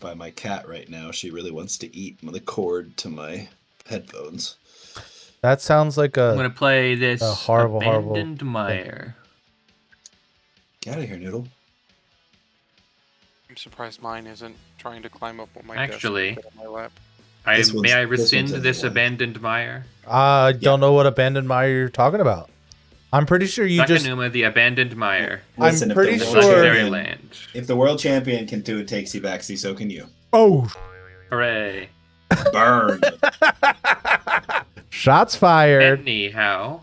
by my cat right now. She really wants to eat the cord to my headphones. That sounds like I'm gonna play this horrible Abandoned Mire. Get out of here, Noodle. I'm surprised mine isn't trying to climb up on my Actually, desk and put it on my lap. May I rescind this one's this the one. Abandoned Mire? I don't know what Abandoned Mire you're talking about. I'm pretty sure you just... Sakanuma, the Abandoned Mire. Listen, I'm pretty if the sure... Legendary land. If the world champion can do it takesy backsy, so can you. Oh! Hooray. Burn. Shots fired. Anyhow.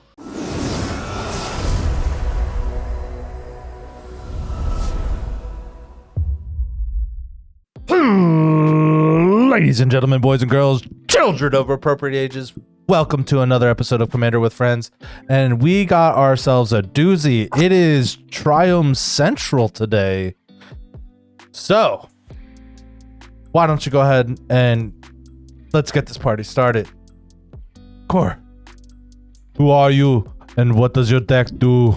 Ladies and gentlemen, boys and girls, children of appropriate ages, welcome to another episode of Commander with Friends. And we got ourselves a doozy. It is Triumph Central today. So, why don't you go ahead and let's get this party started. Core, who are you and what does your deck do?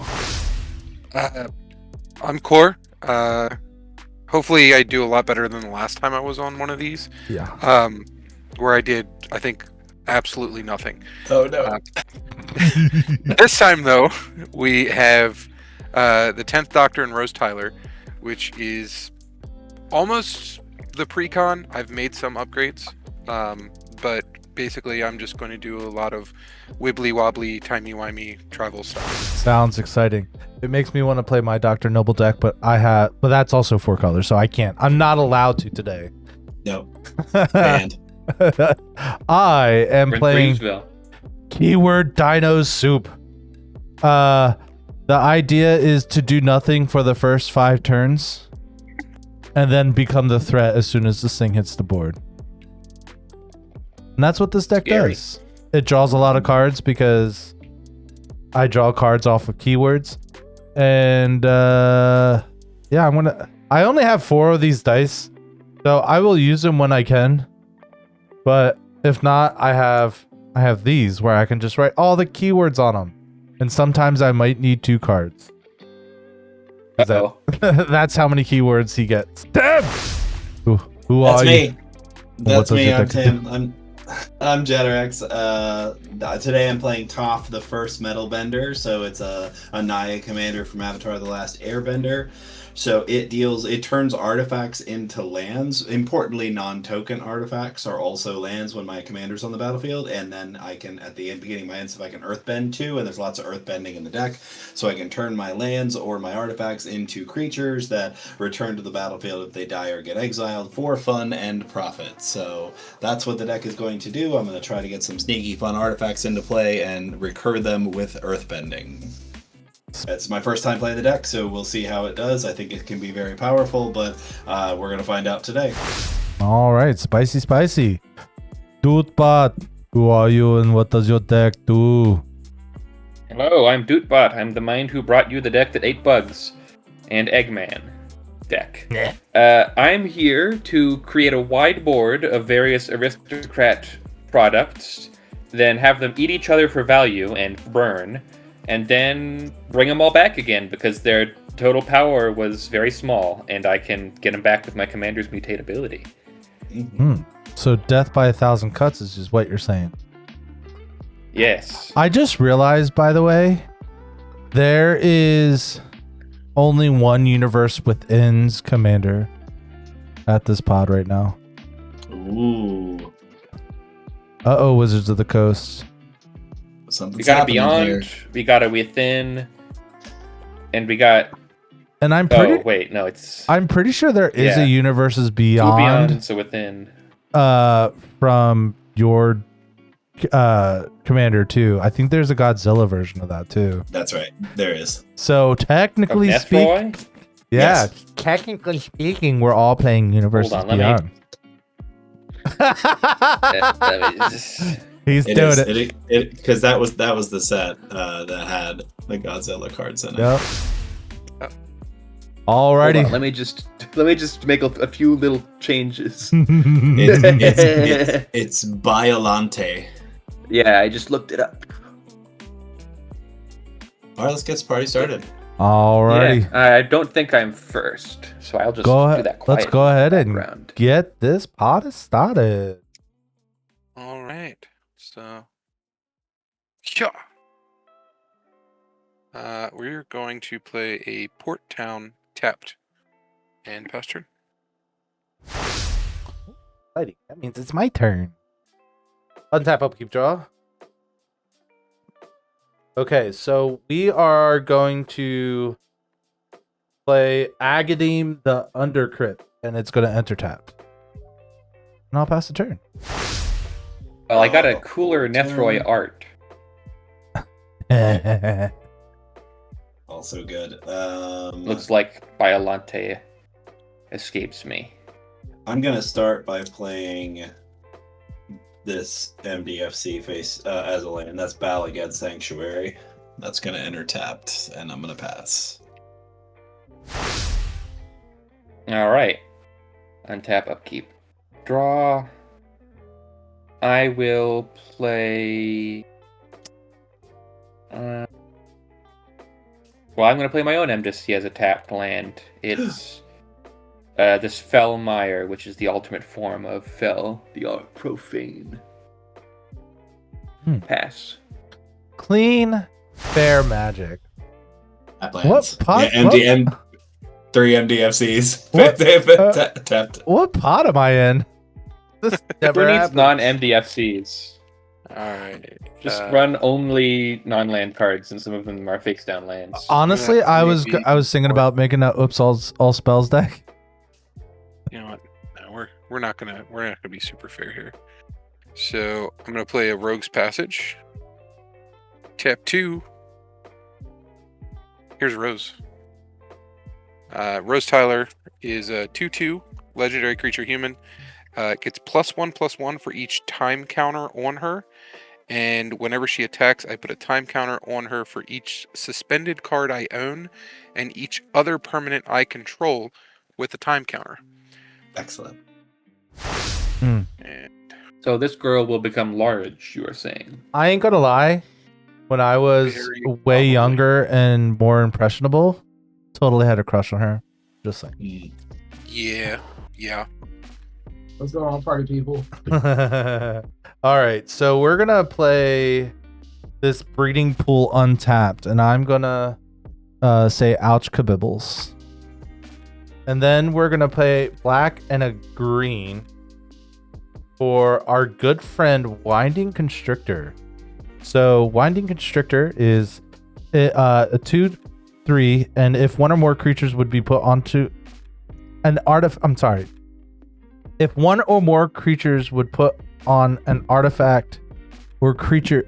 I'm Core. Hopefully I do a lot better than the last time I was on one of these. Yeah. Where I did, I think, absolutely nothing. Oh, no. This time, though, we have the 10th Doctor and Rose Tyler, which is almost the pre-con. I've made some upgrades, but basically I'm just going to do a lot of wibbly-wobbly, timey-wimey travel stuff. Sounds exciting. It makes me want to play my Dr. Noble deck, but that's also 4 colors, so I can't. I'm not allowed to today. No. Banned. I am We're in playing Breezeville. Keyword Dino Soup. The idea is to do nothing for the first 5 turns, and then become the threat as soon as this thing hits the board. And that's what this deck Scary. does. It draws a lot of cards because I draw cards off of keywords. And yeah, I only have 4 of these dice, so I will use them when I can. But if not, I have these where I can just write all the keywords on them. And sometimes I might need 2 cards. Uh-oh. That's how many keywords he gets. Damn! Who That's are me. you? That's What me. does I'm your deck Tim. I'm Jeterex. Today I'm playing Toph, the first Metalbender. So it's a Naya commander from Avatar: The Last Airbender. So it turns artifacts into lands. Importantly, non-token artifacts are also lands when my commander's on the battlefield, and then I can, at the beginning of my end, I can earthbend too, and there's lots of earthbending in the deck, so I can turn my lands or my artifacts into creatures that return to the battlefield if they die or get exiled for fun and profit. So that's what the deck is going to do. I'm going to try to get some sneaky fun artifacts into play and recur them with earthbending. It's my first time playing the deck, so we'll see how it does. I think it can be very powerful, but we're going to find out today. All right, spicy. Dootbot, who are you and what does your deck do? Hello, I'm Dootbot. I'm the mind who brought you the deck that ate bugs. And Eggman deck. I'm here to create a wide board of various aristocrat products, then have them eat each other for value and burn, and then bring them all back again because their total power was very small, and I can get them back with my commander's mutate ability. So death by 1,000 cuts is just what you're saying. Yes. I just realized, by the way, there is only one universe within's commander at this pod right now. Ooh. Uh-oh, Wizards of the Coast. Something's We got a happening beyond, here. we got a within, and we got... And I'm Oh, wait, no, it's... I'm pretty sure there is Yeah. a universes Two beyond, beyond so within. from your commander too. I think there's a Godzilla version of that too. That's right. There is. So technically Of speaking, Nethroi? yeah, Yes. technically speaking, we're all playing universes Hold on, let me- beyond. He's It doing is. it. Because that was the set that had the Godzilla cards in it. Yep. Hold Alrighty. on, let me just make a few little changes. It's Biolante. Yeah, I just looked it up. All right, let's get this party started. Alrighty. Yeah, I don't think I'm first, so I'll just Go do ahead. that quietly. Let's go ahead and background. get this party started. All right. So, yeah. We're going to play a Port Town tapped. And pass turn. Exciting. That means it's my turn. Untap, upkeep, draw. Okay, so we are going to play Agadim the Undercrypt, and it's going to enter tap. And I'll pass the turn. Well, I got a cooler Nethroi art. Also good. Looks like Biolante escapes me. I'm gonna start by playing this MDFC face as a land. That's Balagad Sanctuary. That's gonna enter tapped, and I'm gonna pass. All right. Untap, upkeep, draw. I will play. Well, I'm going to play my own MDFC as a tapped land. It's this Fellmire, which is the ultimate form of Fell, the art profane. Pass. Clean, fair magic. Tap What lands. pot? Yeah, MDM. 3 MDFCs. What? Tapped. What pot am I in? This never Who needs happens. non-MDFCs? All right. Just run only non-land cards, and some of them are face down lands. Honestly, Yeah, I was maybe thinking about making a oops all spells deck. You know what? No, we're not gonna be super fair here. So I'm gonna play a Rogue's Passage. Tap 2. Here's Rose. Rose Tyler is a 2/2 legendary creature human. Gets +1/+1 for each time counter on her. And whenever she attacks, I put a time counter on her for each suspended card I own and each other permanent I control with a time counter. Excellent. And So this girl will become large, you are saying? I ain't gonna lie. When I was Very way probably. younger and more impressionable, totally had a crush on her. Just saying. yeah. What's going on, party people? All right, so we're gonna play this breeding pool untapped, and I'm gonna say ouch kabibbles. And then we're gonna play black and a green for our good friend Winding Constrictor. So Winding Constrictor is a 2/3, and if one or more creatures would be put onto an if one or more creatures would put on an artifact or creature.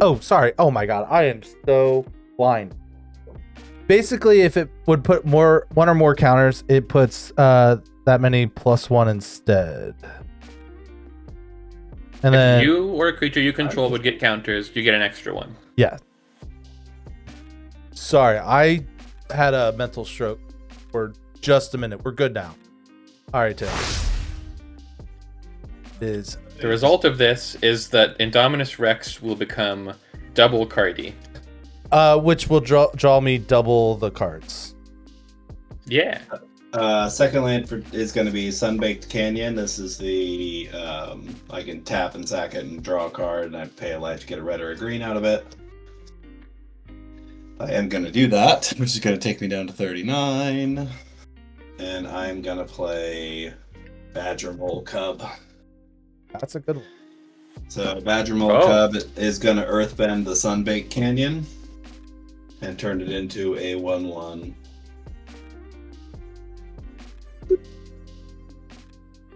Oh, sorry. Oh my god, I am so blind. Basically, if it would put one or more counters, it puts that many +1 instead. And then If you or a creature you control would get counters, you get an extra one. yeah. Sorry, I had a mental stroke for just a minute. We're good now. All right, Tim. The result of this is that Indominus Rex will become double cardy. which will draw me double the cards. Yeah. Second land is going to be Sunbaked Canyon. This is the I can tap and sack it and draw a card, and I pay a life to get a red or a green out of it. I am going to do that, which is going to take me down to 39, and I'm going to play Badger Mole Cub. That's a good one. So Badger Mole Cub is going to Earthbend the Sunbaked Canyon and turn it into a 1/1.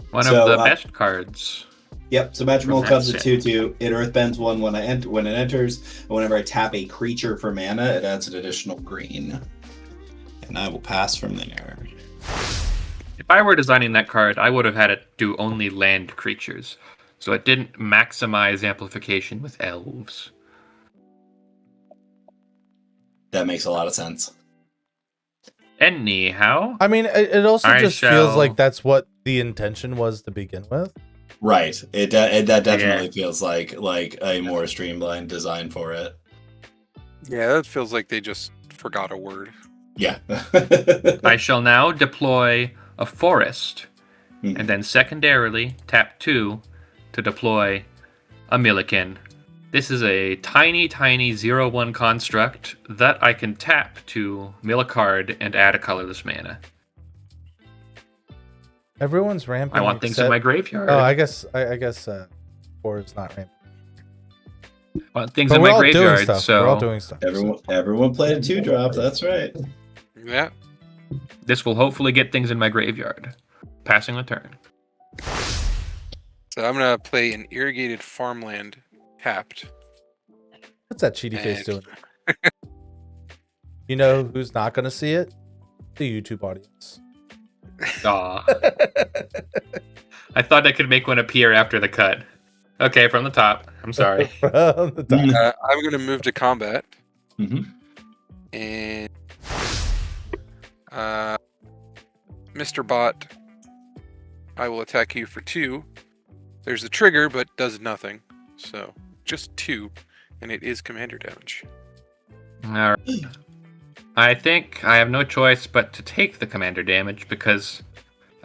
One of the best cards. Yep, so Badger Mole From Cub's a that 2/2. It Earthbends one when it enters. And whenever I tap a creature for mana, it adds an additional green. And I will pass from there. If I were designing that card, I would have had it do only land creatures. So it didn't maximize amplification with elves. That makes a lot of sense. Anyhow. I mean, it also I just feels like that's what the intention was to begin with. Right. That definitely feels like a more streamlined design for it. Yeah, that feels like they just forgot a word. Yeah. I shall now deploy a forest, Hmm. and then secondarily tap 2 to deploy a Milliken. This is a tiny 0/1 construct that I can tap to mill a card and add a colorless mana. Everyone's ramping. I want things in except- my graveyard. Oh, I guess 4 is not ramping. I want things But in we're my all doing graveyard, stuff. so We're all doing stuff. Everyone played a 2-drop. That's right. Yeah. this will hopefully get things in my graveyard. Passing the turn. So I'm gonna play an irrigated farmland tapped. What's that cheaty face And- doing? You know who's not going to see it? The YouTube audience. Aw. I thought I could make one appear after the cut. Okay, from the top. I'm sorry. From the top. I'm gonna move to combat Mhm. and Mr. Bot, I will attack you for 2. There's a trigger, but does nothing. So just 2, and it is commander damage. Alright. I think I have no choice but to take the commander damage because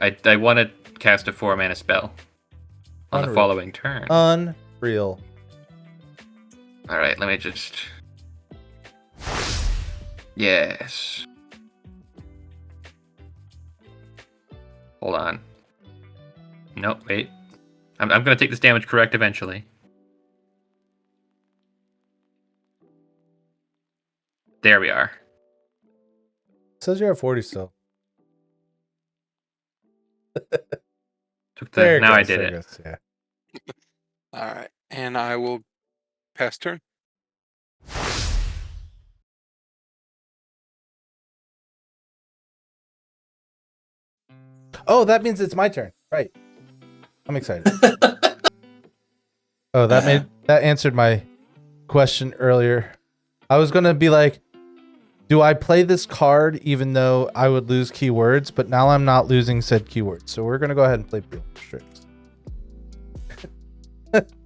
I want to cast a 4-mana spell on the Unreal. following turn. Unreal. Alright, let me just... Yes. Hold on. Nope, wait. I'm going to take this damage correct eventually. There we are. It says you're at 40 still. Took There the, it now I goes, did there it. goes, yeah. All right, and I will pass turn. Oh, that means it's my turn. Right. I'm excited. Oh, that answered my question earlier. I was gonna be like, do I play this card even though I would lose keywords? But now I'm not losing said keywords. So we're gonna go ahead and play Peel Strings.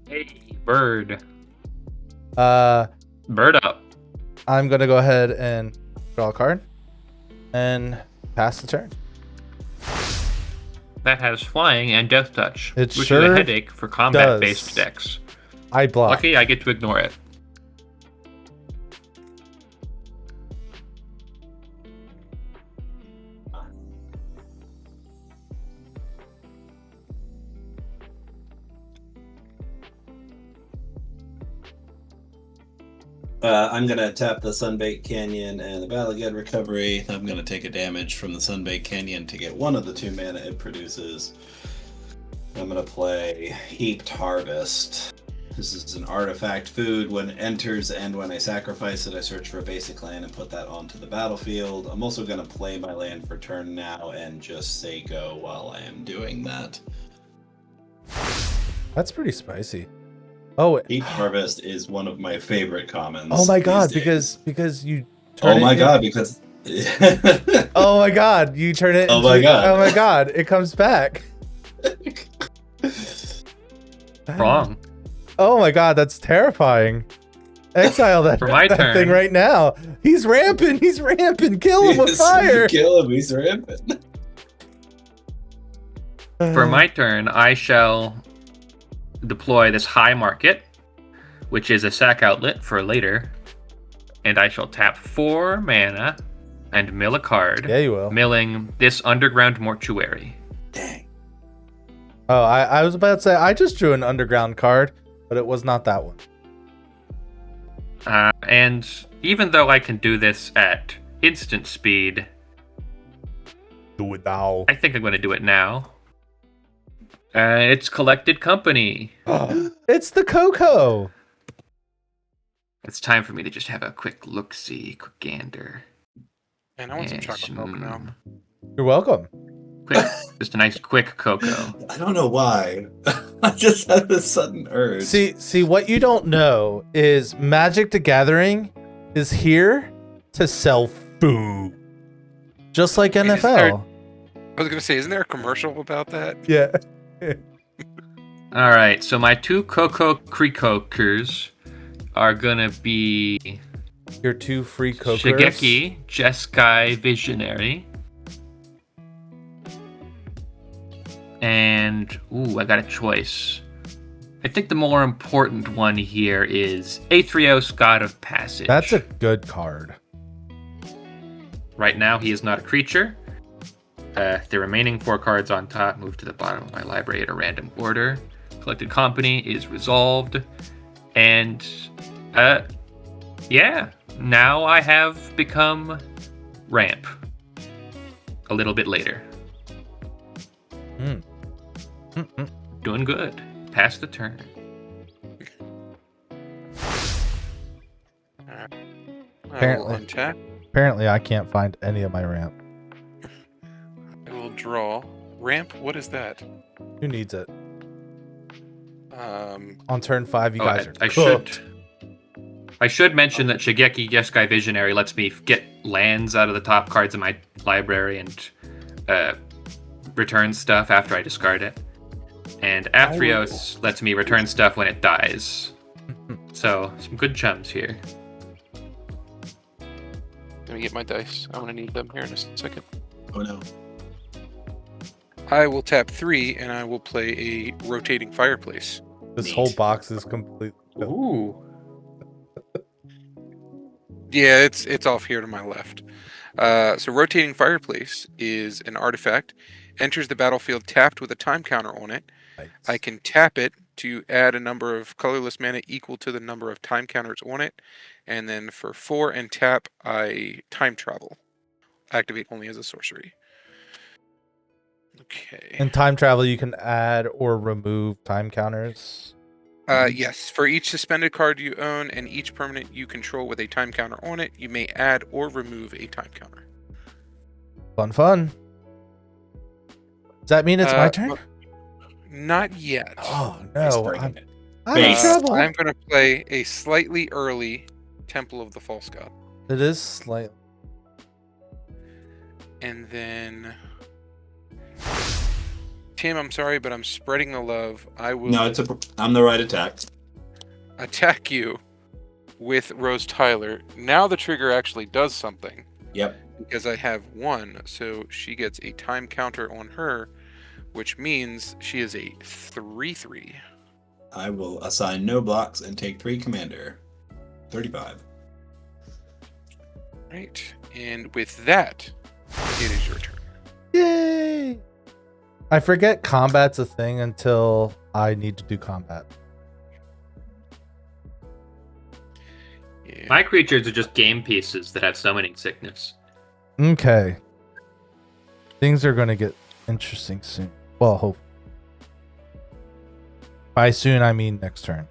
Hey, bird. Bird up. I'm gonna go ahead and draw a card and pass the turn. That has flying and death touch, It which sure is a headache for combat-based does. decks. I block. Lucky I get to ignore it. I'm gonna tap the Sunbaked Canyon and the Balagad Recovery. I'm gonna take a damage from the Sunbaked Canyon to get one of the 2 mana it produces. I'm gonna play Heaped Harvest. This is an artifact food. When it enters and when I sacrifice it, I search for a basic land and put that onto the battlefield. I'm also gonna play my land for turn now and just say go while I am doing that. That's pretty spicy. Oh, Heaped Harvest is one of my favorite commons. oh my god! these days. Because you. Turn Oh my it god! in- Because. Oh my god! You turn it. Oh into, my god. Oh my god! It comes back. Wrong. Oh my god! That's terrifying. Exile that, For my that turn. thing right now. He's ramping. He's ramping. Kill him with Yes, fire. Kill him. He's rampant. For my turn, I shall deploy this High Market, which is a sack outlet for later, and I shall tap 4 mana and mill a card, Yeah, you will. milling this Underground Mortuary. Dang. Oh, I was about to say I just drew an underground card, but it was not that one. And even though I can do this at instant speed, Do it now. I think I'm going to do it now. It's Collected Company. It's the Coco. It's time for me to just have a quick look-see, quick gander. And I want some Yes, chocolate milk now. You're welcome. Quick, just a nice quick cocoa. I don't know why. I just had this sudden urge. See, what you don't know is Magic the Gathering is here to sell food, just like Isn't NFL. I was gonna say, isn't there a commercial about that? Yeah. All right, so my 2 Cocoa Creekokers are gonna be Your 2 free cokers. Shigeki, Jeskai Visionary. And, ooh, I got a choice. I think the more important one here is Aethrios, God of Passage. That's a good card. Right now, he is not a creature. The remaining 4 cards on top move to the bottom of my library at a random order. Collected Company is resolved. And, yeah, now I have become Ramp. A little bit later. Doing good. Pass the turn. Apparently, I can't find any of my ramp. I will draw. Ramp? What is that? Who needs it? On turn 5, you guys are I cooked. should mention that Shigeki Jeskai Visionary lets me get lands out of the top cards of my library and return stuff after I discard it. And Aethrios lets me return stuff when it dies. So, some good chums here. Let me get my dice. I'm going to need them here in a second. Oh no. I will tap 3 and I will play a rotating fireplace. This Neat. whole box is complete. Ooh. Yeah, it's off here to my left. So rotating fireplace is an artifact. Enters the battlefield tapped with a time counter on it. Nice. I can tap it to add a number of colorless mana equal to the number of time counters on it. And then for 4 and tap, I time travel. Activate only as a sorcery. Okay. In time travel, you can add or remove time counters. Yes. For each suspended card you own and each permanent you control with a time counter on it, you may add or remove a time counter. Fun. Does that mean it's my turn? Not yet. Oh Nice no, bringing it. I'm in Base. trouble. I'm going to play a slightly early Temple of the False God. It is slightly. And then... Tim, I'm sorry, but I'm spreading the love. I will No, I'm the right attack. attack you with Rose Tyler. Now the trigger actually does something. Yep. Because I have 1, so she gets a time counter on her, which means she is a 3/3. I will assign no blocks and take 3 commander. 35. Right. And with that, it is your turn. Yay! I forget combat's a thing until I need to do combat. Yeah. My creatures are just game pieces that have summoning sickness. Okay. Things are going to get interesting soon. Well, hope. By soon, I mean next turn.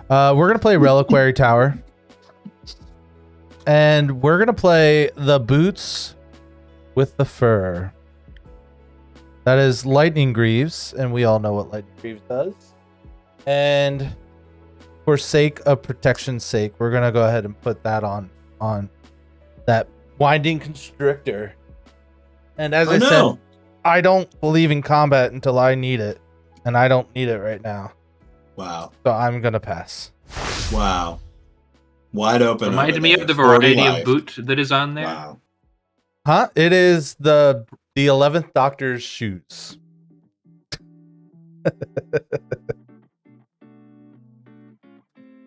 We're going to play Reliquary Tower. And we're going to play the boots with the fur. That is Lightning Greaves, and we all know what Lightning Greaves does. And for sake of protection's sake, we're going to go ahead and put that on that Winding Constrictor. And as I said, I don't believe in combat until I need it, and I don't need it right now. Wow. So I'm going to pass. Wow. Wide open. Reminded me over of the there. 40 variety of life. boot that is on there. Wow. Huh? It is the 11th Doctor's shoes.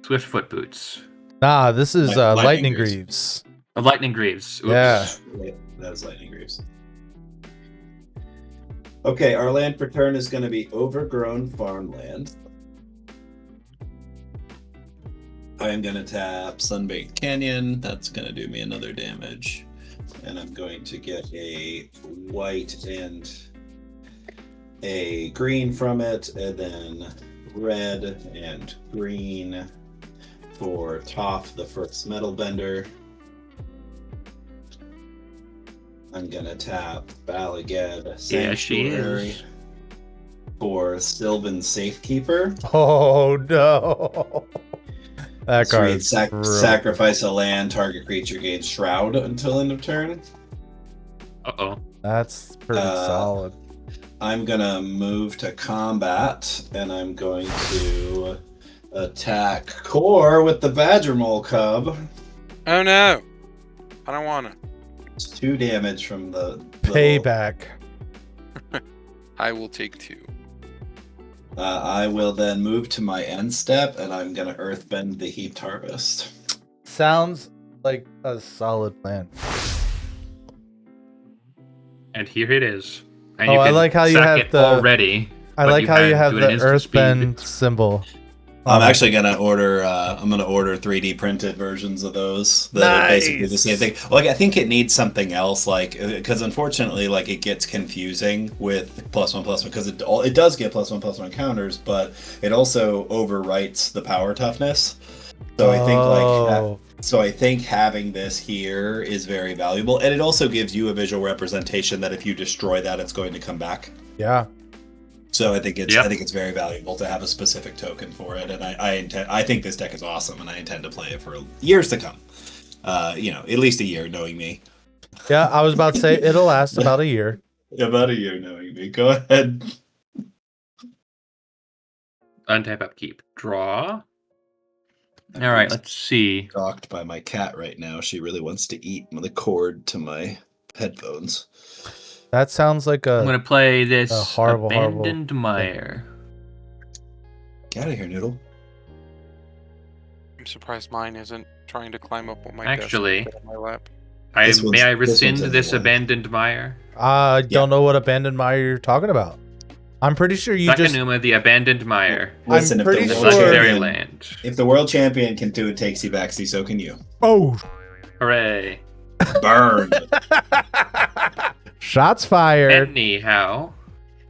Swiftfoot boots. Nah, this is Lightning Lightning Greaves. Greaves. Of Lightning Greaves. Oops. Yeah. That was Lightning Greaves. Okay, our land per turn is going to be overgrown farmland. I am going to tap Sunbaked Canyon. That's going to do me another damage. And I'm going to get a white and a green from it, and then red and green for Toph, the first Metalbender. I'm gonna tap Balaged Yeah, she Sanctuary is. for Sylvan Safekeeper. Oh no. That So card we is sacrifice a land, target creature gains Shroud until end of turn. Uh-oh. That's pretty solid. I'm gonna move to combat, and I'm going to attack Core with the Badger Mole Cub. Oh no! I don't wanna. It's 2 damage from the little- Payback. I will take 2. I will then move to my end step, and I'm gonna earthbend the heaped harvest. Sounds like a solid plan. And here it is. And Oh, you I can like how you sack have it the- already. I but like how you can have do it the at instant speed. earthbend symbol. I'm actually gonna order. I'm gonna order 3D printed versions of those that are basically the same thing. Like I think it needs something else, like because unfortunately, like it gets confusing with +1/+1 because it does get +1/+1 counters, but it also overwrites the power toughness. So I think having this here is very valuable, and it also gives you a visual representation that if you destroy that, it's going to come back. Yeah. So I think it's Yep. I think it's very valuable to have a specific token for it, and I think this deck is awesome, and I intend to play it for years to come. At least a year, knowing me. Yeah, I was about to say it'll last about a year. About a year, knowing me. Go ahead. Untap, upkeep. Draw. All right, let's see. Stalked by my cat right now. She really wants to eat the cord to my headphones. That sounds like I'm going to play this a horrible Abandoned Mire. Get out of here, Noodle. I'm surprised mine isn't trying to climb up on my Actually, desk and get on my lap. May I this rescind one's this in the way. Abandoned Mire? I don't know what abandoned mire you're talking about. I'm pretty sure you just. Takanuma, the Abandoned Mire. Listen, I'm pretty The sure- legendary land. If the world champion can do it, takesy backsy, so can you. Oh, Hooray. Burn. shots fired. Anyhow,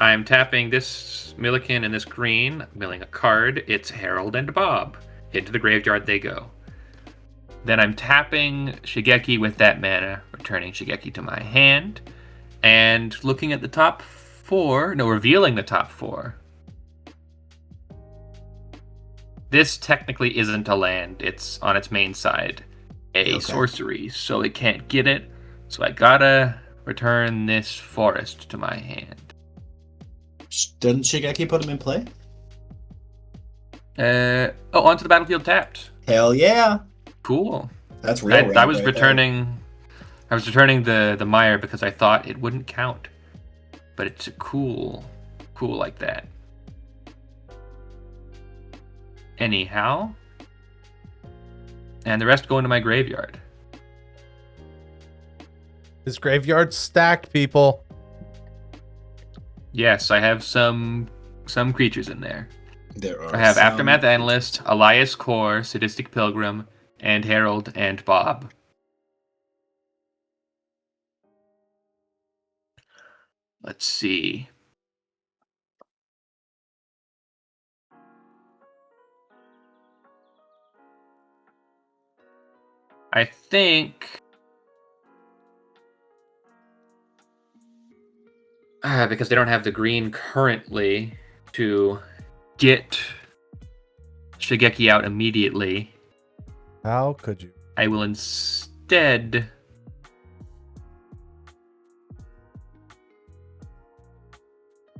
I'm tapping this Milliken and this green, milling a card. It's Harold and Bob. Into the graveyard they go. Then I'm tapping Shigeki with that mana, returning Shigeki to my hand, and looking at the top 4, revealing the top 4. This technically isn't a land, it's on its main side. A sorcery, so it can't get it, so I gotta return this forest to my hand. Doesn't Shigeki put him in play? Onto the battlefield tapped. Hell yeah. Cool. That's real. I rad was right returning the mire because I thought it wouldn't count. But it's cool like that. Anyhow. And the rest go into my graveyard. This graveyard's stacked, people. Yes, I have some creatures in there. There are I have some- Aftermath Analyst, Elias Core, Sadistic Pilgrim, and Harold and Bob. Let's see. I think because they don't have the green currently to get Shigeki out immediately, How could you? I will instead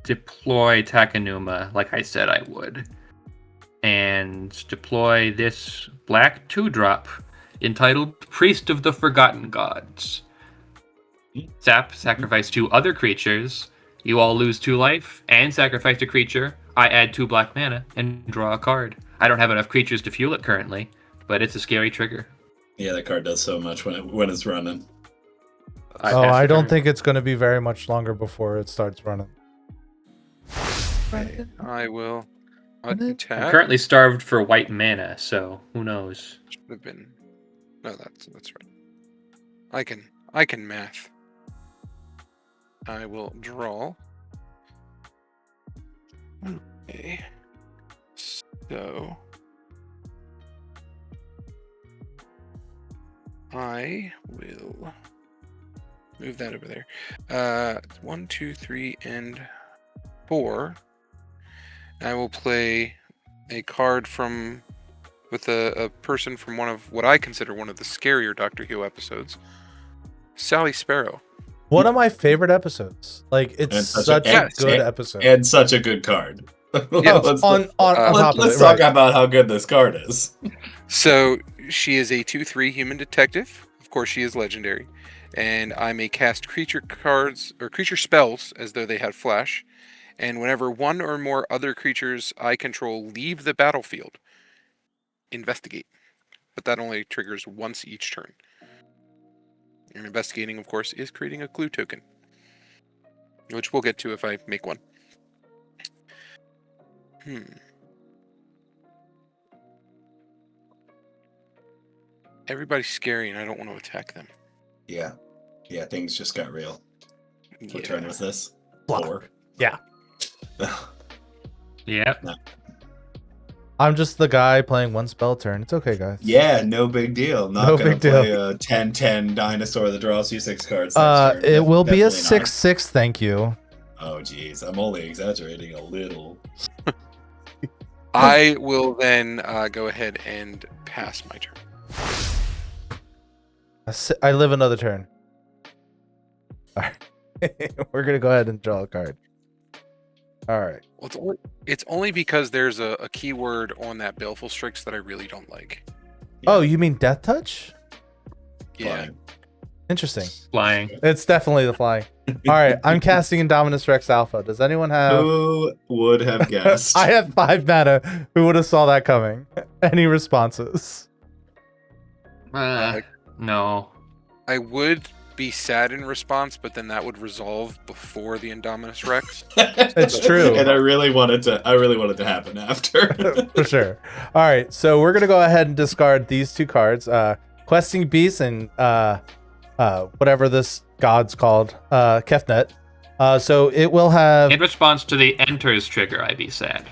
deploy Takanuma like I said I would, and deploy this black 2-drop entitled Priest of the Forgotten Gods. Sacrifice 2 other creatures. You all lose 2 life and sacrifice a creature. I add 2 black mana and draw a card. I don't have enough creatures to fuel it currently, but it's a scary trigger. Yeah, that card does so much when it's running. I don't think it's going to be very much longer before it starts running. I will I'm untap. currently starved for white mana, so who knows? Should have been. No, that's right. I can math. I will draw. Okay. So I will move that over there. 1, 2, 3, and 4. I will play a card with a person from one of what I consider one of the scarier Doctor Who episodes, Sally Sparrow. One of my favorite episodes. Like, it's And such a good episode. And such a good card. Yeah, on top of let's it, talk right. about how good this card is. So she is a 2/3 human detective. Of course, she is legendary. And I may cast creature cards or creature spells as though they had flash. And whenever one or more other creatures I control leave the battlefield, investigate. But that only triggers once each turn. And investigating, of course, is creating a clue token, which we'll get to if I make one. Everybody's scary, and I don't want to attack them. Yeah. Yeah, things just got real. Yeah. What turn was this? Block. 4. Yeah. Yep. I'm just the guy playing one spell a turn. It's okay, guys. Yeah, no big deal. Not No gonna big deal. play a 10/10 dinosaur that draws you 6 cards next turn. It will be a Definitely not. 6/6, thank you. Oh, geez. I'm only exaggerating a little. I will then go ahead and pass my turn. I live another turn. All right. We're going to go ahead and draw a card. All right. Well, it's only because there's a keyword on that Baleful Strix that I really don't like. Yeah. Oh, you mean Death Touch? Yeah. Flying. Interesting. Flying. It's definitely the flying. All right. I'm casting Indominus Rex Alpha. Does anyone have... Who would have guessed? I have 5 mana. Who would have saw that coming? Any responses? No. I would be sad in response, but then that would resolve before the Indominus Rex. It's true. And I really wanted to happen after. For sure. All right, so we're gonna go ahead and discard these 2 cards, Questing Beast and whatever this god's called, Kefnet. So it will have In response to the enters trigger, I'd be sad.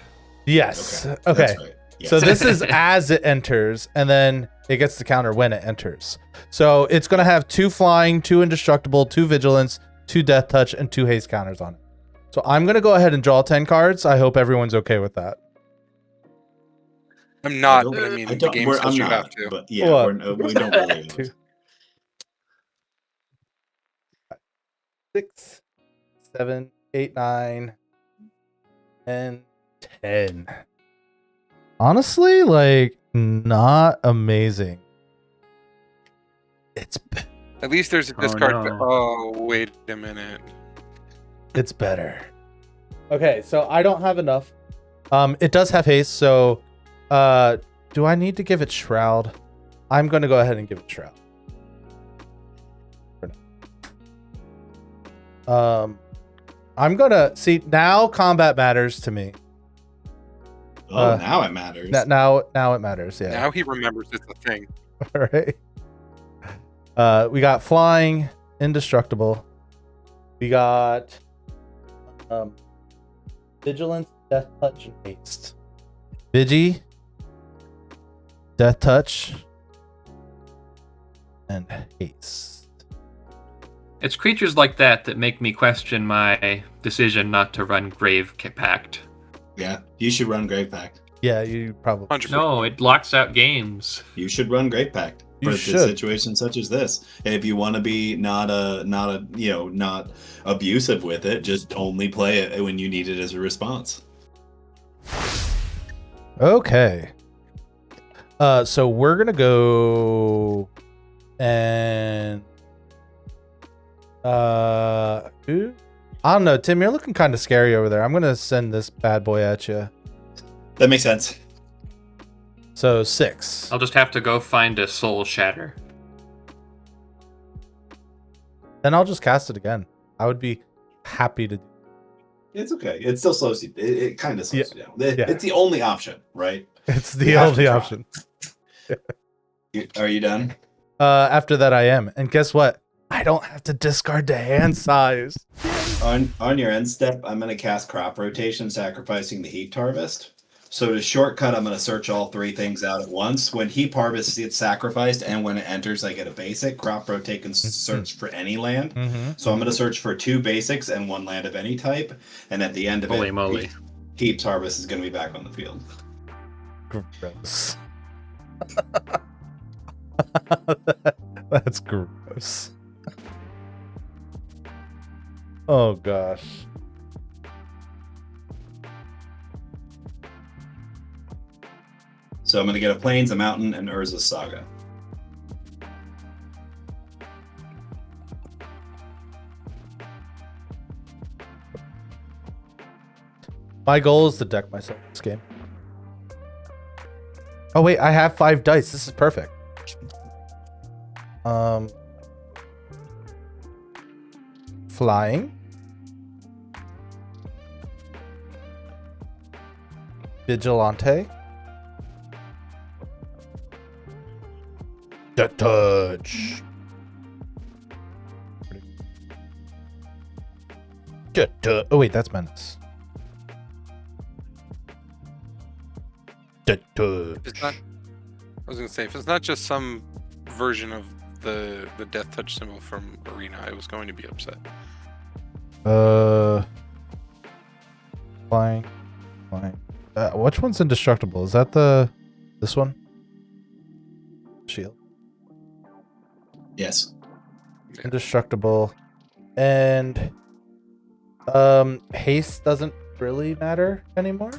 yes. Okay. That's right. Yes. So this is as it enters, and then it gets to counter when it enters. So it's gonna have 2 flying, 2 indestructible, 2 vigilance, 2 death touch, and 2 haste counters on it. So I'm gonna go ahead and draw 10 cards. I hope everyone's okay with that. I'm not, but I mean, the game says I'm you not, have to. But yeah, What? we don't really. 2, 6, 7, 8, 9, and 10. Honestly, like, not amazing. It's At least there's a discard. no. Oh, wait a minute. it's better. Okay, so I don't have enough. It does have haste, so do I need to give it Shroud? I'm going to go ahead and give it Shroud. I'm going to see now combat matters to me. Oh, now it matters. Now it matters. Yeah. Now he remembers it's a thing. All right. We got flying, indestructible. We got vigilance, death touch, and haste. Vigi, death touch, and haste. It's creatures like that that make me question my decision not to run Grave Pact. Yeah, you should run Grave Pact. Yeah, you probably 100%. No, it locks out games. You should run Grave Pact You for should. a situation such as this. And if you want to be not abusive with it, just only play it when you need it as a response. Okay. So we're gonna go and who? I don't know, Tim. You're looking kind of scary over there. I'm gonna send this bad boy at you. That makes sense. So 6. I'll just have to go find a Soul Shatter. Then I'll just cast it again. I would be happy to. It's okay. It still slows you. It kind of slows you down. It's the only option, right? It's the You have only to try. option. Are you done? After that, I am. And guess what? I don't have to discard the hand size. On your end step, I'm going to cast Crop Rotation, sacrificing the Heap Harvest. So to shortcut, I'm going to search all 3 things out at once. When Heap Harvest gets sacrificed and when it enters, I get a basic. Crop Rotate can search for any land. Mm-hmm. So I'm going to search for 2 basics and 1 land of any type. And at the end of Holy it, moly. Heap's Harvest is going to be back on the field. Gross. That's gross. Oh gosh. So I'm going to get a Plains, a Mountain, and Urza's Saga. My goal is to deck myself this game. Oh wait, I have 5 dice. This is perfect. Flying. Vigilante. The touch. Oh wait, that's menace. The touch. It's not. I was gonna say, if it's not just some version of the death touch symbol from Arena, I was going to be upset. Flying. Which one's indestructible? Is that this one? Shield. Yes. Yeah. Indestructible. And haste doesn't really matter anymore.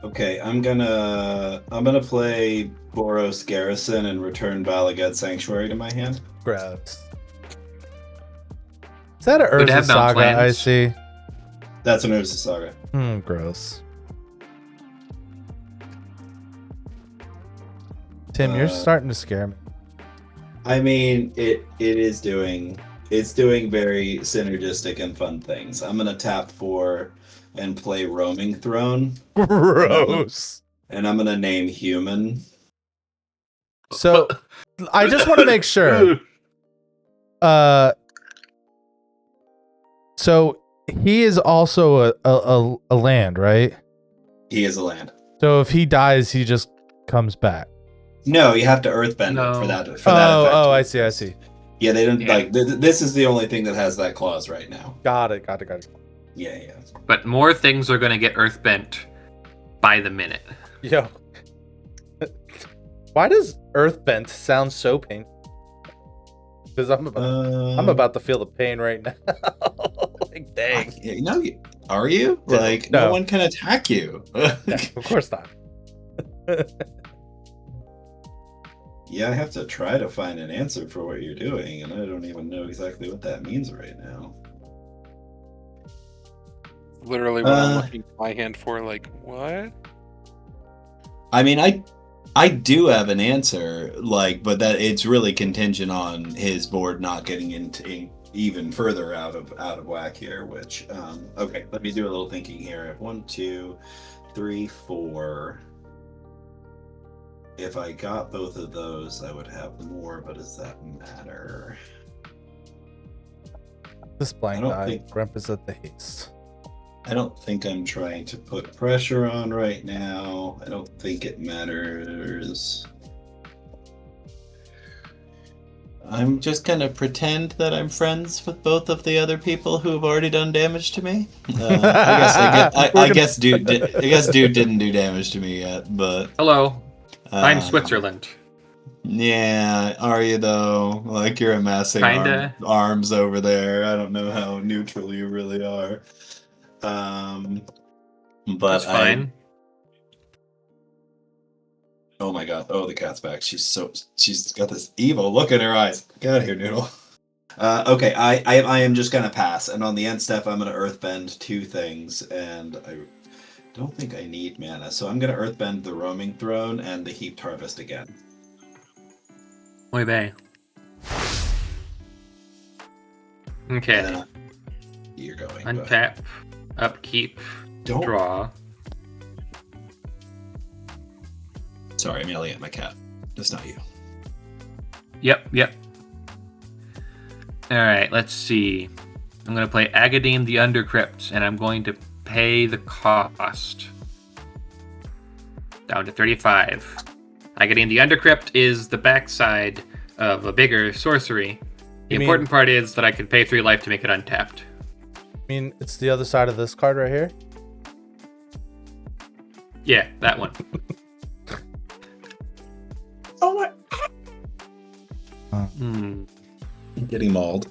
Okay, I'm gonna play Boros Garrison and return Balagad Sanctuary to my hand. Gross. Is that a Good to Urza have bound Saga I plans. see? That's an Urza Saga. Gross. Tim, you're starting to scare me. I mean, it's doing very synergistic and fun things. I'm gonna tap 4 and play Roaming Throne, Gross. and I'm gonna name Human. So, I just want to make sure. So he is also a land, right? He is a land. So if he dies, he just comes back. No, you have to Earthbend No. it for that. effect. Oh, I see. Yeah, they didn't Yeah. like. This is the only thing that has that clause right now. Got it. Yeah. But more things are going to get earthbent by the minute. Yo. Why does Earthbent sound so painful? Because I'm about to feel the pain right now. Like, dang. No, are you? No, Like, no. no one can attack you. Yeah, of course not. Yeah, I have to try to find an answer for what you're doing, and I don't even know exactly what that means right now. Literally, what I'm looking at my hand for, like, what? I mean, I do have an answer, like, but that it's really contingent on his board not getting into even further out of whack here. Which, okay, let me do a little thinking here. 1, 2, 3, 4. If I got both of those, I would have more. But does that matter? This blind I don't eye think- represents the haste. I don't think I'm trying to put pressure on right now. I don't think it matters. I'm just gonna pretend that I'm friends with both of the other people who have already done damage to me. I guess dude didn't do damage to me yet, but Hello, I'm uh, Switzerland. Yeah, are you though? Like you're amassing Kinda. arms over there. I don't know how neutral you really are. But That's fine. Oh my god! Oh, the cat's back. She's got this evil look in her eyes. Get out of here, Noodle. Okay, I am just gonna pass, and on the end step, I'm gonna earthbend 2 things, and I don't think I need mana, so I'm gonna earthbend the Roaming Throne and the Heaped Harvest again. Oy vey. Okay. And then you're going. go ahead. Untap, upkeep, Don't. draw. Sorry, I'm yelling at my cat. That's not you. Yep. Alright, let's see. I'm going to play Agadine the Undercrypt, and I'm going to pay the cost. Down to 35. Agadine the Undercrypt is the backside of a bigger sorcery. The You mean- important part is that I can pay 3 life to make it untapped. I mean, it's the other side of this card right here. Yeah, that one. Oh my! Hmm. I'm getting mauled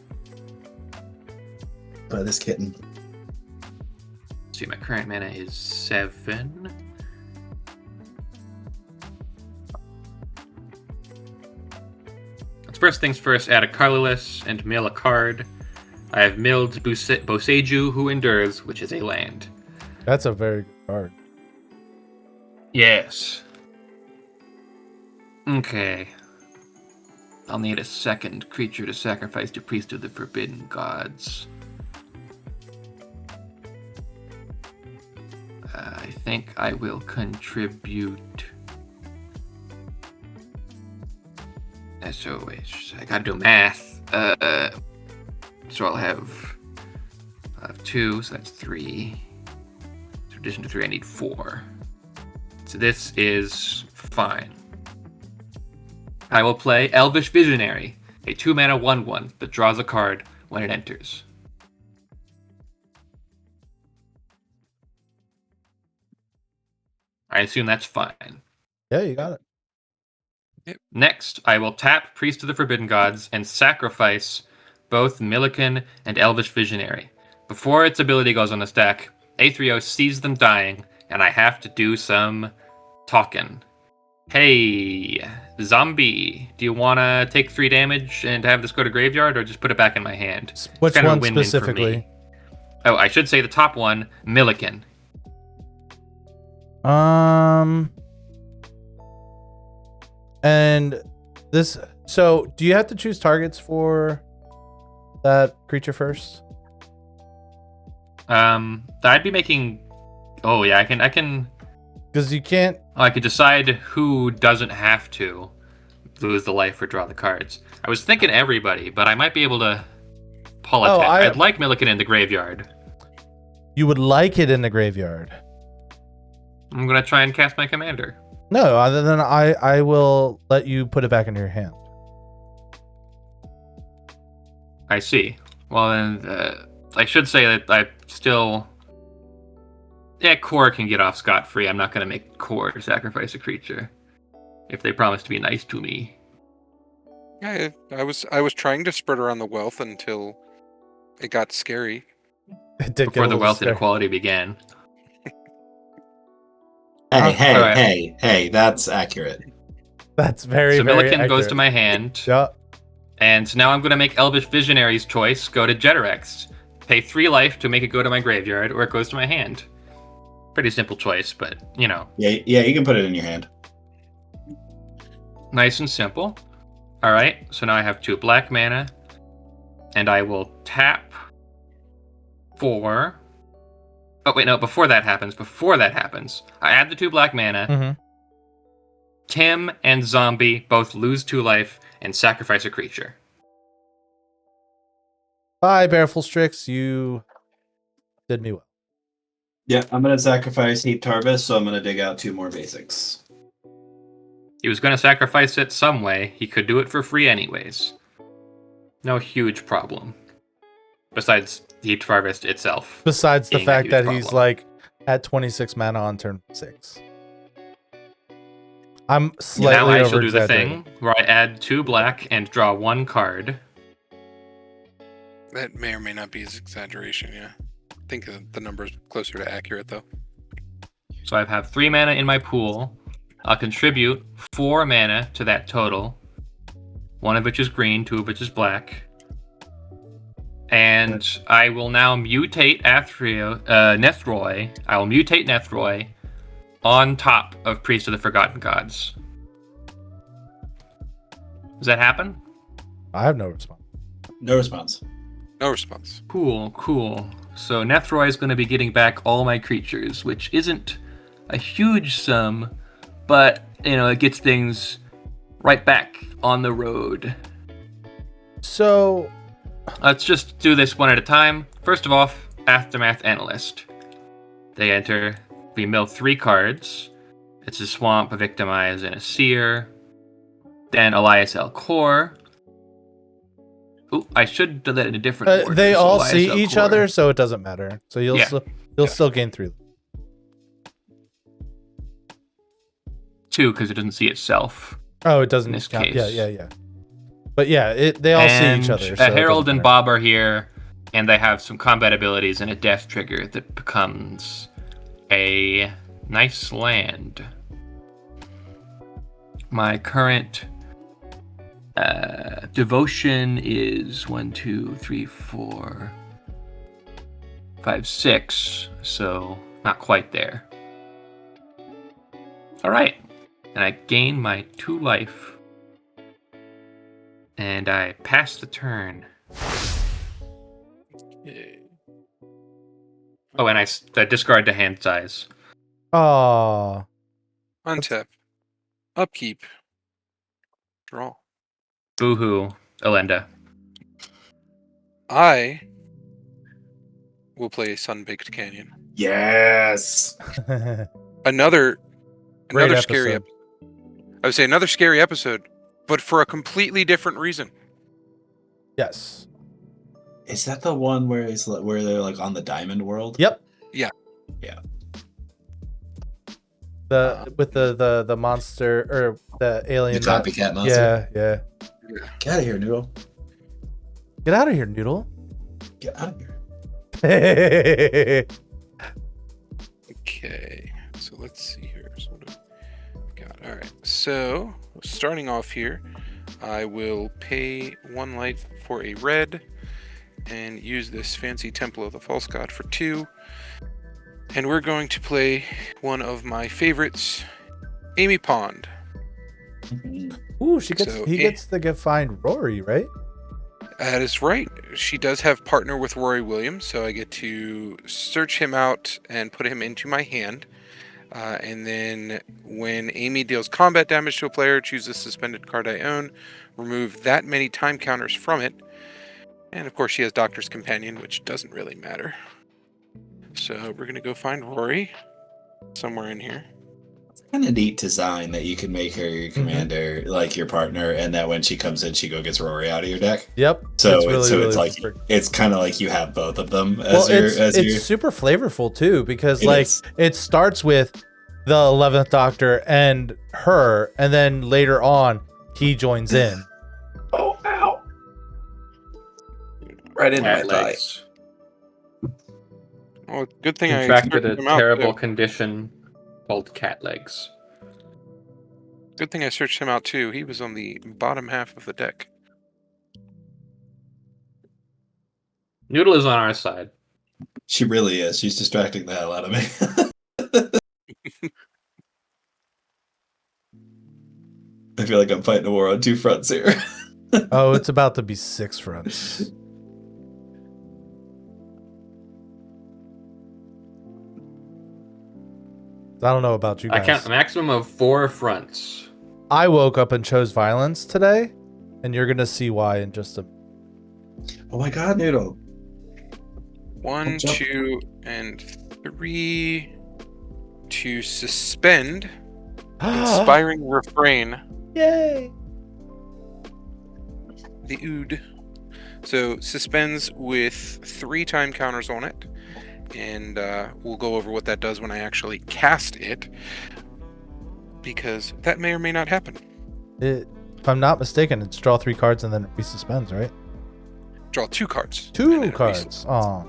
by this kitten. See, my current mana is 7. First things first, add a colorless and mill a card. I have milled Boseiju, who endures, which is a land. That's a very good card. Yes. Okay. I'll need a second creature to sacrifice to Priest of the Forbidden Gods. I think I will contribute. SOH. I gotta do math. So I'll have 2, so that's 3. In addition to 3, I need 4. So this is fine. I will play Elvish Visionary, a 2-mana 1/1 that draws a card when it enters. I assume that's fine. Yeah, you got it. Next, I will tap Priest of the Forbidden Gods and sacrifice both Millikan and Elvish Visionary. Before its ability goes on the stack, Aethrio sees them dying, and I have to do some talking. Hey, zombie, do you want to take 3 damage and have this go to graveyard, or just put it back in my hand? Which kind of a one win-win for specifically? me. Oh, I should say the top one, Millikan. And this. So, do you have to choose targets for that creature first? I'd be making. Oh yeah, I can. Because you can't. I could decide who doesn't have to lose the life or draw the cards. I was thinking everybody, but I might be able to politic. I'd like Millikan in the graveyard. You would like it in the graveyard. I'm gonna try and cast my commander. No, other than I will let you put it back into your hand. I see. Well then, I should say that I still. Yeah, Core can get off scot-free. I'm not gonna make Core sacrifice a creature if they promise to be nice to me. Yeah, I was trying to spread around the wealth until it got scary. Before the wealth inequality began. Hey, that's accurate. That's very, so very Millikan accurate. goes to my hand. Yeah. And now I'm going to make Elvish Visionary's choice go to Jeterex. Pay 3 life to make it go to my graveyard, or it goes to my hand. Pretty simple choice, but, you know. Yeah, you can put it in your hand. Nice and simple. Alright, so now I have 2 black mana. And I will tap for... Oh, wait, no, before that happens, I add the 2 black mana. Mm-hmm. Tim and Zombie both lose 2 life and sacrifice a creature. Bye, Bareful Strix. You did me well. Yeah, I'm going to sacrifice Heaped Harvest, so I'm going to dig out 2 more basics. He was going to sacrifice it some way. He could do it for free anyways. No huge problem. Besides Heaped Harvest itself. Besides the fact that he's problem. like at 26 mana on turn 6. I'm slightly now I shall do the over-exaggerating. thing where I add 2 black and draw 1 card. That may or may not be his exaggeration, yeah. I think the number's closer to accurate, though. So I have 3 mana in my pool. I'll contribute 4 mana to that total. 1 of which is green, 2 of which is black. And I will now mutate Nethroi. I will mutate Nethroi on top of Priest of the Forgotten Gods. Does that happen? I have no response. No response. No response. Cool. So Nethroi is going to be getting back all my creatures, which isn't a huge sum, but, you know, it gets things right back on the road. So... Let's just do this one at a time. First of all, Aftermath Analyst. They enter. We mill 3 cards. It's a Swamp, a Victimize, and a Seer. Then Elias L. Core. Ooh, I should do that in a different order. They so all Elias see L. each Core. other, so it doesn't matter. So you'll Yeah. still gain 3. 2, because it doesn't see itself. Oh, it doesn't In this count. case. Yeah. But yeah, they all see each other. So it Herald doesn't and matter. Bob are here, and they have some combat abilities and a death trigger that becomes a nice land. My current Devotion is 1, 2, 3, 4, 5, 6. So not quite there. All right. And I gain my 2 life. And I pass the turn. Okay. Oh, and I discard the hand size. Oh, Untap. Upkeep. Draw. Boo-hoo, Elenda. I will play Sun-Baked Canyon. Yes. Another Great scary episode. I would say another scary episode, but for a completely different reason. Yes. Is that the one where they're like on the Diamond World? Yep. Yeah. Yeah. With the monster or the alien. The copycat monster. Yeah. Get out of here, Noodle. Get out of here, Noodle. Get out of here. Okay, so let's see here. So what do we got? All right, so starting off here, I will pay 1 life for a red and use this fancy Temple of the False God for 2. And we're going to play one of my favorites, Amy Pond. Ooh, So, he gets to find Rory, right? That is right. She does have partner with Rory Williams, so I get to search him out and put him into my hand. And then when Amy deals combat damage to a player, choose a suspended card I own, remove that many time counters from it. And of course she has Doctor's Companion, which doesn't really matter. So we're going to go find Rory somewhere in here. Kind of neat design that you can make her your commander, like your partner, and that when she comes in, she gets Rory out of your deck. Yep. So it's it's like it's kind of like you have both of them as it's super flavorful too, because it starts with the 11th Doctor and her, and then later on he joins in. Oh, ow! Right in my Cat thigh. legs. Well, good thing I Contracted a searched him out, terrible too. condition called cat legs. Good thing I searched him out too. He was on the bottom half of the deck. Noodle is on our side. She really is. She's distracting the hell out of me. I feel like I'm fighting a war on 2 fronts here. Oh, it's about to be 6 fronts. I don't know about you guys. I count a maximum of 4 fronts. I woke up and chose violence today, and you're gonna see why in just a. Oh my god, Noodle. 1, Jump. 2, and 3 to suspend Inspiring Refrain, Yay! the Ood. So suspends with 3 time counters on it, and we'll go over what that does when I actually cast it, because that may or may not happen. If I'm not mistaken, it's draw 3 cards and then it resuspends, right? Draw 2 cards. and 2 then it cards. Oh.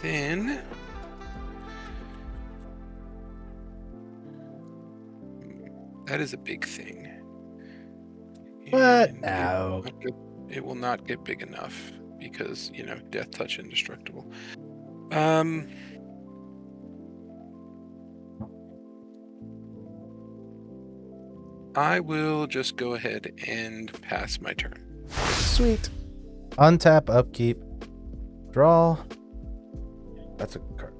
Then that is a big thing. What? And No. It will not get big enough because, death touch indestructible. I will just go ahead and pass my turn. Sweet. Untap, upkeep, draw. That's a good card.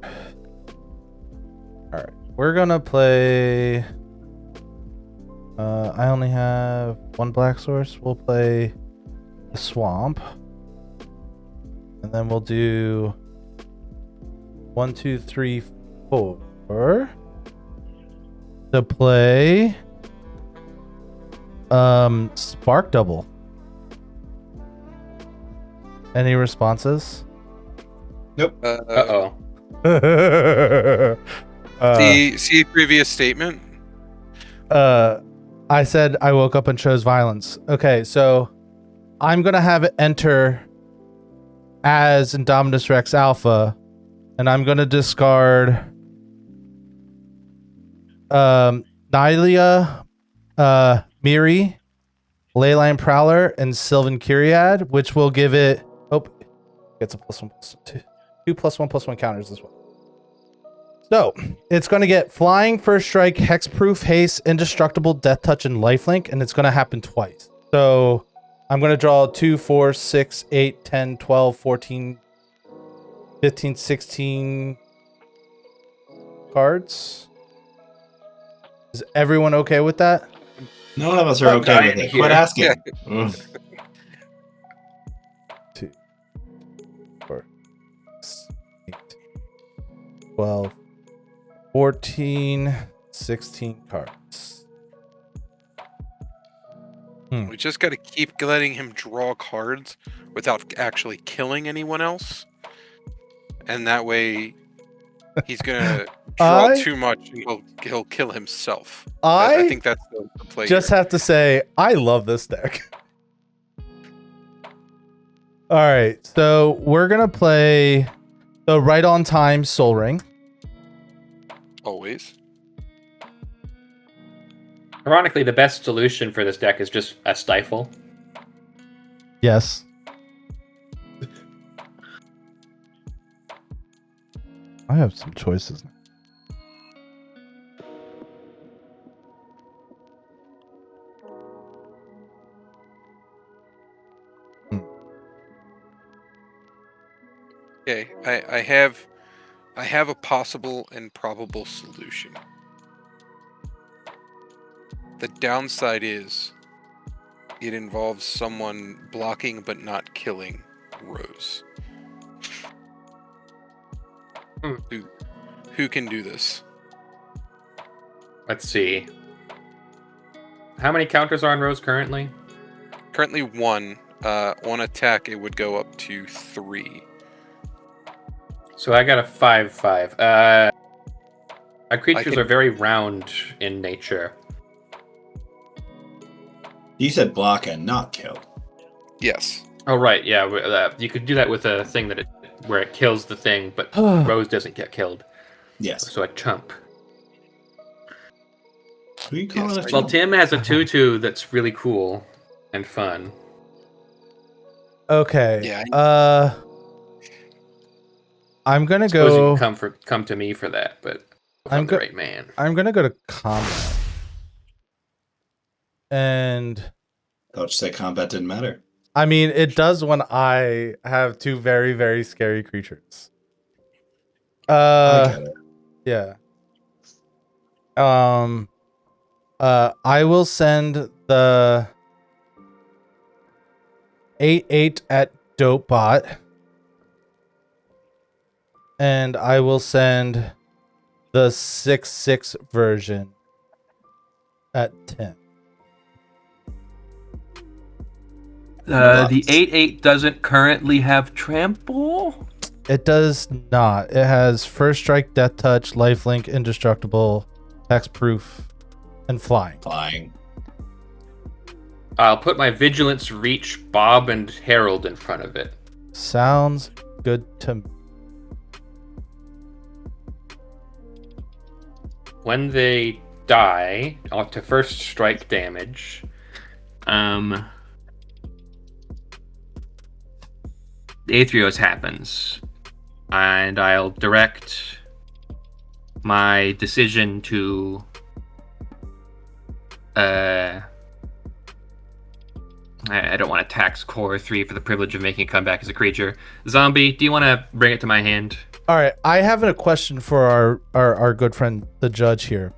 Alright. We're gonna play. I only have 1 black source. We'll play the swamp. And then we'll do 1, 2, 3, 4 to play Spark Double. Any responses? Nope. Uh-oh. See previous statement. I said I woke up and chose violence. Okay, so I'm gonna have it enter as Indominus Rex Alpha, and I'm gonna discard Nylia, Miri, Leyline Prowler, and Sylvan Kyriad, which will give it. Oh, gets a +1/+2. 2+1/+1 counters as well. So it's going to get flying, first strike, hexproof, haste, indestructible, death touch, and lifelink, and it's going to happen twice. So I'm going to draw 2, 4, 6, 8, 10, 12, 14, 15, 16 cards. Is everyone okay with that? None of us are I'm okay dying with it. here. Quit asking. Ugh. 2, 4, 6, 8, 12, 14, 16 cards. We just got to keep letting him draw cards without actually killing anyone else, and that way he's gonna draw too much and he'll kill himself. I think that's the play. Just here. have to say, I love this deck. All right, so we're gonna play the Right on Time Soul Ring. Always. Ironically, the best solution for this deck is just a stifle. Yes. I have some choices. Okay, I have a possible and probable solution. The downside is it involves someone blocking but not killing Rose. Who can do this? Let's see. How many counters are on Rose currently? Currently 1. On attack, it would go up to 3. So I got a 5/5. Our creatures are very round in nature. You said block and not kill. Yes. Oh right, yeah. You could do that with a thing where it kills the thing, but Rose doesn't get killed. Yes. So a chump. Who are you calling a Well, chump? Tim has a 2/2 that's really cool and fun. Okay. Yeah. I'm gonna Suppose go. you can come to me for that, but I'm the right man. I'm gonna go to combat. And I'll just say combat didn't matter. I mean, it does when I have 2 very, very scary creatures. I get it. Yeah. I will send the 8/8 at Dopebot. And I will send the 6/6 version at 10. The 8/8 doesn't currently have trample. It does not. It has first strike, death touch, lifelink, indestructible, hexproof, and flying. Flying. I'll put my Vigilance, Reach, Bob, and Herald in front of it. Sounds good to me. When they die, to first strike damage, Aetherios happens, and I'll direct my decision to I don't want to tax Core 3 for the privilege of making a comeback as a creature. Zombie, do you want to bring it to my hand? All right, I have a question for our good friend, the judge here.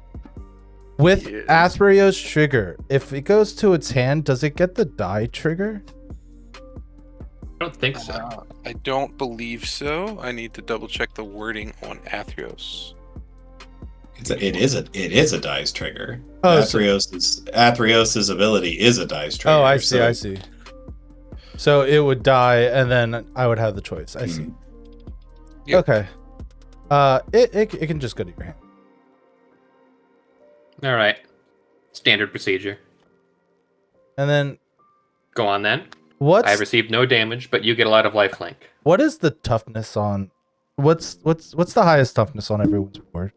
With Asperio's trigger, if it goes to its hand, does it get the die trigger? I don't think so. I don't believe so. I need to double check the wording on Athreos. It is a dice trigger. Oh, Athreos's ability is a dice trigger. Oh, I see. So it would die, and then I would have the choice. I see. Yep. Okay. It can just go to your hand. All right. Standard procedure. And then Go on then. what's I received no damage, but you get a lot of lifelink. what is the toughness on? What's the highest toughness on everyone's board?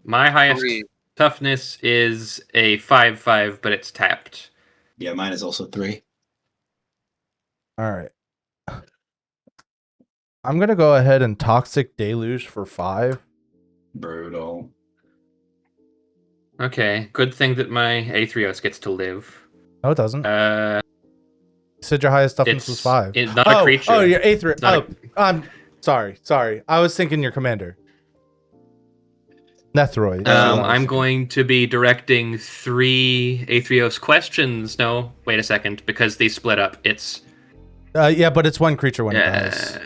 My highest 3. toughness is a 5/5, but it's tapped. Yeah, mine is also 3. All right. I'm gonna go ahead and Toxic Deluge for 5. Brutal. Okay, good thing that my Aetherios gets to live. No, it doesn't. Uh, You said your highest toughness was 5. Not a creature. Oh, your Aether. It's not I'm sorry. I was thinking your commander. Nethroi. I'm going to be directing 3 Aetherios questions. No, wait a second, because they split up. It's Yeah, but it's one creature when it dies.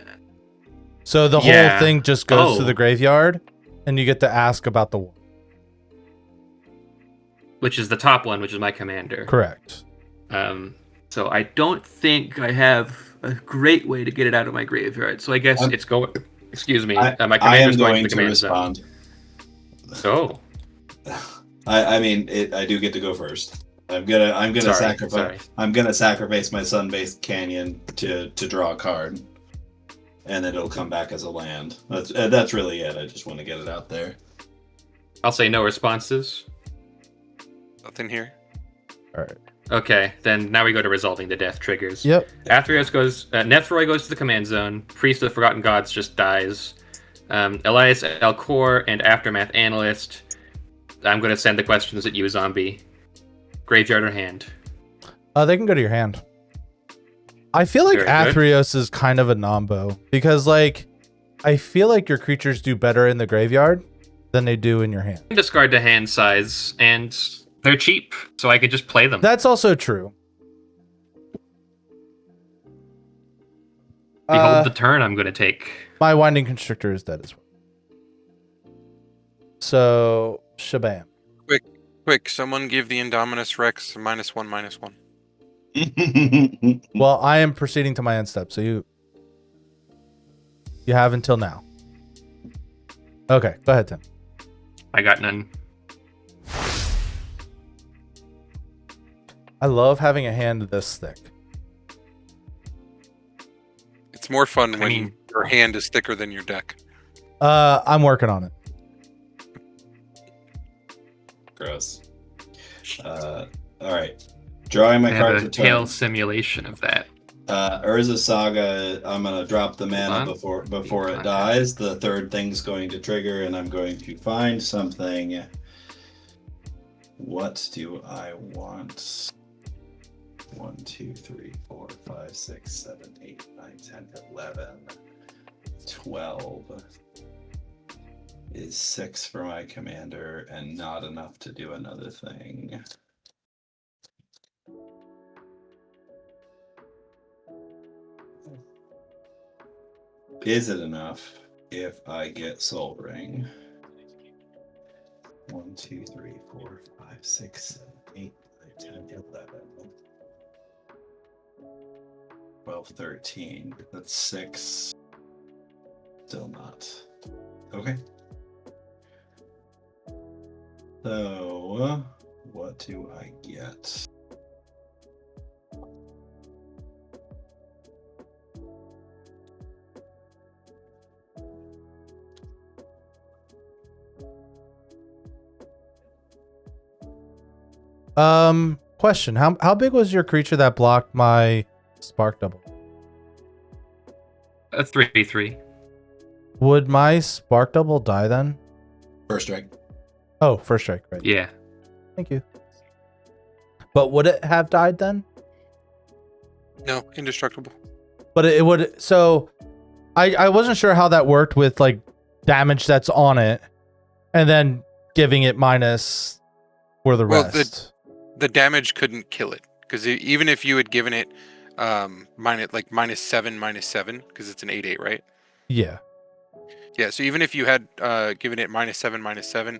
So the whole thing just goes to the graveyard, and you get to ask about the one. Which is the top one, which is my commander. Correct. So I don't think I have a great way to get it out of my graveyard. So I guess it's going. Excuse me. My commander's going to the command zone. Oh. I mean, I do get to go first. I'm gonna sacrifice. Sorry. I'm gonna sacrifice my sun-based canyon to draw a card, and then it'll come back as a land. That's really it. I just want to get it out there. I'll say no responses. Nothing here. All right. Okay, then now we go to resolving the death triggers. Yep. Nethroi goes to the command zone. Priest of the Forgotten Gods just dies. Elias Elcor and Aftermath Analyst. I'm going to send the questions at you, zombie. Graveyard or hand? They can go to your hand. I feel like Athreos is kind of a nombo because, like, I feel like your creatures do better in the graveyard than they do in your hand. Discard to hand size, and they're cheap, so I could just play them. That's also true. Behold the turn I'm going to take. My Winding Constrictor is dead as well. So, shabam. Quick, someone give the Indominus Rex -1/-1. Well, I am proceeding to my end step, so you have until now. Okay, go ahead, Tim. I got none. I love having a hand this thick. It's more fun when your hand is thicker than your deck. I'm working on it. Gross. All right. Drawing my I card have for a tail turn. simulation of that. Urza Saga, I'm going to drop the mana before Okay. it dies. The third thing's going to trigger, and I'm going to find something. What do I want? 1, 2, 3, 4, 5, 6, 7, 8, 9, 10, 11, 12 is 6 for my commander, and not enough to do another thing. Is it enough if I get Soul Ring? 1, 2, 3, 4, 5, 6, 7, 8, 9, 10, 11, 12, 13. That's 6. Still not. Okay. So, what do I get? Question. How big was your creature that blocked my Spark Double? A 3/3. Would my Spark Double die then? First strike. Oh, first strike, right. Yeah. Thank you. But would it have died then? No, indestructible. But it would. So I wasn't sure how that worked with like damage that's on it and then giving it minus for the rest. The damage couldn't kill it because even if you had given it -7/-7 because it's an 8/8, right? Yeah. Yeah, so even if you had given it -7/-7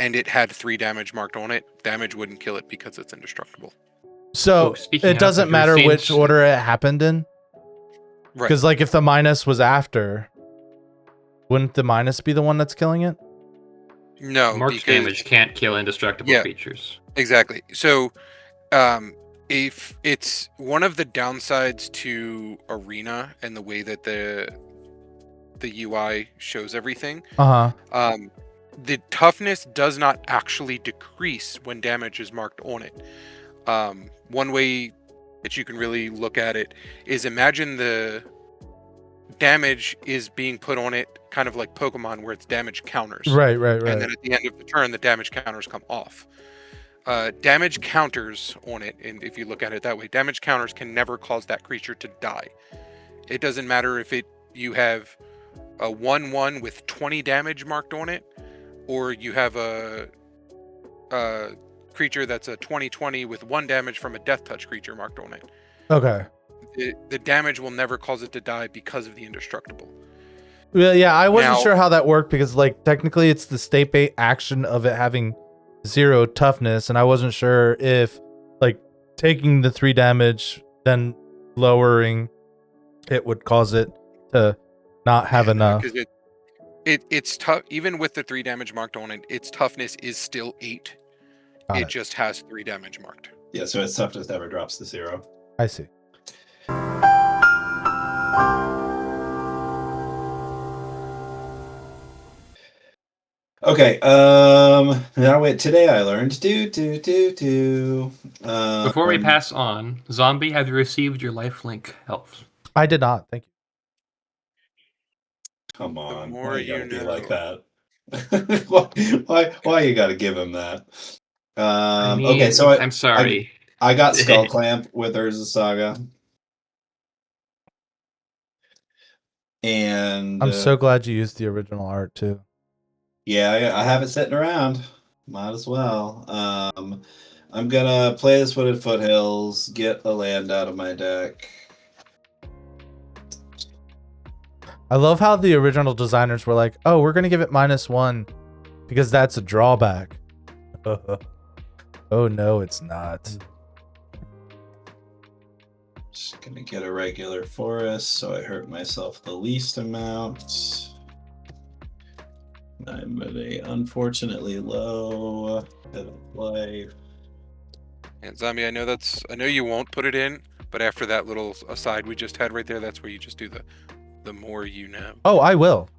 and it had 3 damage marked on it, damage wouldn't kill it because it's indestructible. So speaking it doesn't of, matter have you which seen- order it happened in? Right. Because like if the minus was after, wouldn't the minus be the one that's killing it? No, Marked because damage can't kill indestructible creatures. exactly. So if it's one of the downsides to Arena and the way that the UI shows everything, the toughness does not actually decrease when damage is marked on it. One way that you can really look at it is imagine the damage is being put on it kind of like Pokemon where it's damage counters. Right. And then at the end of the turn, the damage counters come off. Damage counters on it, and if you look at it that way, damage counters can never cause that creature to die. It doesn't matter if you have a 1/1 with 20 damage marked on it, or you have a creature that's a 20/20 with 1 damage from a death touch creature marked on it. Okay. The damage will never cause it to die because of the indestructible. Well, yeah, I wasn't Now- sure how that worked because, like, technically it's the state bait action of it having 0 toughness, and I wasn't sure if, like, taking the 3 damage, then lowering it would cause it to not have enough. Because it's tough. Even with the 3 damage marked on it, its toughness is still 8. Got It it. just has 3 damage marked. Yeah, so its toughness never drops to 0. I see. Okay, now wait, today I learned Before we pass on, Zombie, have you received your lifelink health? I did not. Thank you. Come on, more why you gotta you be know. like that? why you gotta give him that? Okay, so I'm sorry. I got Skull Clamp with Urza Saga. And I'm so glad you used the original art too. yeah, I have it sitting around. Might as well. I'm gonna play this Wooded Foothills, get a land out of my deck. I love how the original designers were like, "Oh, we're gonna give it -1 because that's a drawback." Oh no, it's not. Just gonna get a regular forest, so I hurt myself the least amount. I'm at a unfortunately low bit of life. And Zombie, I know you won't put it in, but after that little aside we just had right there, that's where you just do the more you know. Oh, I will.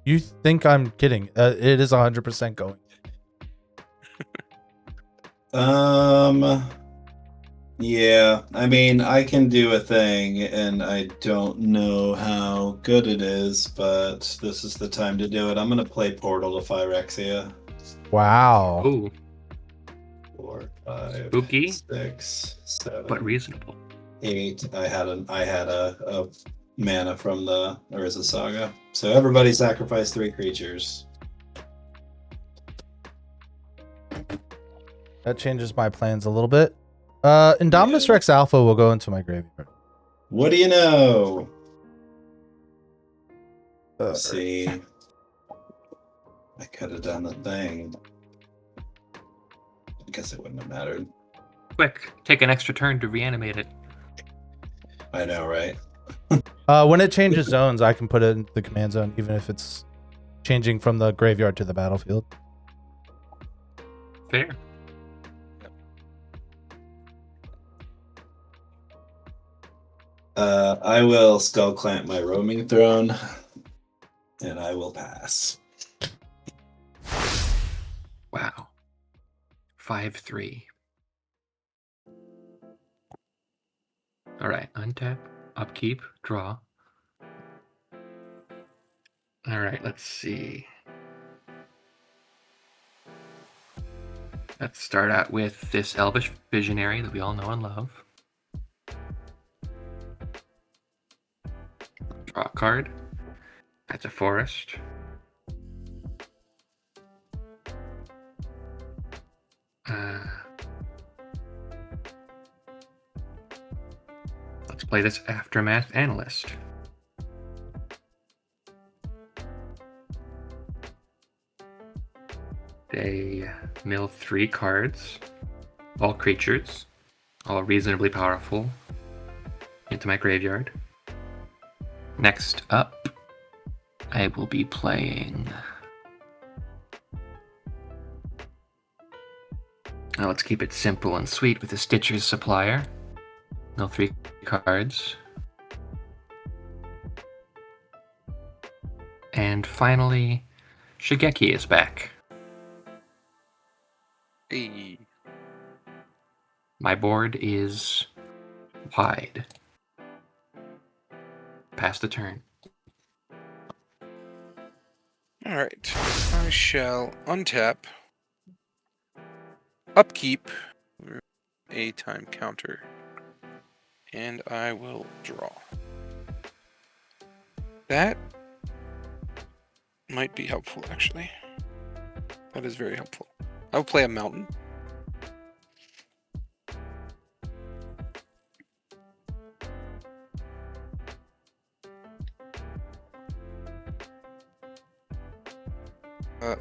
You think I'm kidding? It is 100% going. Yeah, I mean, I can do a thing, and I don't know how good it is, but this is the time to do it. I'm gonna play Portal to Phyrexia. Wow. Ooh, 4, 5, Spooky. 6, 7, but reasonable. 8. I had a mana from the Urza Saga. So everybody sacrifice 3 creatures. That changes my plans a little bit. Indominus Yeah. Rex Alpha will go into my graveyard. What do you know? Uh, See, I could have done the thing. I guess it wouldn't have mattered. Quick, take an extra turn to reanimate it. I know, right? When it changes zones, I can put it in the command zone, even if it's changing from the graveyard to the battlefield. Fair. I will Skull Clamp my Roaming Throne, and I will pass. Wow. 5/3. All right, untap, upkeep, draw. All right, let's see. Let's start out with this Elvish Visionary that we all know and love. Draw a card. That's a forest. Let's play this Aftermath Analyst. They mill 3 cards, all creatures, all reasonably powerful, into my graveyard. Next up, I will be playing... Now let's keep it simple and sweet with the Stitcher's Supplier. Mill 3 cards. And finally, Shigeki is back. Hey. My board is wide. Pass the turn. All right. I shall untap, upkeep a time counter, and I will draw. That might be helpful, actually. That is very helpful. I'll play a mountain.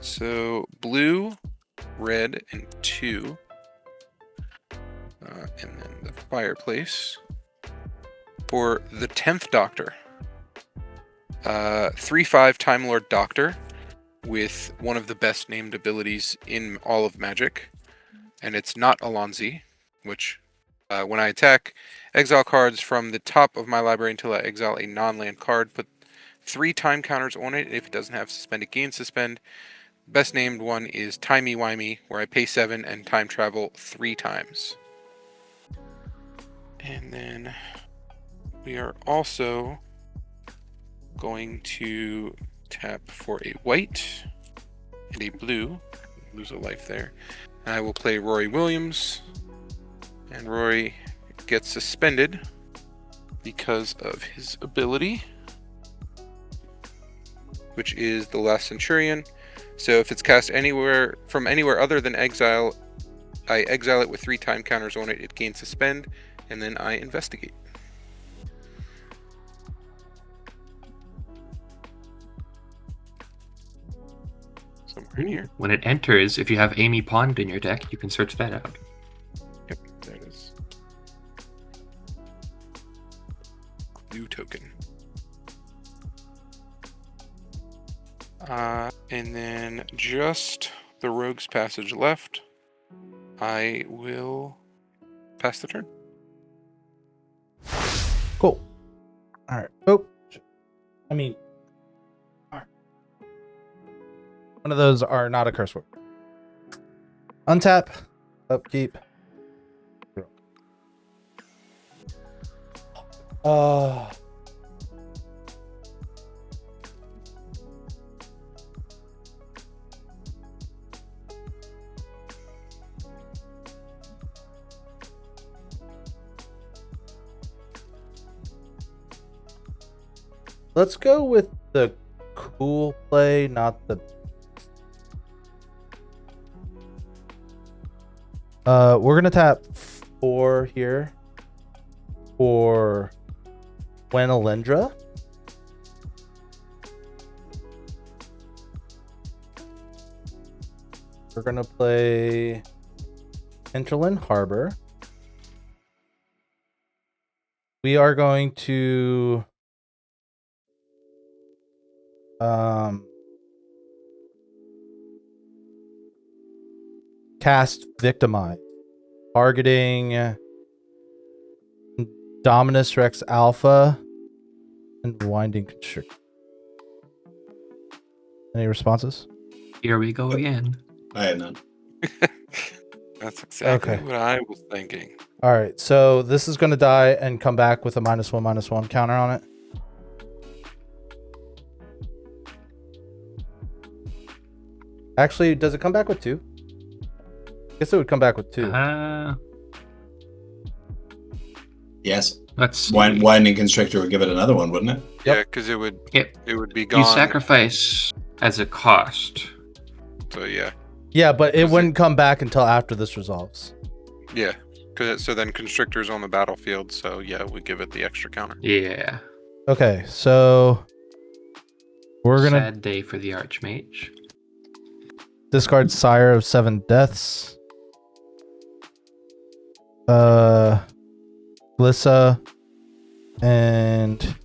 So blue, red, and 2. And then the fireplace. For the 10th Doctor. 3/5 Time Lord Doctor with one of the best named abilities in all of Magic. And it's not Alonzi, which when I attack, exile cards from the top of my library until I exile a non-land card. Put 3 time counters on it. If it doesn't have suspend, it gains suspend. Best named one is Timey Wimey, where I pay 7 and time travel 3 times. And then we are also going to tap for a white and a blue. Lose a life there. I will play Rory Williams, and Rory gets suspended because of his ability, which is the Last Centurion. So if it's cast anywhere from anywhere other than exile, I exile it with 3 time counters on it. It gains suspend, and then I investigate. Somewhere in here. When it enters, if you have Amy Pond in your deck, you can search that out. Yep, there it is. New token. And then just the Rogue's Passage left. I will pass the turn. Cool. All right. Oh, I mean, all right. One of those are not a curse word. Untap, upkeep. Let's go with the cool play, not the. We're gonna tap 4 here for Gwenalindra. We're gonna play Hinterland Harbor. We are going to cast Victimize, targeting Dominus Rex Alpha and Winding Constrictor. Any responses? Here we go again. I have none. That's exactly Okay. what I was thinking. All right, so this is going to die and come back with a -1/-1 counter on it. Actually, does it come back with 2? I guess it would come back with 2. Yes. Let's see. Winding Constrictor would give it another one, wouldn't it? Yeah, because it would be gone. You sacrifice as a cost. So yeah. Yeah, but it wouldn't come back until after this resolves. Yeah. So then Constrictor's on the battlefield, so yeah, we give it the extra counter. Yeah. Okay, so we're going to Sad day for the Archmage. discard Sire of 7 Deaths. Glissa, and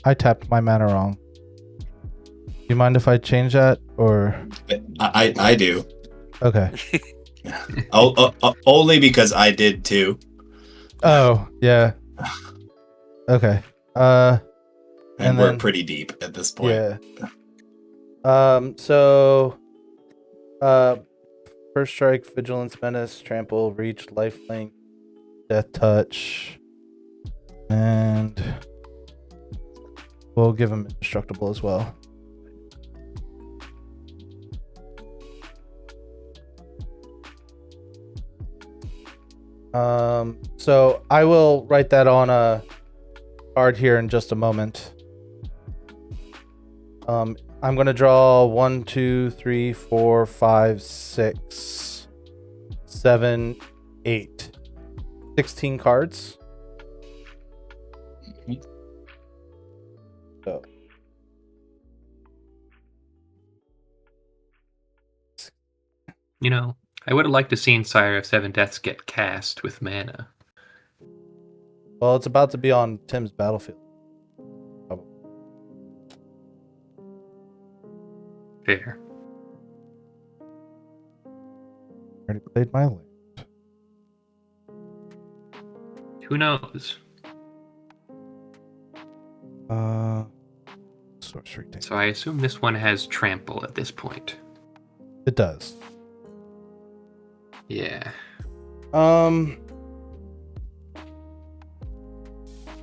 I tapped my mana wrong. Do you mind if I change that, or? I do. Okay. Only because I did too. Oh, yeah. Okay. And And we're then- pretty deep at this point. Yeah. So, first strike, vigilance, menace, trample, reach, lifelink, death touch, and we'll give him indestructible as well. So I will write that on a card here in just a moment. I'm gonna draw 1, 2, 3, 4, 5, 6, 7, 8, 16 cards. So You know, I would have liked to seen Sire of Seven Deaths get cast with mana. well, it's about to be on Tim's battlefield. Fair. Already played my land. Who knows? Sorcery thing. So I assume this one has trample at this point. It does. Yeah.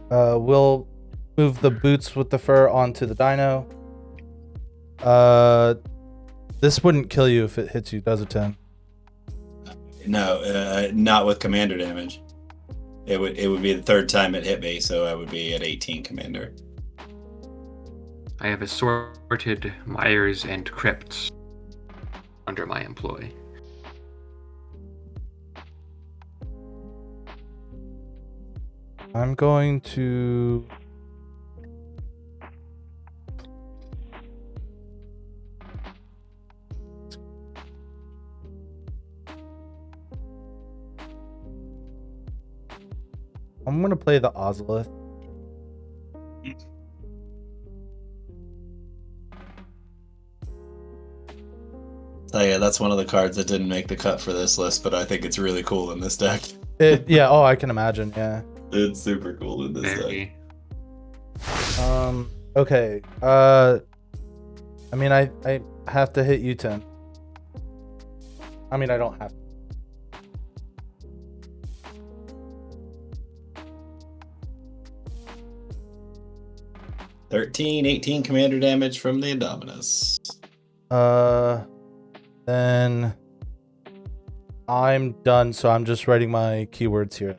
We'll move the boots with the fur onto the dino. This wouldn't kill you if it hits you, does it, Tim? No, not with commander damage. It would be the third time it hit me, so I would be at 18 commander. I have assorted Myers and Crypts under my employ. I'm going to... I'm going to play the Ozolith. Oh yeah, that's one of the cards that didn't make the cut for this list, but I think it's really cool in this deck. Yeah, oh, I can imagine, yeah. It's super cool in this deck. Very. Okay. I mean, I have to hit you, Tim. I mean, I don't have to. $13, 18 commander damage from the Indominus. Then I'm done, so I'm just writing my keywords here.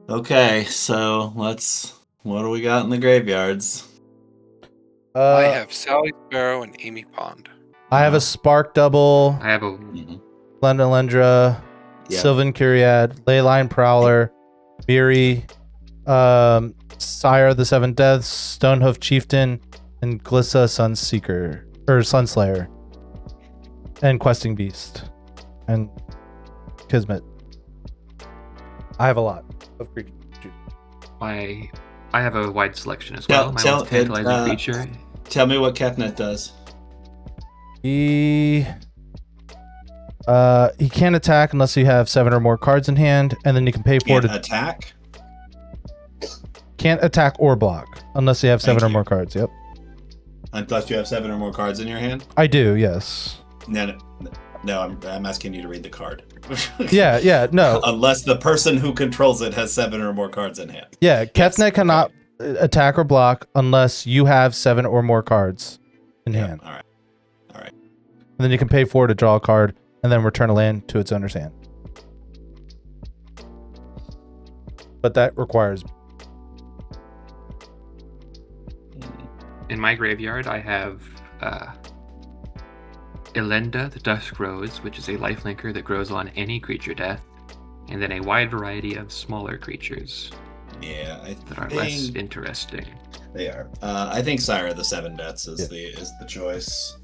Okay, so what do we got in the graveyards? I have Sally Sparrow and Amy Pond. I have a Spark Double, I have a Glendalendra, Yeah. Sylvan Kyriad, Leyline Prowler, Beery, Sire of the Seven Deaths, Stonehoof Chieftain, and Glissa Sunseeker, or Sunslayer, and Questing Beast, and Kismet. I have a lot of creatures. I have a wide selection as Tell- well. My tell- most tantalizing uh, feature. Tell me what Kefnet does. He can't attack unless you have 7 or more cards in hand, and then you can pay for Can't it. attack? Can't attack or block unless you have 7 Thank or you. more cards. Yep, Unless you have 7 or more cards in your hand? I do. Yes. No, I'm asking you to read the card. Yeah. No. Unless the person who controls it has 7 or more cards in hand. Yeah. Yes, Kefnet cannot attack or block unless you have 7 or more cards in hand. All right. And then you can pay 4 to draw a card, and then return a land to its owner's hand. But that requires... In my graveyard, I have Elenda, the Dusk Rose, which is a lifelinker that grows on any creature death, and then a wide variety of smaller creatures Yeah, I that are think less interesting. they are. I think Sire of the Seven Deaths is Yeah. the choice.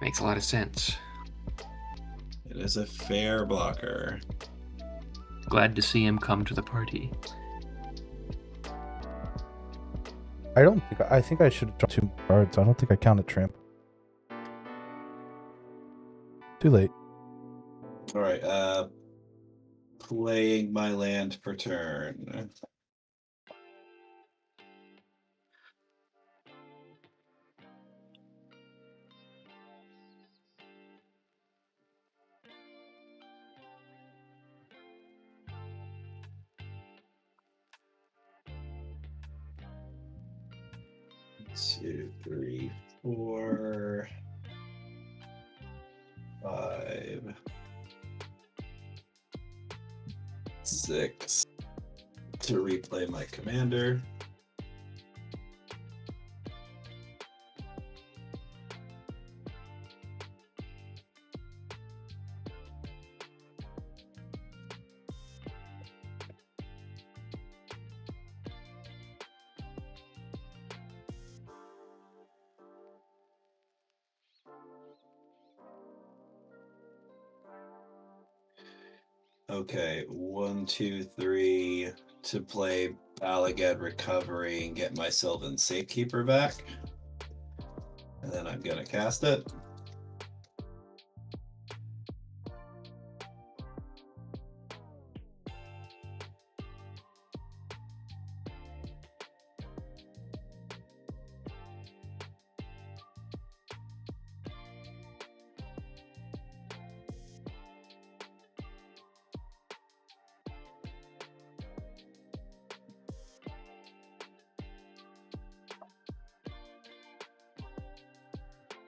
Makes a lot of sense. It is a fair blocker. Glad to see him come to the party. I think I should have drawn 2 cards. I don't think I counted tramp. Too late. All right. Playing my land per turn. Two, three, 4, 5, 6 to replay my commander. Okay, 1, 2, 3 to play Balagad Recovery and get my Sylvan Safekeeper back. And then I'm gonna cast it.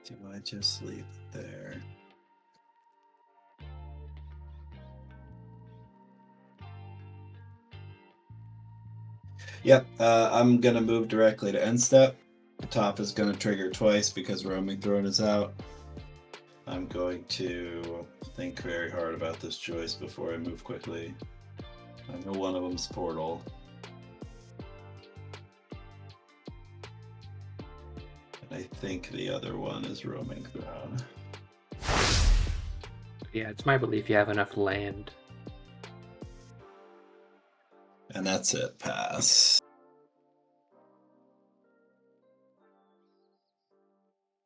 Do I just leave it there? Yep, I'm gonna move directly to end step. Toph is gonna trigger twice because Roaming Throne is out. I'm going to think very hard about this choice before I move quickly. I know one of them's Portal. I think the other one is Roaming Throne. Yeah, it's my belief you have enough land. And that's it. Pass.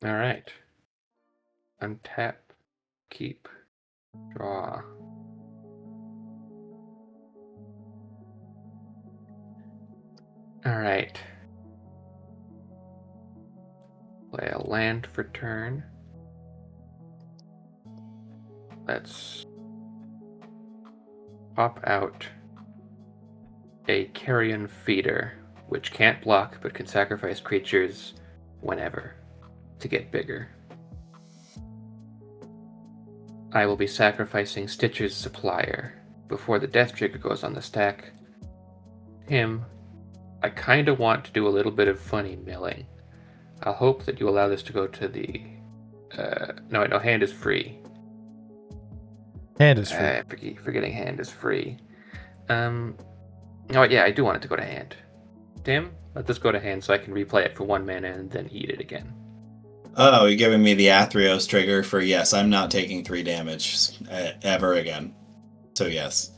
All right. Untap, keep, draw. All right. Play a land for turn. Let's pop out a Carrion Feeder, which can't block but can sacrifice creatures whenever to get bigger. I will be sacrificing Stitcher's Supplier before the death trigger goes on the stack. Him, I kind of want to do a little bit of funny milling. I'll hope that you allow this to go to the... No, hand is free. Hand is free. Forgetting hand is free. Oh, yeah, I do want it to go to hand. Tim, let this go to hand so I can replay it for 1 mana and then eat it again. Oh, you're giving me the Athreos trigger for yes, I'm not taking 3 damage ever again. So yes.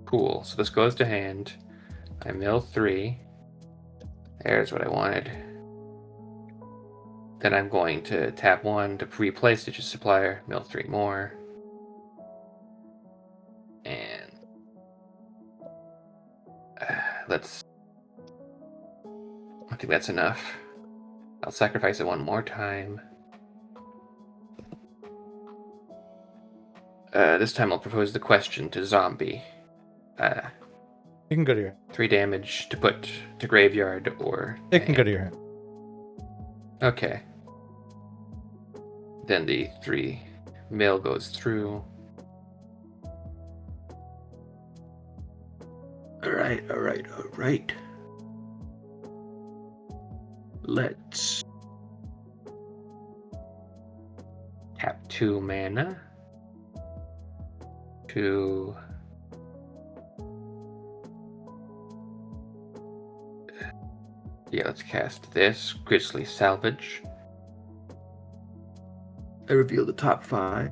Cool, so this goes to hand. I mill 3. There's what I wanted. Then I'm going to tap 1 to replace Stitch's Supplier, mill 3 more. And I think that's enough. I'll sacrifice it 1 more time. This time I'll propose the question to Zombie. You can go to your hand. 3 damage to put to graveyard or... It can go to your hand. Okay. Then the 3 mill goes through. Alright. Let's Tap 2 mana to let's cast this Grisly Salvage. I reveal the top 5.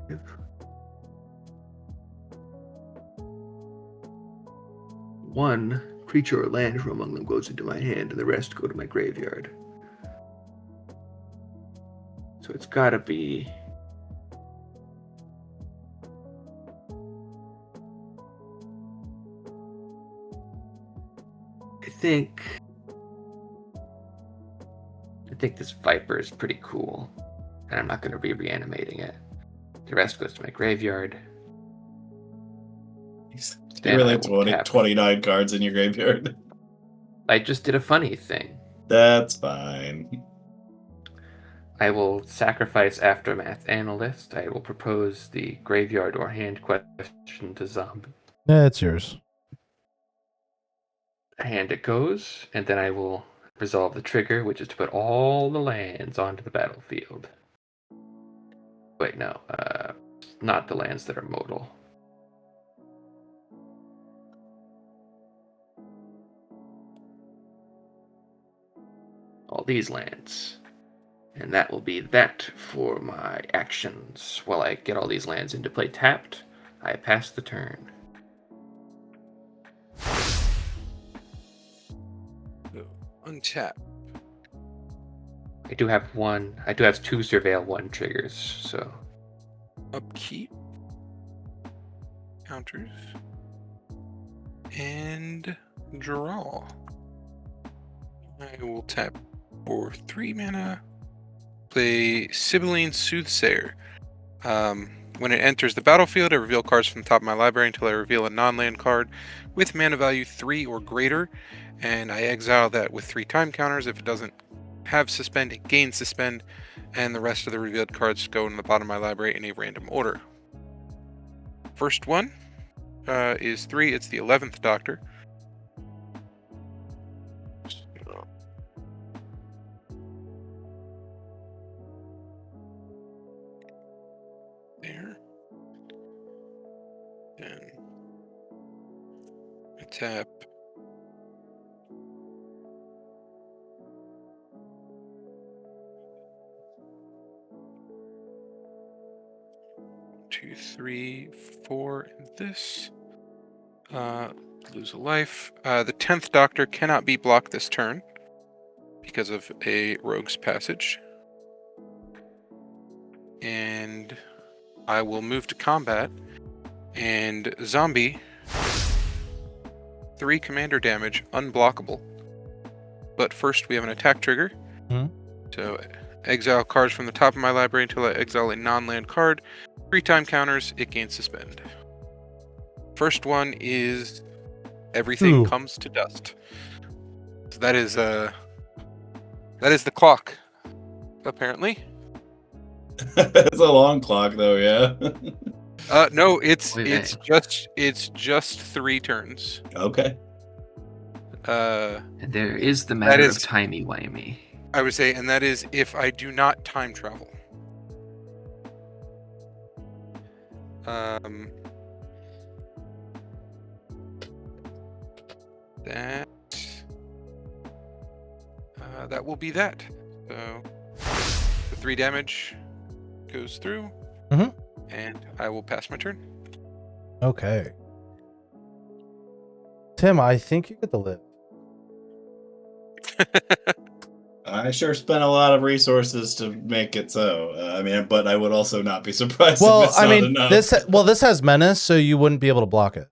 one creature or land from among them goes into my hand, and the rest go to my graveyard. So it's gotta be... I think this Viper is pretty cool, and I'm not going to be reanimating it. The rest goes to my graveyard. You Then really I have will tap. 29 cards in your graveyard. I just did a funny thing. That's fine. I will sacrifice Aftermath Analyst. I will propose the graveyard or hand question to Zombie. Yeah, it's yours. Hand it goes, and then I will resolve the trigger, which is to put all the lands onto the battlefield. Wait, no, not the lands that are modal. All these lands. And that will be that for my actions. While I get all these lands into play tapped, I pass the turn. Untap. I do have two Surveil 1 triggers, so... Upkeep. Counters. And draw. I will tap for 3 mana. Play Sibylline Soothsayer. When it enters the battlefield, I reveal cards from the top of my library until I reveal a non-land card with mana value 3 or greater, and I exile that with 3 time counters. If it doesn't have suspend, it gains suspend, and the rest of the revealed cards go in the bottom of my library in a random order. First one is 3. It's the 11th Doctor. There. Then I tap. Two, 3, 4, and this. Lose a life. The 10th Doctor cannot be blocked this turn because of a Rogue's Passage. And I will move to combat. And Zombie, 3 commander damage, unblockable. But first we have an attack trigger. So exile cards from the top of my library until I exile a non-land card. 3 time counters, it gains suspend. First one is everything comes to dust. So that is the clock, apparently. It's a long clock, though. Yeah. No, it's just 3 turns. Okay. And there is the matter of timey-wimey. I would say, and that is if I do not time travel. That will be that. So the 3 damage goes through, and I will pass my turn. Okay. Tim, I think you get the live. I sure spent a lot of resources to make it so. But I would also not be surprised if Well, it's not enough. this has menace, so you wouldn't be able to block it.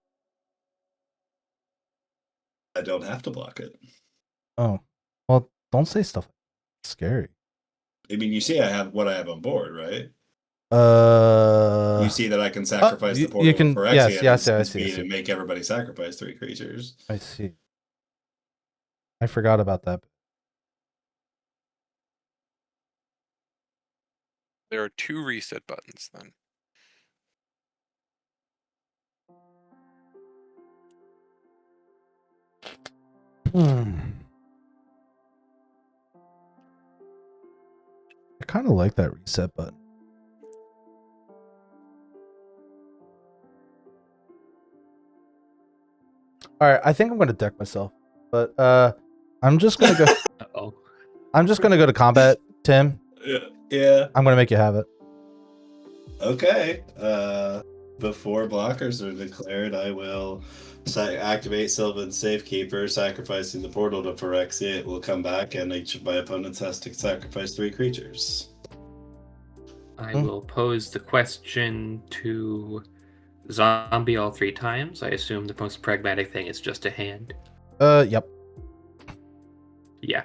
I don't have to block it. Oh, well, don't say stuff. It's scary. I mean, you see, I have what I have on board, right? You see that I can sacrifice the portal for Phyrexian I see. and make everybody sacrifice 3 creatures. I see. I forgot about that. There are 2 reset buttons then. I kind of like that reset button. All right, I think I'm going to deck myself, but I'm just going to go. Uh-oh. I'm just going to go to combat, Tim. Yeah. I'm going to make you have it. Okay. before blockers are declared, I will activate Sylvan's Safekeeper, sacrificing the portal to Phyrexia. It will come back, and each of my opponents has to sacrifice 3 creatures. I will pose the question to Zombie all 3 times. I assume the most pragmatic thing is just a hand. Yep. Yeah.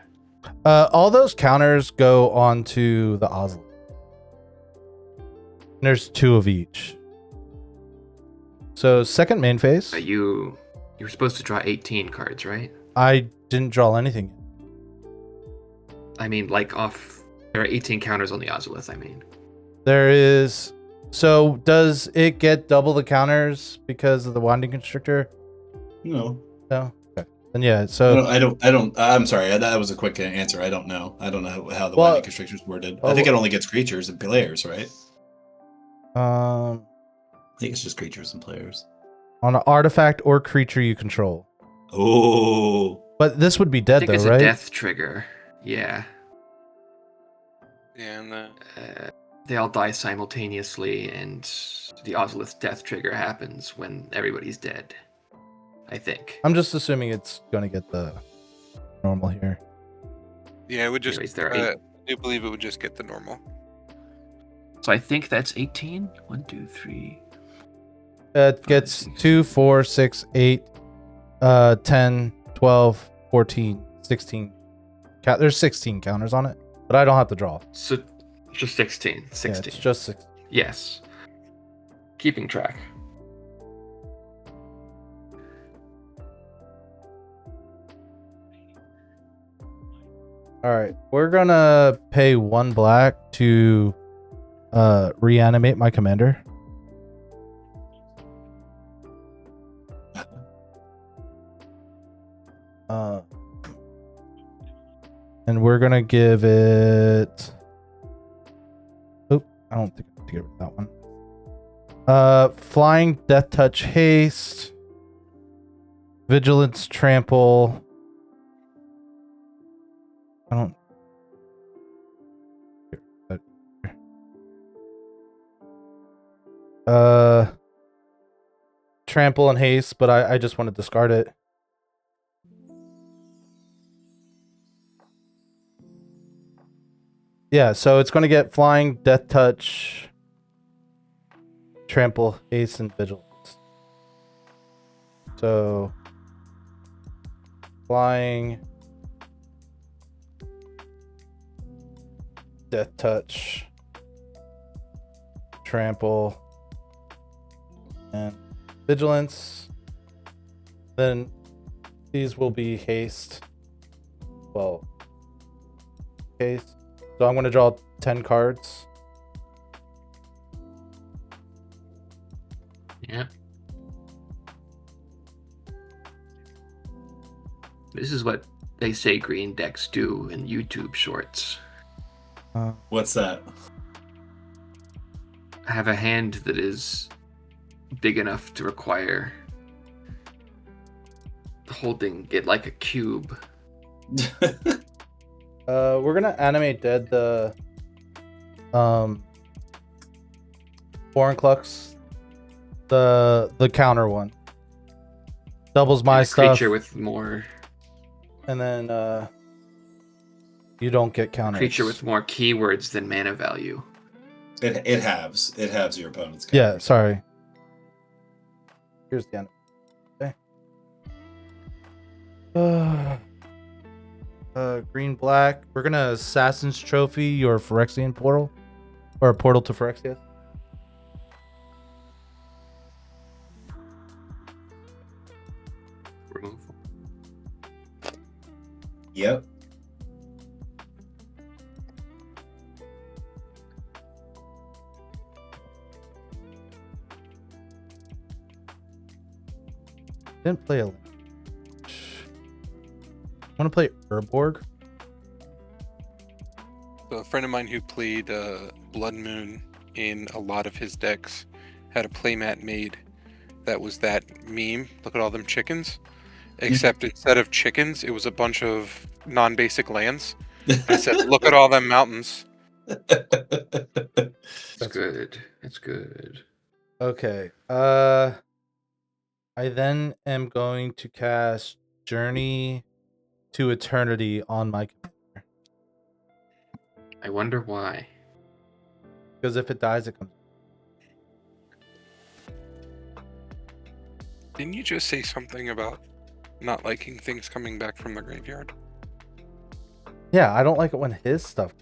All those counters go onto the Ozil. There's 2 of each. So second main phase. You were supposed to draw 18 cards, right? I didn't draw anything. I mean, like off. There are 18 counters on the Ozolith. I mean, There is. So does it get double the counters because of the Winding Constrictor? No. No. Okay. Then yeah. So I don't. I'm sorry. That was a quick answer. I don't know. I don't know how the Well- Winding Constrictor's worded. I think it only gets creatures and players, right? I think it's just creatures and players. on an artifact or creature you control. Oh. But this would be I dead think though, it's right? a death trigger. Yeah. And They all die simultaneously, and the Ozolith's death trigger happens when everybody's dead. I think. I'm just assuming it's going to get the normal here. yeah, it would just. Anyways, there are I do believe it would just get the normal. So I think that's 18. 1, 2, 3. It gets 2, 4, 6, 8, 10, 12, 14, 16. There's 16 counters on it, but I don't have to draw. So just 16. Yeah, 16. it's just 16. Yes. Keeping track. All right, we're gonna pay 1 black to reanimate my commander. And we're gonna give it. Oop, I don't think I have to get rid of that one. Flying, Death Touch, Haste, Vigilance, Trample. I don't. Trample and Haste, but I just want to discard it. Yeah, so it's going to get Flying, Death Touch, Trample, Haste, and Vigilance. So, Flying, Death Touch, Trample, and Vigilance. Then these will be Haste. Well, Haste. So I'm going to draw 10 cards. Yeah. This is what they say green decks do in YouTube shorts. What's that? Have a hand that is big enough to require holding it like a cube. We're gonna animate dead the Foreign Clux, the counter one. Doubles my And a stuff, creature with more and then you don't get counters. creature with more keywords than mana value. It halves your opponent's Yeah, counters. sorry. Here's the end. Okay. Green black. We're gonna Assassin's Trophy your Phyrexian portal, or a portal to Phyrexia. Removal. Yep. Didn't play a. Want to play Urborg? So a friend of mine who played Blood Moon in a lot of his decks had a playmat made that was that meme. Look at all them chickens. Except instead of chickens, it was a bunch of non-basic lands. I said, look at all them mountains. It's good. It's good. Okay. I then am going to cast Journey to Eternity on my commander. I wonder why. Because if it dies, it comes. Didn't you just say something about not liking things coming back from the graveyard? Yeah, I don't like it when his stuff.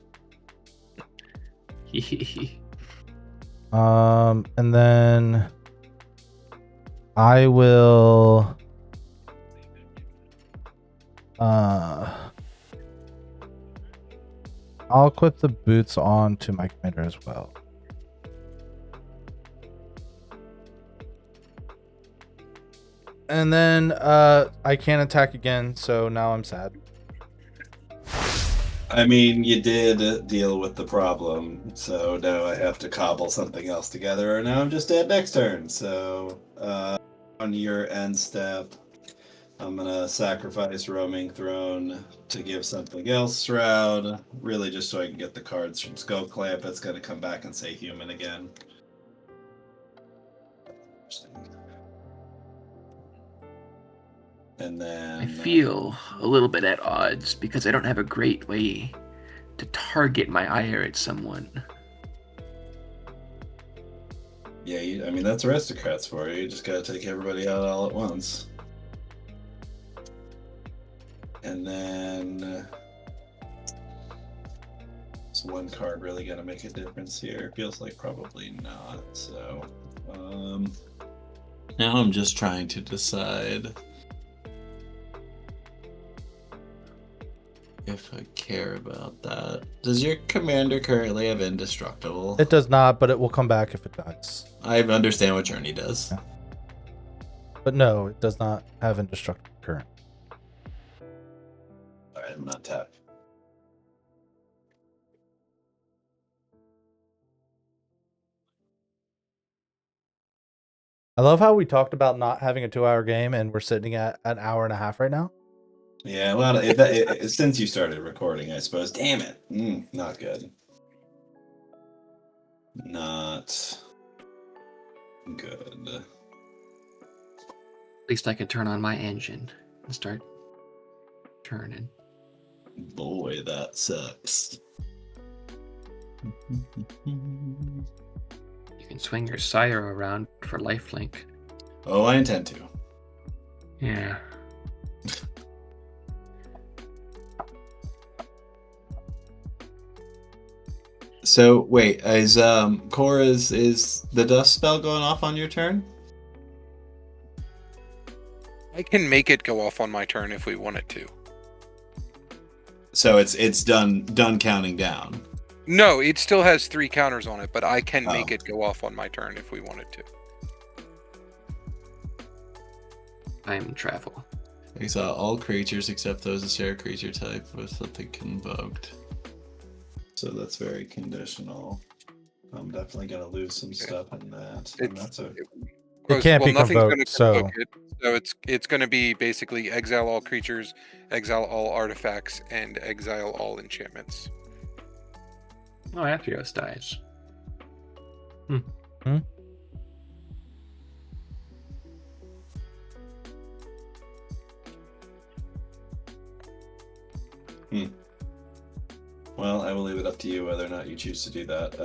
And then I will I'll equip the boots on to my commander as well. And then I can't attack again, so now I'm sad. I mean, you did deal with the problem, so now I have to cobble something else together, or now I'm just dead next turn. So, on your end step, I'm gonna sacrifice Roaming Throne to give something else Shroud, really just so I can get the cards from Skull Clamp. It's gonna come back and say human again. And then I feel a little bit at odds because I don't have a great way to target my ire at someone. yeah, I mean that's aristocrats for you. You just gotta take everybody out all at once. And then is one card really gonna make a difference here? Feels like probably not. So now I'm just trying to decide if I care about that. Does your commander currently have indestructible? It does not, but it will come back if it dies. I understand what Journey does. Yeah. But no, it does not have indestructible current. Alright, I'm not tapped. I love how we talked about not having a 2-hour game and we're sitting at an hour and a half right now. Yeah, well, since you started recording, I suppose. Damn it. Not good. Not good. At least I can turn on my engine and start turning. Boy, that sucks. You can swing your sire around for lifelink. Oh, I intend to. Yeah. So wait, is Cora is the dust spell going off on your turn? I can make it go off on my turn if we want it to. So it's done counting down. No, it still has 3 counters on it, but I can make Oh. it go off on my turn if we wanted to. Time travel. Exile all creatures except those that share a creature type with something invoked. So that's very conditional. I'm definitely gonna lose some stuff in that. And that's a It can't be nothing's convoked, gonna so- convoke it, so it's going to be basically exile all creatures, exile all artifacts, and exile all enchantments. Oh, Athreos dies. Well, I will leave it up to you whether or not you choose to do that.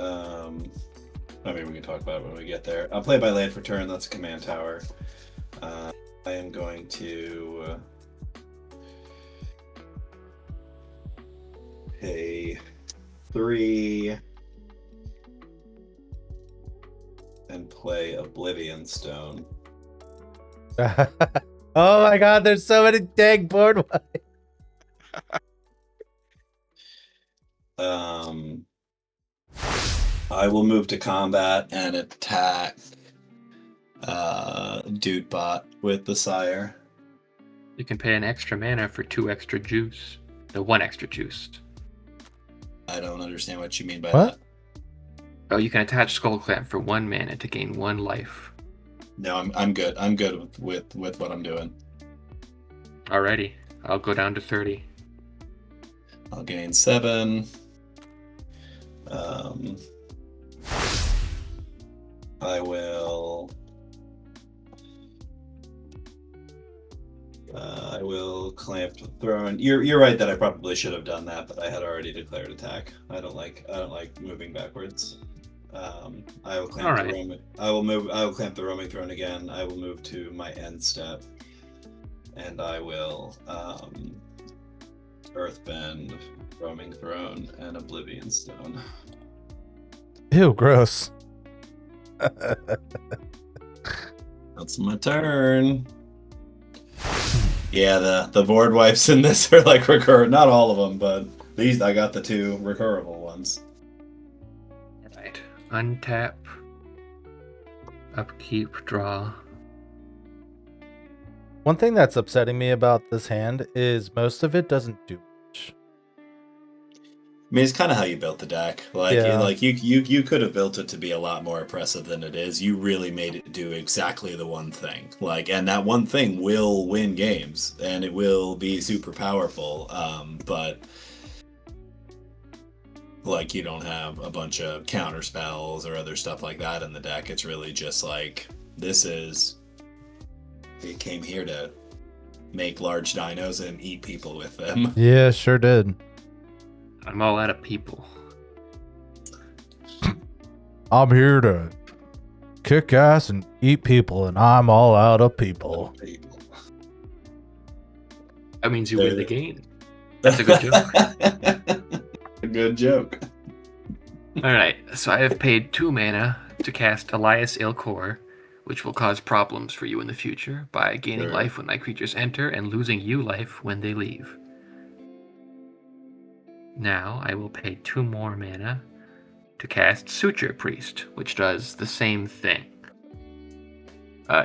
I mean, we can talk about it when we get there. I'll play by land for turn. That's a command tower. I am going to pay 3 and play Oblivion Stone. Oh my god, there's so many dang board wipes. I will move to combat and attack Dudebot with the Sire. You can pay an extra mana for 2 extra juice. No, 1 extra juice. I don't understand what you mean by What? that. Oh, you can attach Skull Clamp for 1 mana to gain 1 life. No, I'm good. I'm good with what I'm doing. Alrighty, I'll go down to 30. I'll gain 7. I will. I will clamp throwing. You're right that I probably should have done that, but I had already declared attack. I don't like moving backwards. I will clamp the Alright. roaming. I will clamp the roaming throne again. I will move to my end step, and I will earthbend, roaming throne, and oblivion stone. Ew, gross. That's my turn. Yeah, the board wipes in this are like recur. Not all of them, but these I got the 2 recurable ones. Alright. Untap. Upkeep, draw. One thing that's upsetting me about this hand is most of it doesn't do much. I mean, it's kind of how you built the deck. Like, Yeah. you could have built it to be a lot more oppressive than it is. You really made it do exactly the one thing. Like, and that one thing will win games, and it will be super powerful. But like, you don't have a bunch of counter spells or other stuff like that in the deck. It's really just like it came here to make large dinos and eat people with them. Yeah, sure did. I'm all out of people. I'm here to kick ass and eat people, and I'm all out of people. That means you win the game. That's a good joke. A good joke. Alright, so I have paid 2 mana to cast Elias Ilkor, which will cause problems for you in the future by gaining Sure. life when my creatures enter and losing you life when they leave. Now I will pay 2 more mana to cast Suture Priest, which does the same thing.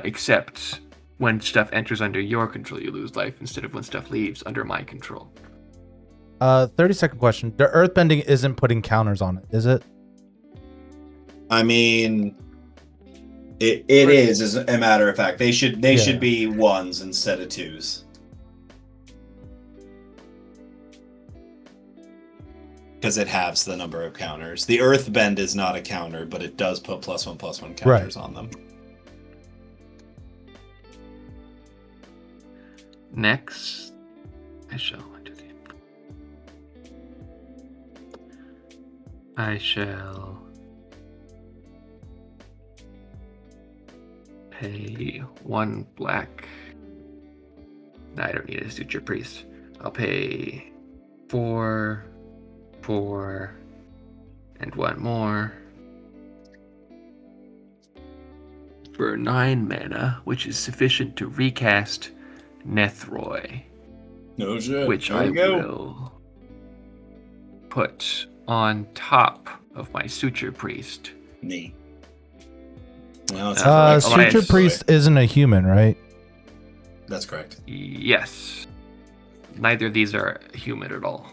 Except when stuff enters under your control, you lose life instead of when stuff leaves under my control. 30-second question. The earthbending isn't putting counters on it, is it? I mean, it is, as a matter of fact. They should be 1s instead of 2s. Because it halves the number of counters. The earthbend is not a counter, but it does put +1/+1 counters on them. Next, I shall pay 1 black. No, I don't need a Suture Priest. I'll pay 4, and 1 more for 9 mana, which is sufficient to recast Nethroi, No shit. which There I we go. will put on top of my Suture Priest. Neat. Well, it's Elias. Suture Priest isn't a human, right? That's correct. Yes. Neither of these are human at all.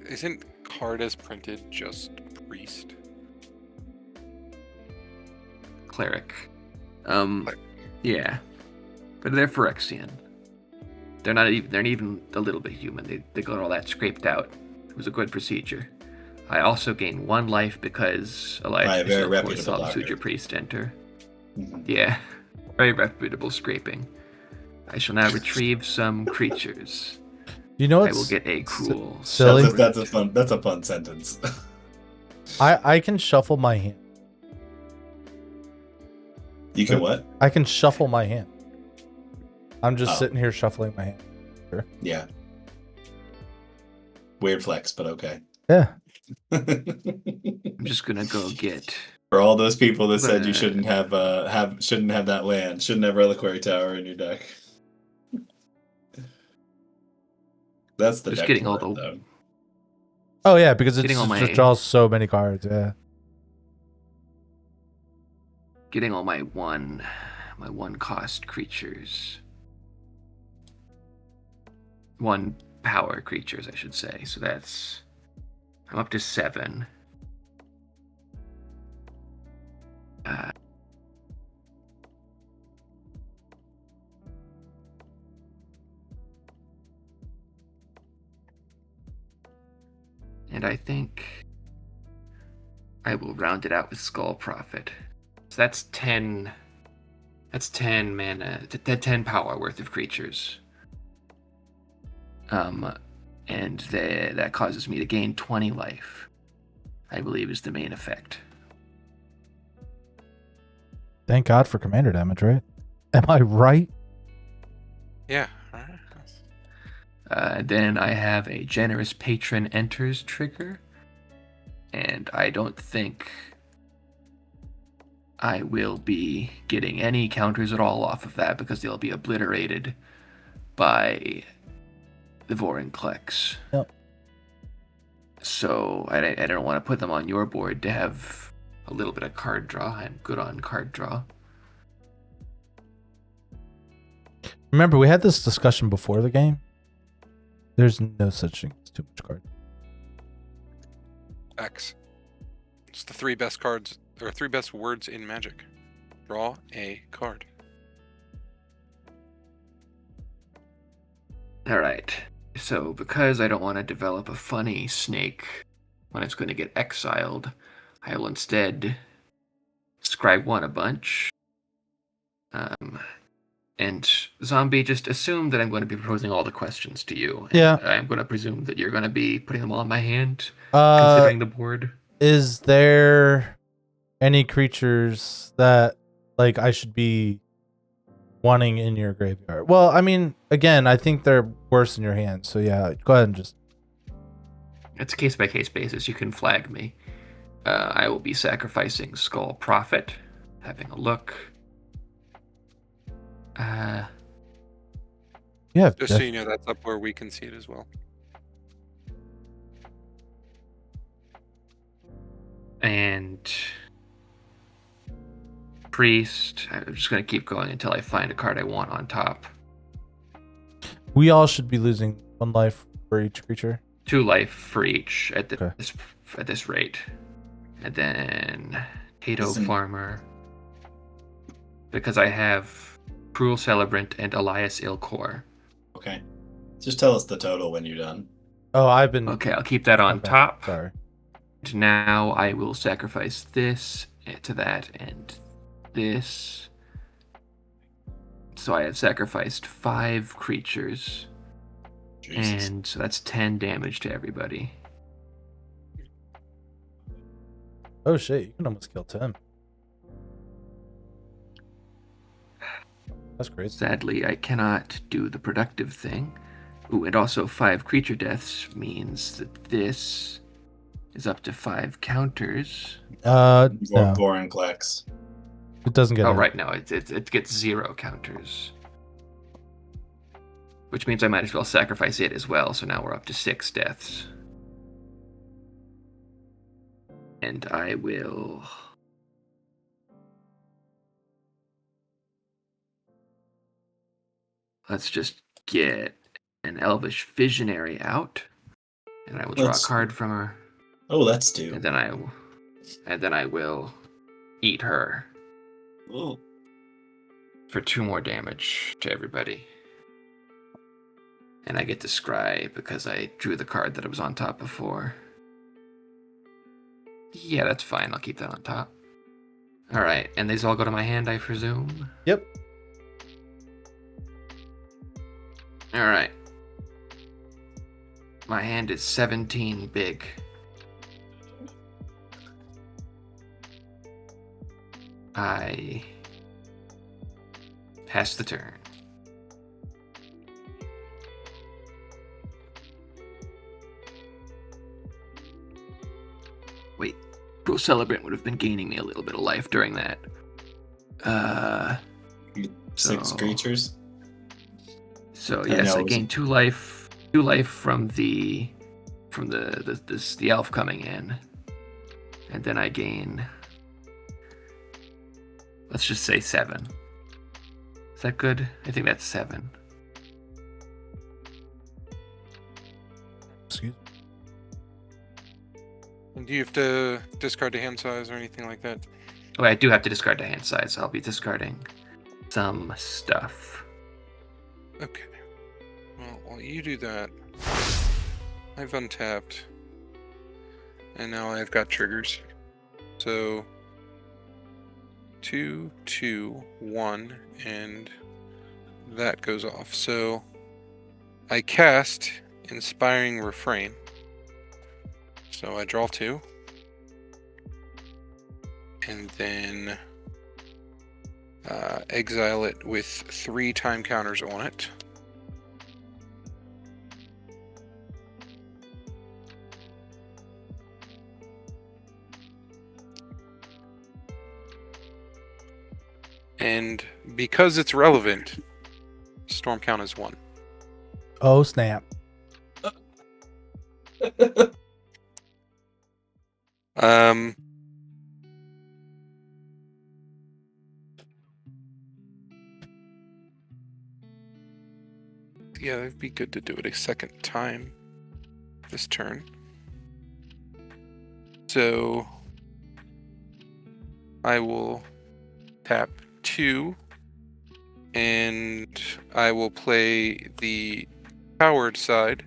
Isn't card as printed just priest? Cleric. Yeah. But they're Phyrexian. They're not even a little bit human. They got all that scraped out. It was a good procedure. I also gain 1 life because Elias Very reputable saw the doctor. Suture Priest enter. Mhm. Yeah. Very reputable scraping. I shall now retrieve some creatures. You know I what's will get a cool. silly? That's a fun sentence. I can shuffle my hand. You can what? I can shuffle my hand. I'm just Oh. sitting here shuffling my hand. Yeah. Weird flex, but okay. Yeah. I'm just gonna go get. For all those people that said you But- shouldn't have that land, shouldn't have Reliquary Tower in your deck. That's the Just deck getting for all it, the- though. Oh yeah, because it Getting all just my- draws so many cards. Yeah. Getting all my one cost creatures. 1 power creatures, I should say. So that's. I'm up to 7. And I think I will round it out with Skull Prophet. So that's 10. That's 10 mana. 10 power worth of creatures. And that causes me to gain 20 life. I believe is the main effect. Thank God for commander damage, right? Am I right? Yeah. Then I have a generous patron enters trigger. And I don't think I will be getting any counters at all off of that because they'll be obliterated by the Vorinclex. Yep. So I don't want to put them on your board to have a little bit of card draw. I'm good on card draw. Remember, we had this discussion before the game. There's no such thing as too much card. X. It's the 3 best cards, or 3 best words in Magic. Draw a card. All right. So because I don't want to develop a funny snake when it's going to get exiled, I will instead scribe 1 a bunch. And Zombie, just assume that I'm going to be proposing all the questions to you. And Yeah. I'm going to presume that you're going to be putting them all in my hand, considering the board. Is there any creatures that like I should be wanting in your graveyard? Well, I mean, again, I think they're worse in your hands. So yeah, go ahead and just. It's a case-by-case basis. You can flag me. I will be sacrificing Skull Prophet. Having a look. Yeah. Just so you know, that's up where we can see it as well. And Priest. I'm just going to keep going until I find a card I want on top. We all should be losing 1 life for each creature. 2 life for each at Okay. this rate. And then Tato Isn't- Farmer. Because I have Cruel Celebrant and Elias Ilkor. Okay. Just tell us the total when you're done. Oh, I've been. Okay, I'll keep that on Okay, top. Sorry. And now I will sacrifice this to that and this. So I have sacrificed 5 creatures. Jesus. And so that's 10 damage to everybody. Oh shit! You can almost kill Tim. That's crazy. Sadly, I cannot do the productive thing. Ooh, and also 5 creature deaths means that this is up to 5 counters. No, Vorinclex. it doesn't get. Oh, any. right, no, it gets 0 counters. Which means I might as well sacrifice it as well, so now we're up to 6 deaths. And I will... Let's just get an Elvish Visionary out. And I will draw Let's- a card from her. Oh, that's 2. And then I will eat her Oh, for 2 more damage to everybody. And I get to scry because I drew the card that was on top before. Yeah, that's fine. I'll keep that on top. Alright, and these all go to my hand, I presume? Yep. Alright. My hand is 17 big. I pass the turn. Wait, Cruel Celebrant would have been gaining me a little bit of life during that. 6 So- creatures. So I yes, know, I it was- gained 2 life. 2 life from the elf coming in, and then I gain. Let's just say 7. Is that good? I think that's 7. Excuse. And do you have to discard a hand size or anything like that? Oh, I do have to discard the hand size. So I'll be discarding some stuff. Okay. Well, while you do that, I've untapped. And now I've got triggers. So, 2, 2, 1, and that goes off. So I cast Inspiring Refrain. So I draw 2. And then exile it with 3 time counters on it. And because it's relevant, storm count is 1. Oh snap! Yeah, it'd be good to do it a second time this turn. So I will tap 2, and I will play the coward side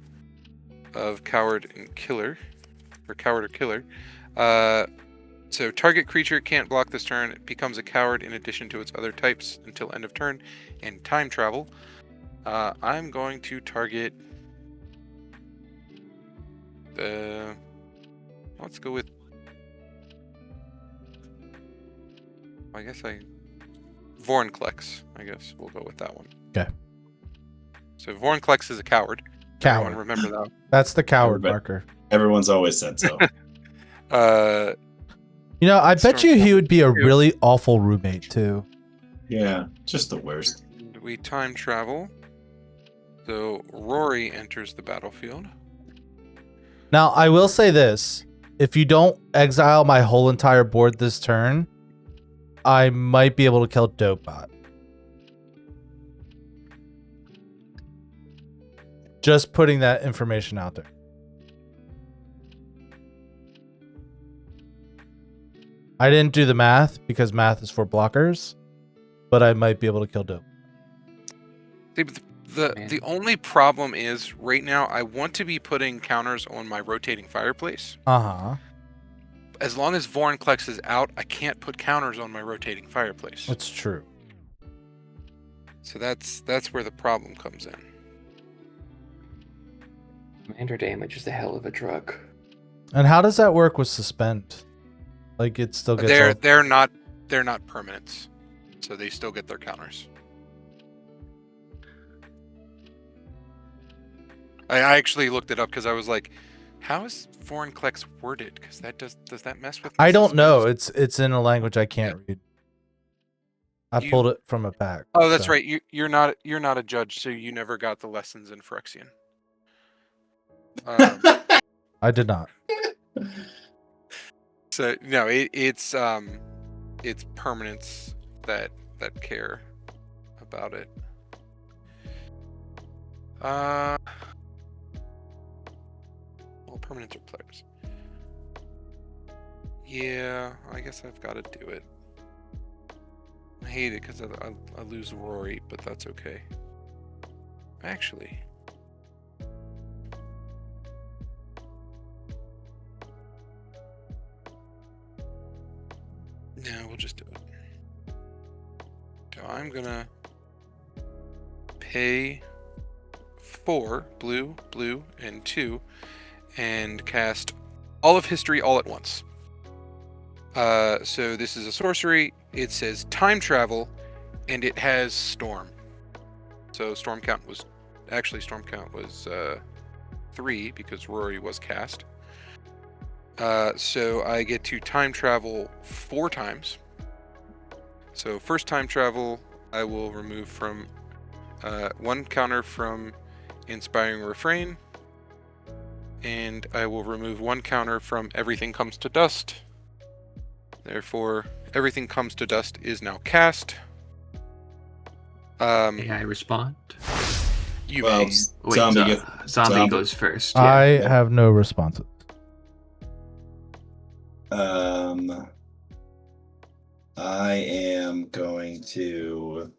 of Coward and Killer, or Coward or Killer. So target creature can't block this turn. It becomes a coward in addition to its other types until end of turn, and time travel. I'm going to target the. Let's go with. I guess Vorinclex. I guess we'll go with that one. Okay. So Vorinclex is a coward. Coward. Everyone remember that. That's the coward Everybody- marker. Everyone's always said so. You know, I bet Storm you he would be a Count. really awful roommate too. Yeah, just the worst. And we time travel. So Rory enters the battlefield. Now, I will say this: if you don't exile my whole entire board this turn, I might be able to kill Dopebot. Just putting that information out there. I didn't do the math because math is for blockers, but I might be able to kill Dope. See, but the only problem is right now I want to be putting counters on my rotating fireplace. Uh-huh. As long as Vorinclex is out, I can't put counters on my rotating fireplace. That's true. So that's where the problem comes in. Commander damage is a hell of a drug. And how does that work with suspend? Like it still gets They're not permanents, so they still get their counters. I actually looked it up because I was like, how is Vorinclex worded? Because that does that mess with? I don't suspend? know. It's in a language I can't read. I pulled it from a pack. Oh, that's so. right. You're not a judge, so you never got the lessons in Phyrexian. I did not. So no, it's permanents that care about it. Well, permanents are players. Yeah, I guess I've got to do it. I hate it because I lose Rory, but that's okay. Actually. No, we'll just do it. So I'm gonna pay 4 blue, and 2, and cast all of history all at once. So this is a sorcery. It says time travel, and it has storm. So storm count was 3 because Rory was cast. So I get to time travel 4 times. So first time travel, I will remove from 1 counter from Inspiring Refrain, and I will remove 1 counter from Everything Comes to Dust. Therefore, Everything Comes to Dust is now cast. May I respond? You Well, may. Wait, zombie, zombie goes first. I Yeah. have no responses. I am going to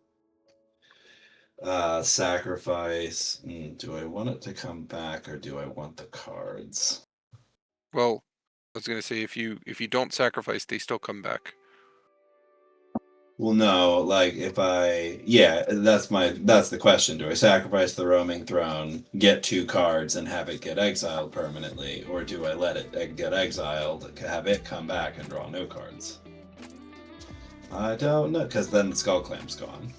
sacrifice. Do I want it to come back or do I want the cards? Well, I was gonna say if you don't sacrifice, they still come back. Well, no, like if that's the question. Do I sacrifice the roaming throne, get 2 cards, and have it get exiled permanently, or do I let it get exiled, have it come back and draw no cards? I don't know, because then the Skull Clamp's gone.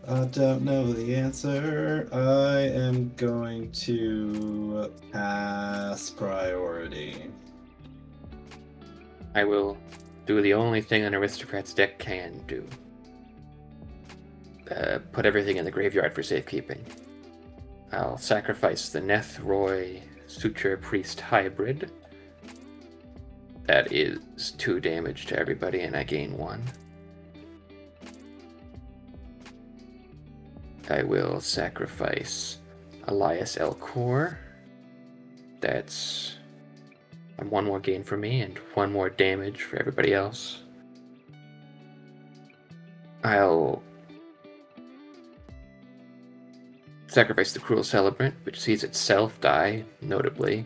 I don't know the answer. I am going to pass priority. I will do the only thing an aristocrat's deck can do. Put everything in the graveyard for safekeeping. I'll sacrifice the Nethroi Suture Priest hybrid. That is 2 damage to everybody, and I gain 1. I will sacrifice Elias Elcor. That's 1 more gain for me and 1 more damage for everybody else. I'll sacrifice the Cruel Celebrant, which sees itself die, notably.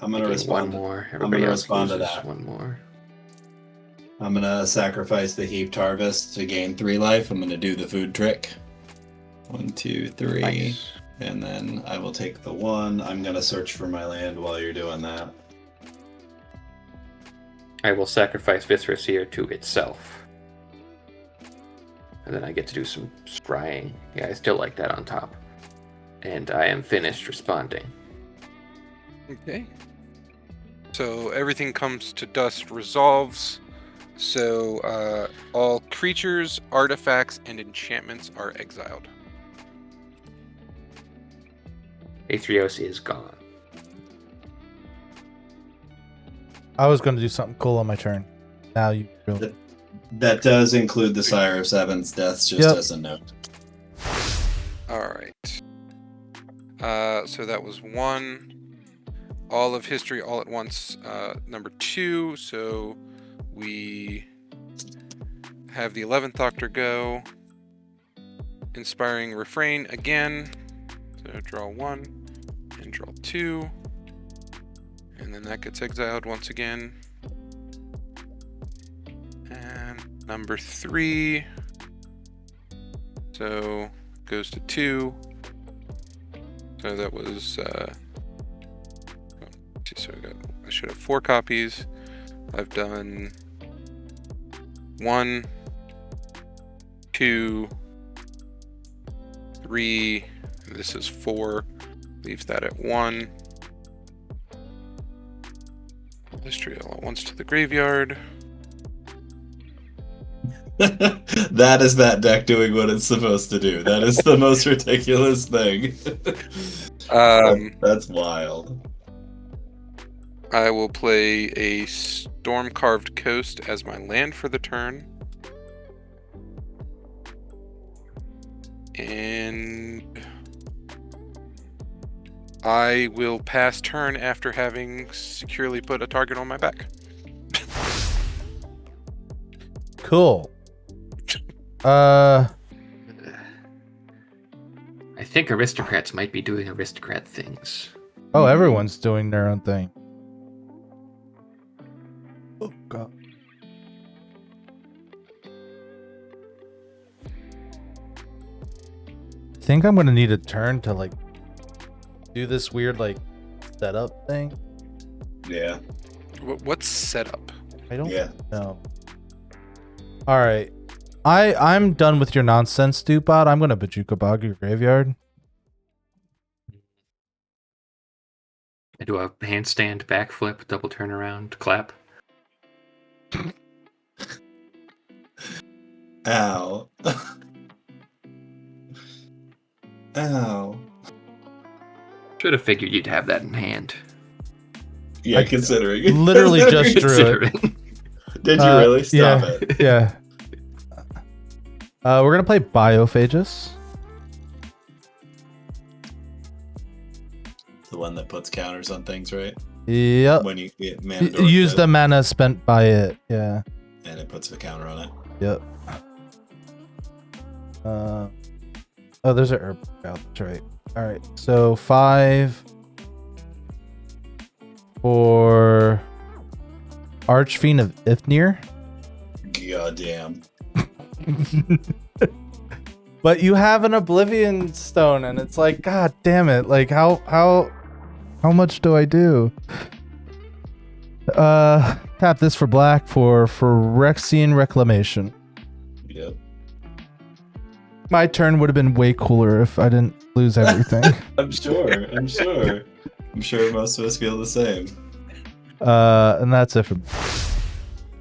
I'm gonna Gain respond. 1 more. I'm Everybody gonna else respond to loses that. 1 more. I'm gonna sacrifice the Heaped Harvest to gain 3 life. I'm gonna do the food trick. 1, 2, 3. Nice. And then I will take the 1. I'm gonna search for my land while you're doing that. I will sacrifice Viscera Seer to itself. And then I get to do some scrying. Yeah, I still like that on top. And I am finished responding. Okay. So everything comes to dust, resolves. So all creatures, artifacts, and enchantments are exiled. Aethriosi is gone. I was going to do something cool on my turn. Now you really. That does include the Sire of Seven's deaths, just Yep. as a note. All right. So that was 1. All of history all at once. Number 2. So we have the 11th Doctor go. Inspiring Refrain again. So draw 1 and draw 2. And then that gets exiled once again. And number 3. So goes to 2. So that was so I should have 4 copies. I've done 1, 2, 3. This is 4. Leaves that at 1. History all at once to the graveyard. That is that deck doing what it's supposed to do. That is the most ridiculous thing. That's wild. I will play a Storm-Carved Coast as my land for the turn. And I will pass turn after having securely put a target on my back. Cool. I think aristocrats might be doing aristocrat things. Oh, everyone's doing their own thing. Oh, God. I think I'm going to need a turn to, like, do this weird, like, setup thing. Yeah. What's setup? I don't Yeah. know. All right. I'm done with your nonsense, Dupot. I'm going to Bajuka Bog your graveyard. I do a handstand, backflip, double turnaround, clap. Ow. Ow. Should have figured you'd have that in hand. Yeah, considering. Literally just drew it. Did you really? Stop yeah, it. Yeah. We're going to play Biophagus. The one that puts counters on things, right? Yep. When you get mana Use the mana spent by it. Yeah. and it puts a counter on it. Yep. Oh, there's a herb. Oh, that's right. All right. So 5 for Archfiend of Ifnir. goddamn. But you have an Oblivion Stone, and it's like, God damn it! Like, how much do I do? Tap this for black for Phyrexian Reclamation. Yep. My turn would have been way cooler if I didn't lose everything. I'm sure. I'm sure most of us feel the same. And that's it for me.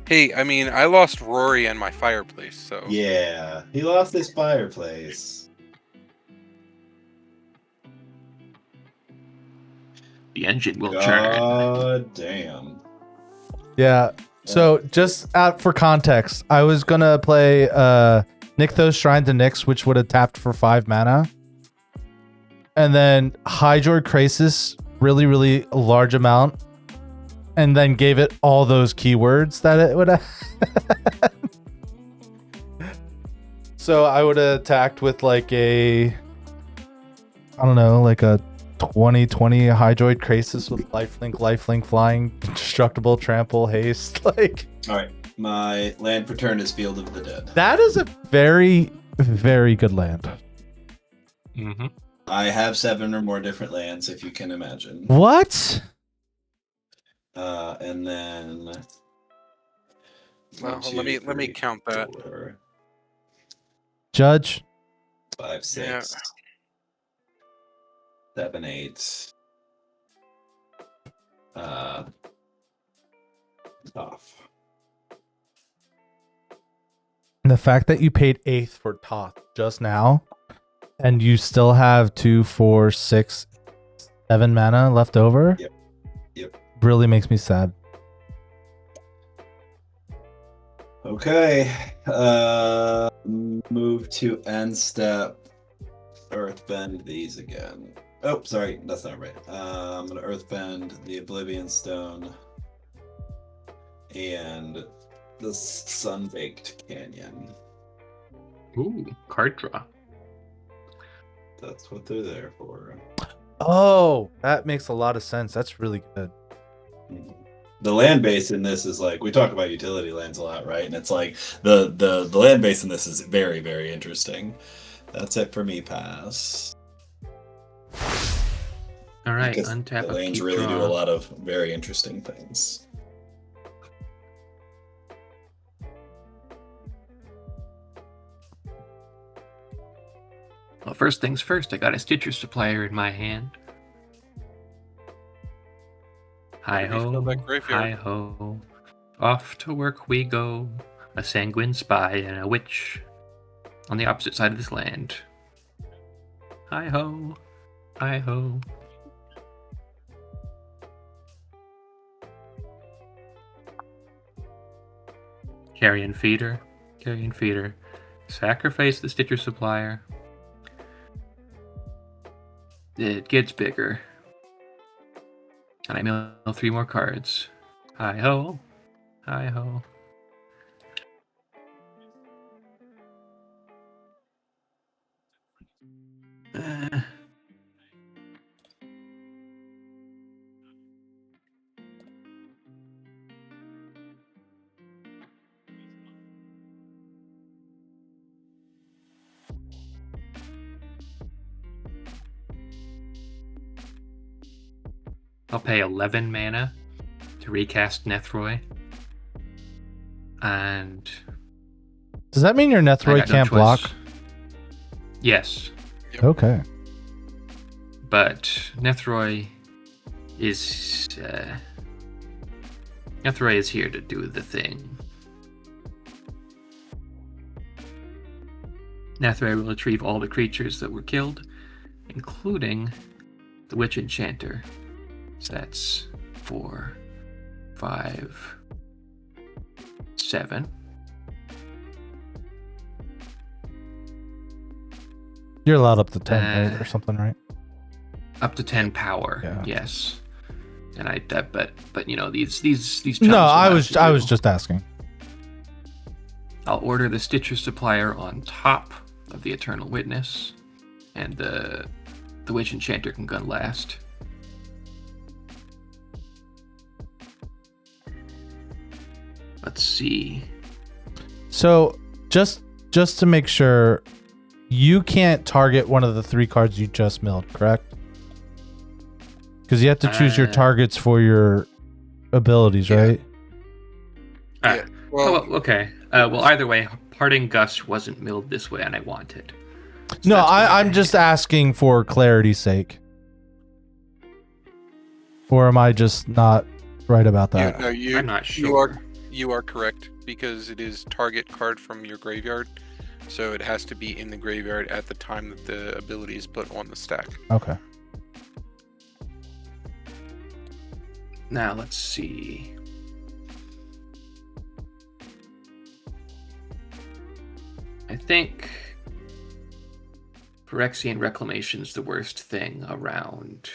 Hey, I mean, I lost Rory and my fireplace, so Yeah, he lost his fireplace. The engine will turn. God damn. Yeah. So just out for context, I was gonna play Nykthos Shrine to Nyx, which would have tapped for 5 mana. And then Hydroid Krasis, really, really large amount. And then gave it all those keywords that it would have. So I would have attacked with like a, I don't know, like a 20/20 Hydroid Krasis with lifelink, flying, indestructible, trample, haste. Like, All right, my land per turn is Field of the Dead. that is a very, very good land. Mm-hmm. I have 7 or more different lands, if you can imagine. What? And then. well, 1, 2, let me 3, count that. 4, Judge? 5, 6, Yeah. 7, 8. Toph. The fact that you paid 8th for Toph just now, and you still have 2, 4, 6, 7 mana left over. Yep. Really makes me sad. Okay. Move to end step. Earthbend these again. Oh, sorry, that's not right. I'm gonna Earthbend the Oblivion Stone and the Sun-Baked Canyon. Ooh, card draw. That's what they're there for. Oh, that makes a lot of sense. That's really good. The land base in this is like, we talk about utility lands a lot, right? And it's like the land base in this is very, very interesting. That's it for me, pass. All right, Because untap the a lands keep really do draw. a lot of very interesting things. Well, first things first, I got a Stitcher Supplier in my hand. Hi Refill ho, that graveyard. hi ho. Off to work we go. A sanguine spy and a witch on the opposite side of this land. Hi ho, hi ho. Carrion feeder, carrion feeder. Sacrifice the Stitcher Supplier. It gets bigger. And I mill 3 more cards. Hi ho. Hi ho. I'll pay 11 mana to recast Nethroi. And Does that mean your I Nethroi got no can't choice. block? Yes, Okay. but Nethroi is here to do the thing. Nethroi will retrieve all the creatures that were killed, including the Witch Enchanter. So that's 4, 5, 7. You're allowed up to 10, right? Or Uh, something, right? Up to 10 power. Yeah. Yes. And but you know these chums No, will I have was to do. just asking. I'll order the Stitcher Supplier on top of the Eternal Witness, and the Witch Enchanter can gun last. Let's see. So just to make sure, you can't target one of the 3 cards you just milled, correct? Because you have to choose your targets for your abilities, right? Yeah. Well, okay. Well, either way, Parting Gust wasn't milled this way, and I want it. So No, that's going I'm to just hand. asking for clarity's sake. Or am I just not right about that? I'm not sure. You are correct because it is target card from your graveyard, so it has to be in the graveyard at the time that the ability is put on the stack. Okay. Now let's see. I think Phyrexian Reclamation is the worst thing around.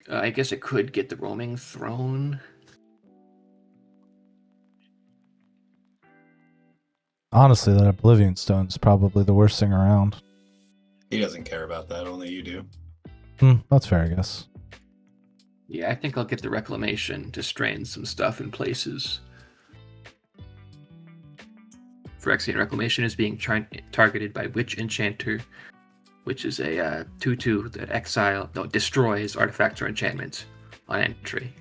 I guess it could get the Roaming Throne. Honestly, that Oblivion Stone's probably the worst thing around. He doesn't care about that. Only you do. That's fair, I guess. Yeah, I think I'll get the Reclamation to strain some stuff in places. Phyrexian Reclamation is being targeted by Witch Enchanter, which is a 2/2 that destroys artifacts or enchantments on entry.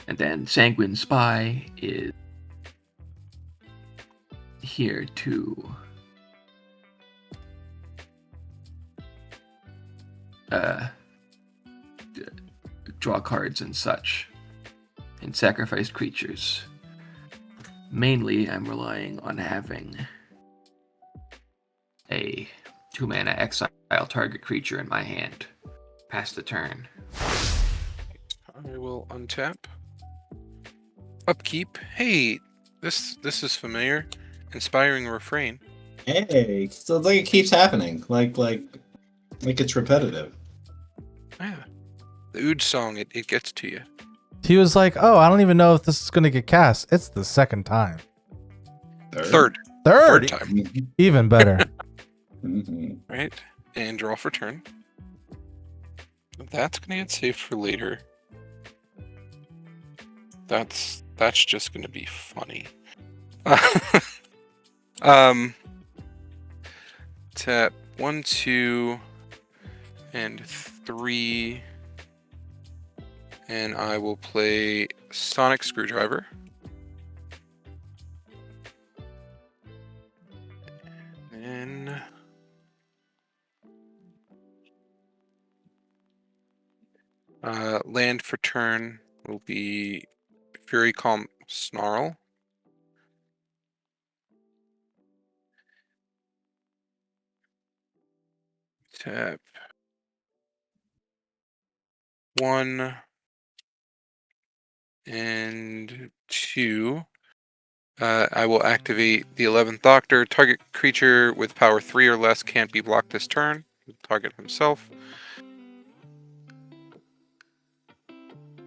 And then Sanguine Spy is here to draw cards and such, and sacrifice creatures. Mainly, I'm relying on having a 2-mana exile target creature in my hand. Pass the turn. I will untap. Upkeep. Hey, this is familiar. Inspiring Refrain. Hey, so it's like it keeps happening. Like it's repetitive. Yeah. The Ood song, it gets to you. He was like, oh, I don't even know if this is going to get cast. It's the second time. Third Third time. Even better. Mm-hmm. Right? And draw for turn. That's gonna get saved for later. That's just gonna be funny. Tap 1, 2, and 3. And I will play Sonic Screwdriver. And land for turn will be Fury Calm Snarl. Tap 1 and 2. I will activate the 11th Doctor. Target creature with power 3 or less can't be blocked this turn. Target himself.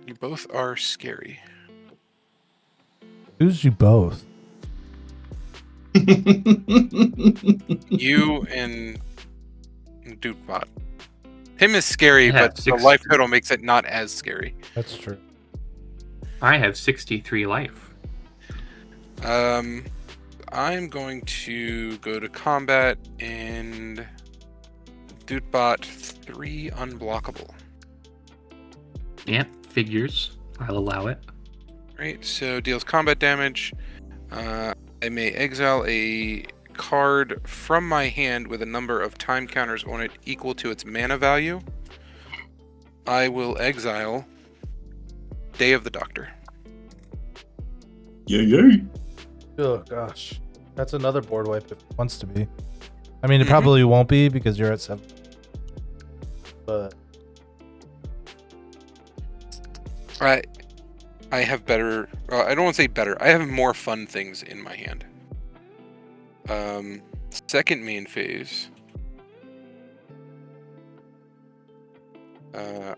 You both are scary. Who's you both? You and Dudebot. Him is scary, Yeah, but the life total makes it not as scary. That's true. I have 63 life. I'm going to go to combat and Dudebot 3 unblockable. Yep, figures. I'll allow it. Right, so deals combat damage. I may exile a card from my hand with a number of time counters on it equal to its mana value. I will exile Day of the Doctor. Yay. Oh, gosh. That's another board wipe if it wants to be. I mean, it probably won't be because you're at 7. But I have better... I don't want to say better. I have more fun things in my hand. Second main phase.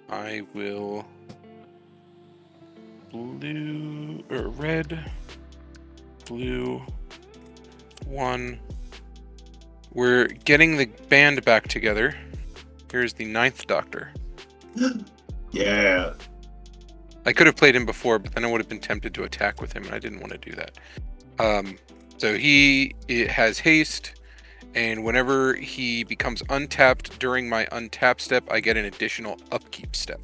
I will... red, blue, 1. We're getting the band back together. Here's the 9th Doctor. Yeah. I could have played him before, but then I would have been tempted to attack with him, and I didn't want to do that. So it has haste, and whenever he becomes untapped during my untap step, I get an additional upkeep step.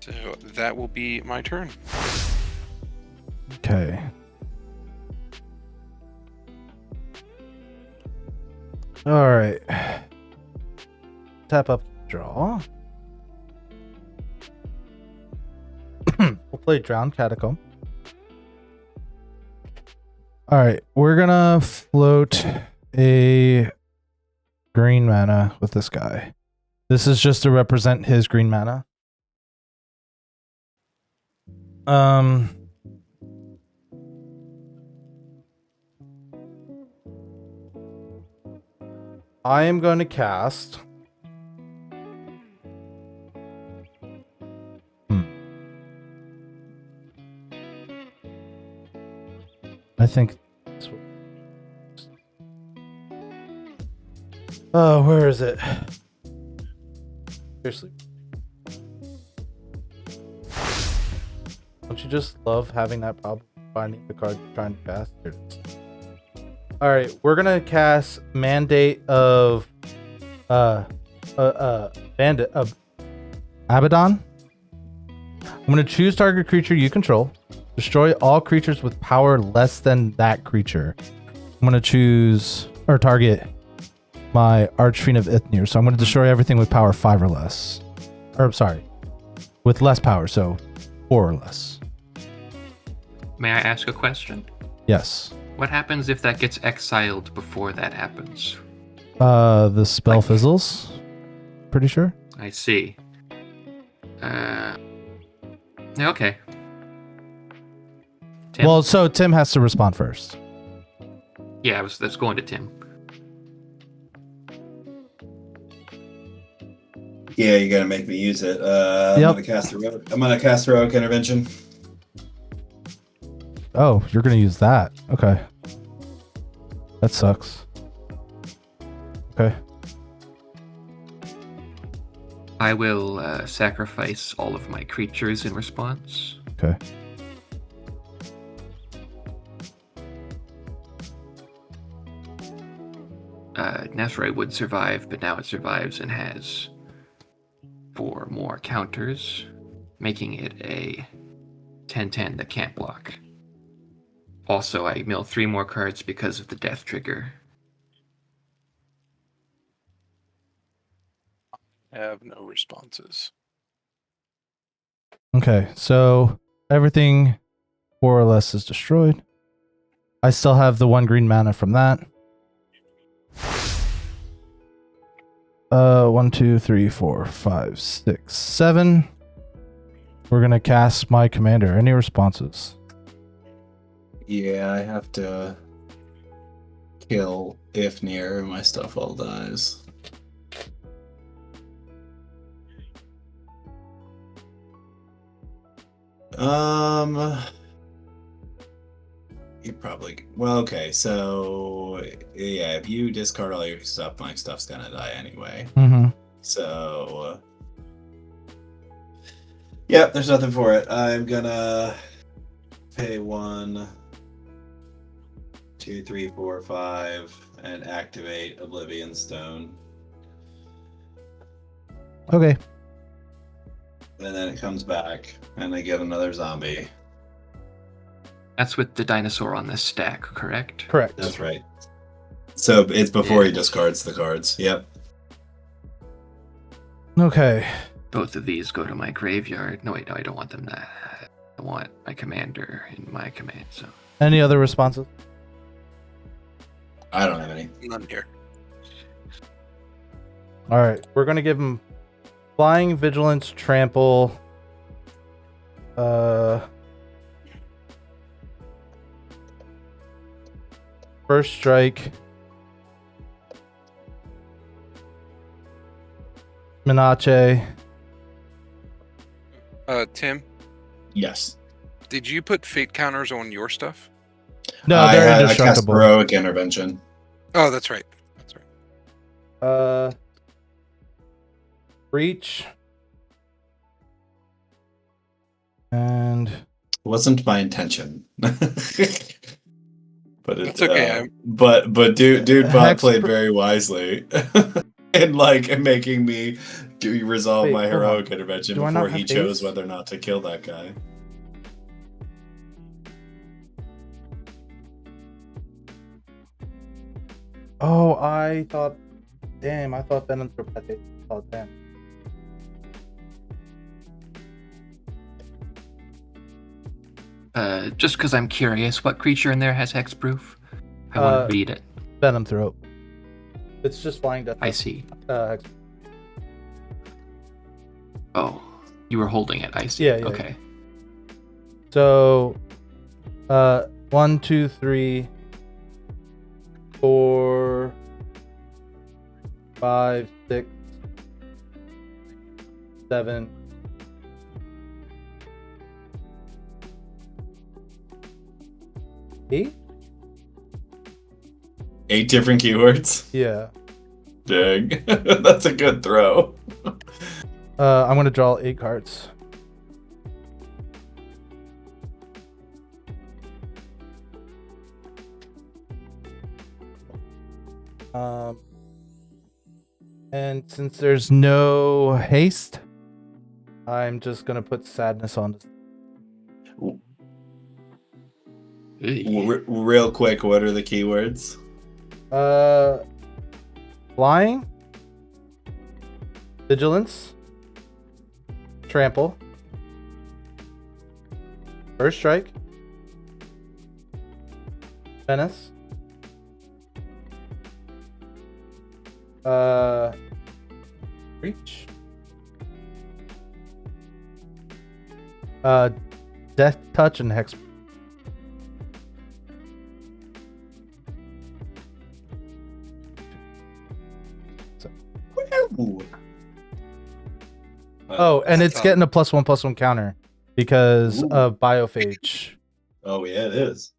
So that will be my turn. Okay. All right. Tap up, draw. We'll play Drowned Catacomb. All right, we're gonna float a green mana with this guy. This is just to represent his green mana. I am going to cast. I think. Oh, where is it? Seriously. Don't you just love having that problem finding the card you're trying to cast? Here it is. All right, we're gonna cast Mandate of Bandit of Abaddon. I'm gonna choose target creature you control. Destroy all creatures with power less than that creature. I'm gonna choose or target my Archfiend of Ithmir. So I'm gonna destroy everything with power 5 or less. Or I'm sorry, with less power, so 4 or less. May I ask a question? Yes. What happens if that gets exiled before that happens? The spell fizzles. Pretty sure. I see. Yeah, okay. Tim? Well, so Tim has to respond first. Yeah, that's going to Tim. Yeah, you gotta make me use it. Yep. I'm gonna cast Heroic Intervention. Oh, you're gonna use that. Okay. That sucks. Okay. I will sacrifice all of my creatures in response. Okay. Nethroi would survive, but now it survives and has 4 more counters, making it a 10/10 that can't block. Also, I mill 3 more cards because of the death trigger. Have no responses. Okay, so everything 4 or less is destroyed. I still have the 1 green mana from that. 1, 2, 3, 4, 5, 6, 7. We're gonna cast my commander. Any responses? Yeah, I have to kill Ithmir, my stuff all dies. You probably okay. So yeah, if you discard all your stuff, my stuff's gonna die anyway. Mm-hmm. So yeah, there's nothing for it. I'm gonna pay 1, 2, 3, 4, 5, and activate Oblivion Stone. Okay. And then it comes back, and I get another zombie. That's with the dinosaur on this stack, correct? Correct. That's right. So it's before he Yes. discards the cards. Yep. Okay. Both of these go to my graveyard. No, wait, no, I don't want them to. I want my commander in my command zone. Any other responses? I don't have any. None here. All right, we're gonna give him flying, vigilance, trample. First strike. Minache. Tim, Yes. did you put fate counters on your stuff? No, I they're cast indestructible. Heroic Intervention. Oh, that's right. That's right. Reach. And Wasn't my intention. But It's okay. but dude bot Hex played pr- very wisely. And making me resolve Wait, my hold on. heroic intervention Do I before not he have chose haste? whether or not to kill that guy. Oh, I thought. Damn, I thought Venom threw had haste. Oh, damn. Just because I'm curious, what creature in there has hexproof? I want to read it. Venom throat. It's just flying death. I see. Hex. Oh, you were holding it. I see. Yeah, yeah. Okay. So, 1, 2, 3, 4, 5, 6, 7. 8? 8 different keywords. Yeah. Dang. That's a good throw. I'm gonna draw 8 cards. And since there's no haste, I'm just gonna put sadness on this. Real quick, what are the keywords? Flying, vigilance, trample, first strike, menace, reach, death touch, and hex. Ooh. Oh, and it's That's getting a +1/+1 counter because Ooh. of biophage. Oh yeah, it is.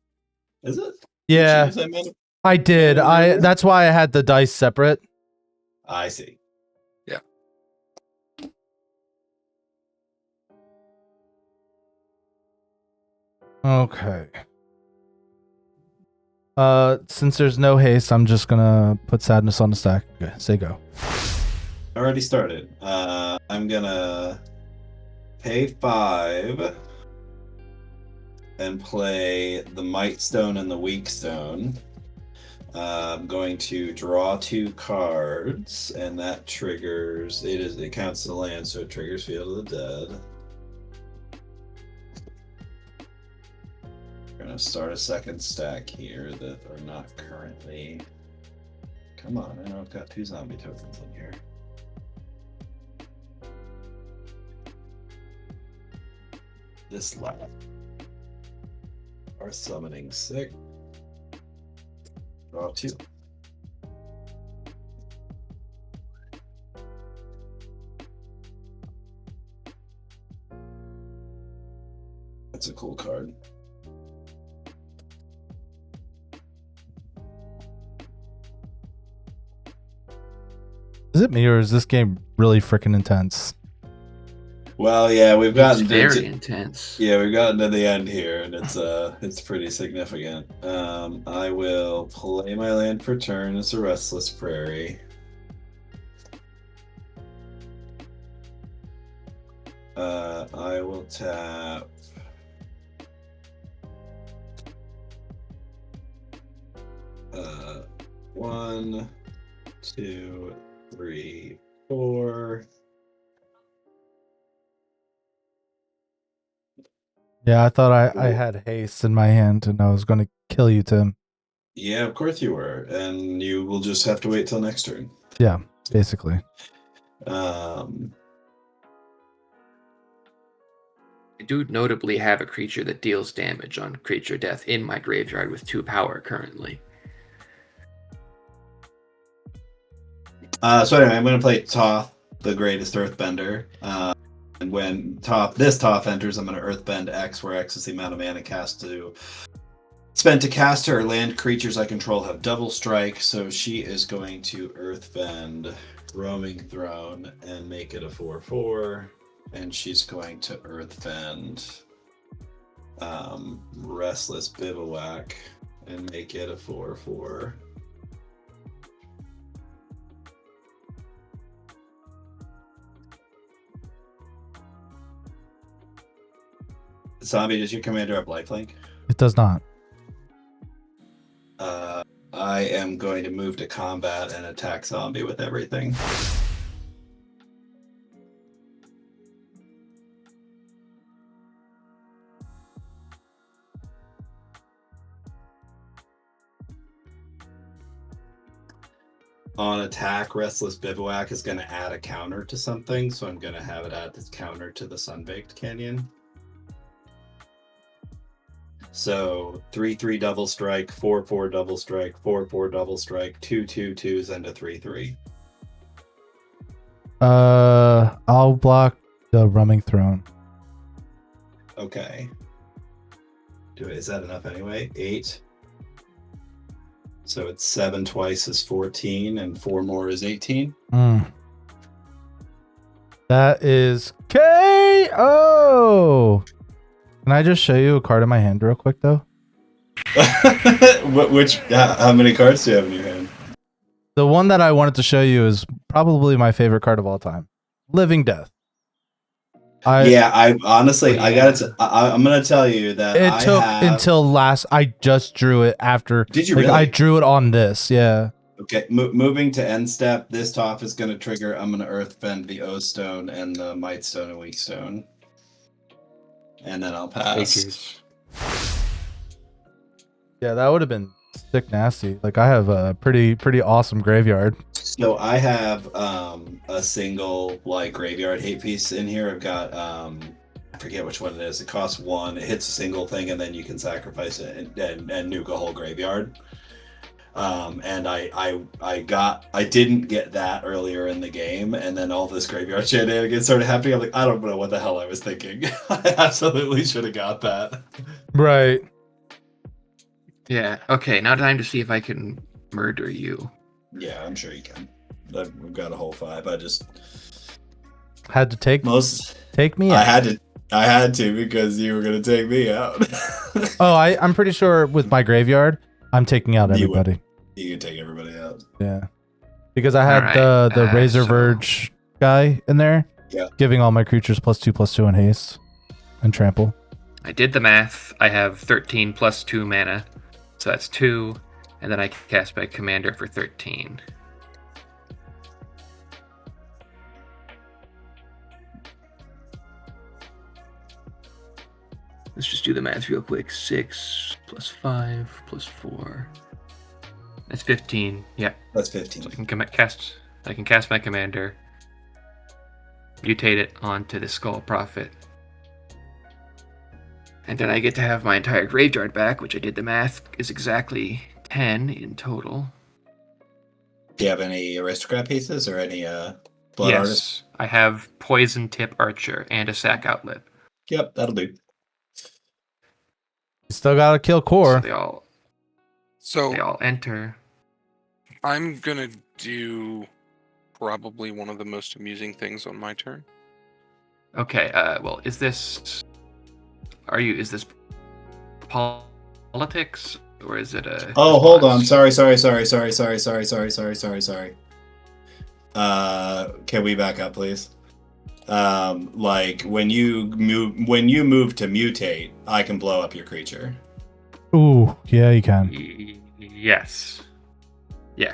Is it? Yeah, Did you use that I did. Yeah. That's why I had the dice separate. I see. Okay. Since there's no haste, I'm just gonna put sadness on the stack. Okay, say go. Already started. I'm gonna pay 5 and play the Might Stone and the Weak Stone. I'm going to draw 2 cards, and that triggers. It counts the land, so it triggers Field of the Dead. We're gonna start a second stack here that are not currently. Come on, I know I've got 2 zombie tokens in here. This left. Our summoning 6. Draw 2. That's a cool card. Is it me or is this game really freaking intense? Well, yeah, we've It's gotten very intense. yeah, we've gotten to the end here, and it's pretty significant. I will play my land for turn. It's a Restless Prairie. I will tap. Uh, 1, 2, 3, 4. Yeah, I thought I had haste in my hand and I was gonna kill you, Tim. Yeah, of course you were, and you will just have to wait till next turn. Yeah, basically. I do notably have a creature that deals damage on creature death in my graveyard with 2 power currently. So anyway, I'm going to play Toph, the Greatest Earthbender. And when this Toph enters, I'm going to Earthbend X, where X is the amount of mana spent to cast her. Land creatures I control have double strike, so she is going to Earthbend Roaming Throne and make it a 4/4. and she's going to Earthbend Restless Bivouac and make it a 4/4. Zombie, does your commander have lifelink? It does not. I am going to move to combat and attack Zombie with everything. On attack, Restless Bivouac is going to add a counter to something, so I'm going to have it add this counter to the Sunbaked Canyon. So 3/3 double strike, 4/4 double strike, 4/4 double strike, 2/2/2s, and a 3/3. I'll block the Rumming Throne. Okay. Is that enough anyway? 8. So it's 7 twice is 14, and 4 more is 18. That is KO. Can I just show you a card in my hand real quick, though? How many cards do you have in your hand? The one that I wanted to show you is probably my favorite card of all time. Living Death. I honestly, I'm gonna tell you that it took until last. I just drew it after. Did you really? I drew it on this. Yeah. Okay, moving to end step. This Toph is gonna trigger. I'm gonna Earthbend the O Stone and the Might Stone and Weak Stone, and then I'll pass. Figures. Yeah, that would have been sick nasty. Like I have a pretty awesome graveyard. So I have a single like graveyard hate piece in here. I've got I forget which one it is. It costs 1. It hits a single thing, and then you can sacrifice it and nuke a whole graveyard. And I didn't get that earlier in the game, and then all this graveyard shenanigans started happening. I'm like, I don't know what the hell I was thinking. I absolutely should have got that. Right. Yeah. Okay. Now time to see if I can murder you. Yeah, I'm sure you can. We've got a whole 5. I just had to take me I out. had to because you were gonna take me out. Oh, I'm pretty sure with my graveyard, I'm taking out everybody. You can take everybody out. Yeah, because I had Alright, the Razor so- Verge guy in there, giving all my creatures +2/+2 and haste and trample. I did the math. I have 13 plus 2 mana, so that's 2, and then I can cast my commander for 13. Let's just do the math real quick. 6 plus 5 plus 4. That's 15. Yeah. That's 15. So I can cast my commander, mutate it onto the Skull Prophet, and then I get to have my entire graveyard back, which I did the math is exactly 10 in total. Do you have any aristocrat pieces or any blood Yes, artists? I have Poison Tip Archer and a Sack Outlet. Yep, that'll do. You still gotta kill So core. they all enter. I'm gonna do probably one of the most amusing things on my turn. Okay, well, is this politics or is it a? Oh, hold on. response? Sorry. Can we back up, please? Like when you move to mutate, I can blow up your creature. Ooh, yeah, you can. Yes. Yeah.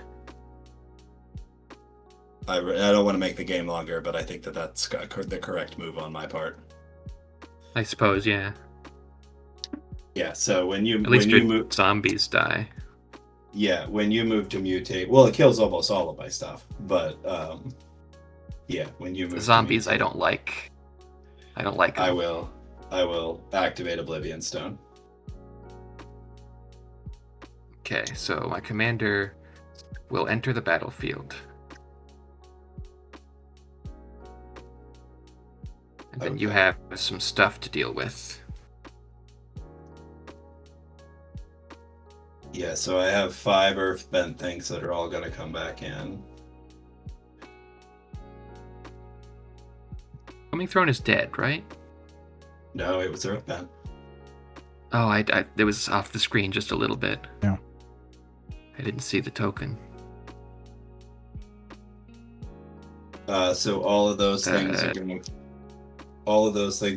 I don't want to make the game longer, but I think that's the correct move on my part. I suppose, yeah. Yeah. So when you At least when you your move, zombies die. yeah, when you move to mutate, well, it kills almost all of my stuff, but yeah, when you move The zombies to mutate, I don't like. I don't like them. I will activate Oblivion Stone. Okay, so my commander will enter the battlefield. And then you Okay. have some stuff to deal with. Yeah, so I have 5 Earthbent things that are all going to come back in. Homing Throne is dead, right? No, it was Earthbound. Oh, it was off the screen just a little bit. Yeah. I didn't see the token. So all of those things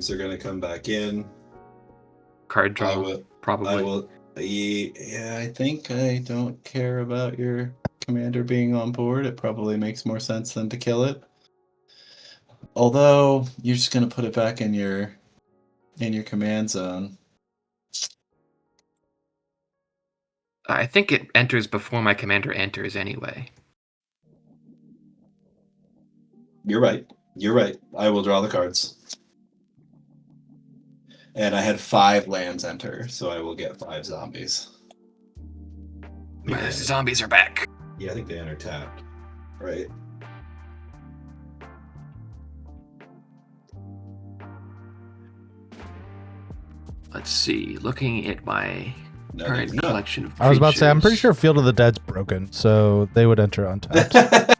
are gonna come back in. Card draw, I will. probably. Yeah, I think I don't care about your commander being on board. It probably makes more sense than to kill it. Although you're just gonna put it back in your command zone. I think it enters before my commander enters anyway. You're right. You're right. I will draw the cards. And I had 5 lands enter, so I will get 5 zombies. My zombies are back. Yeah, I think they enter tapped. Right. Let's see. Looking at my No, current no. collection of creatures. I was about to say, I'm pretty sure Field of the Dead's broken, so they would enter untapped.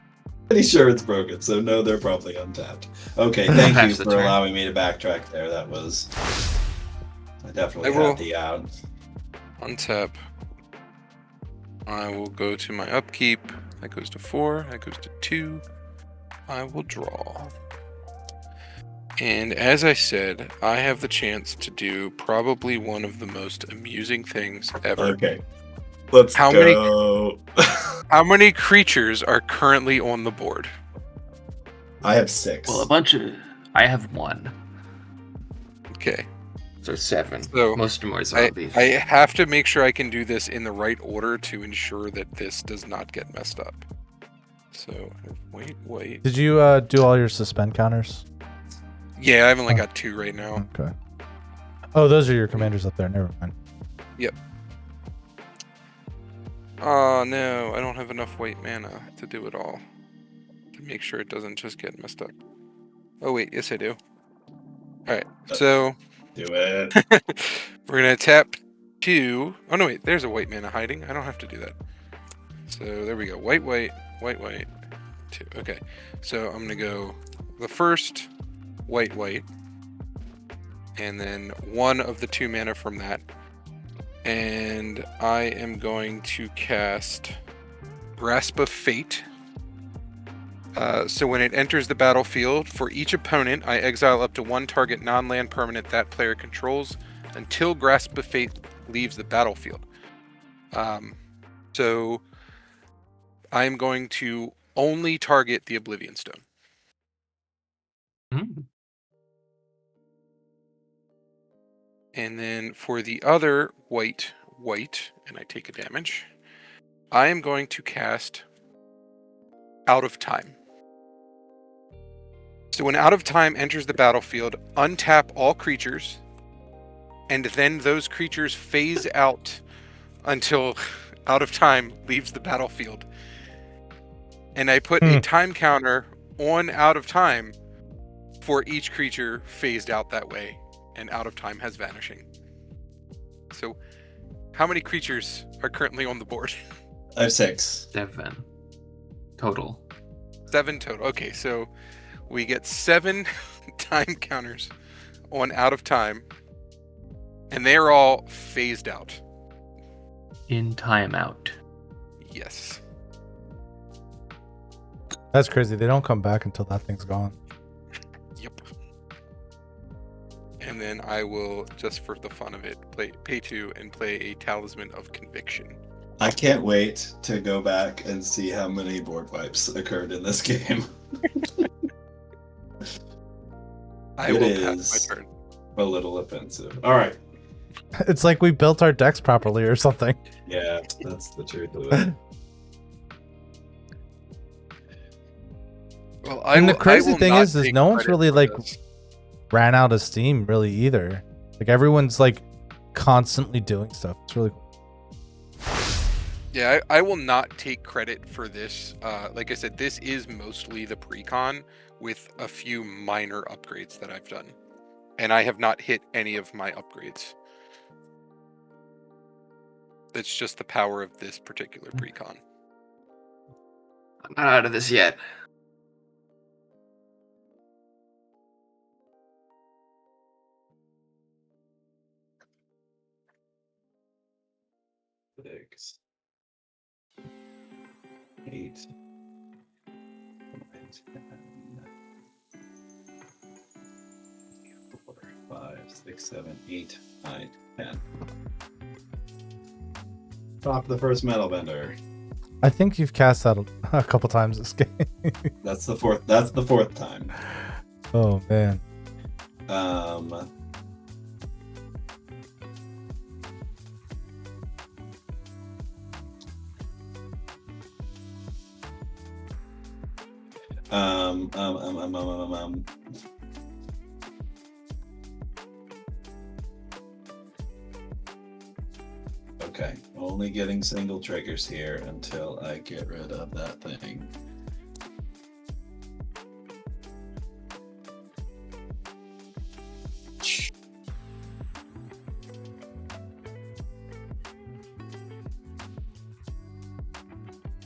Pretty sure it's broken, so no, they're probably untapped. Okay, thank you Pass the for turn. allowing me to backtrack there. That was... I definitely I will- had the out. Untap. I will go to my upkeep. That goes to 4. That goes to 2. I will draw. And as I said, I have the chance to do probably one of the most amusing things ever. Okay. Let's How many- go. How many creatures are currently on the board? I have 6. Well, a bunch of. I have 1. Okay. So 7. So, Most of them are zombies. I have to make sure I can do this in the right order to ensure that this does not get messed up. So, wait. Did you do all your suspend counters? Yeah, I've only got 2 right now. Okay. Oh, those are your commanders up there. Never mind. Yep. Oh no, I don't have enough white mana to do it all. To make sure it doesn't just get messed up. Oh wait, yes I do. Alright, so Do it. we're gonna tap 2. Oh no wait, there's a white mana hiding. I don't have to do that. So there we go. White, 2. Okay. So I'm gonna go the first white, and then 1 of the 2 mana from that. And I am going to cast Grasp of Fate. So when it enters the battlefield, for each opponent, I exile up to 1 target non-land permanent that player controls until Grasp of Fate leaves the battlefield. So I am going to only target the Oblivion Stone. Hmm. And then for the other white, and I take a damage, I am going to cast Out of Time. So when Out of Time enters the battlefield, untap all creatures, and then those creatures phase out until Out of Time leaves the battlefield. And I put a time counter on Out of Time for each creature phased out that way. And Out of Time has Vanishing. So, how many creatures are currently on the board? I have 6. 7 total. 7 total. Okay, so we get 7 time counters on Out of Time, and they are all phased out. In timeout. Yes. That's crazy. They don't come back until that thing's gone. Yep. And then I will, just for the fun of it, pay 2 and play a Talisman of Conviction. I can't wait to go back and see how many board wipes occurred in this game. I It will is. pass my turn. A little offensive. All right. It's like we built our decks properly or something. Yeah, that's the truth of it. Well, And the crazy will thing not is take no one's credit really for like this. ran out of steam really either. Like everyone's like constantly doing stuff. It's really cool. Yeah, I will not take credit for this. Like I said, this is mostly the pre-con with a few minor upgrades that I've done. And I have not hit any of my upgrades. That's just the power of this particular pre-con. I'm not out of this yet. 6, 8, 9, 10, 4, 5, 6, 7, 8, 9, 10. Top of the first Metalbender. I think you've cast that a couple times this game. That's the fourth. That's the fourth time. Oh man. Um, um, um, um, um, um, um. Okay, only getting single triggers here until I get rid of that thing.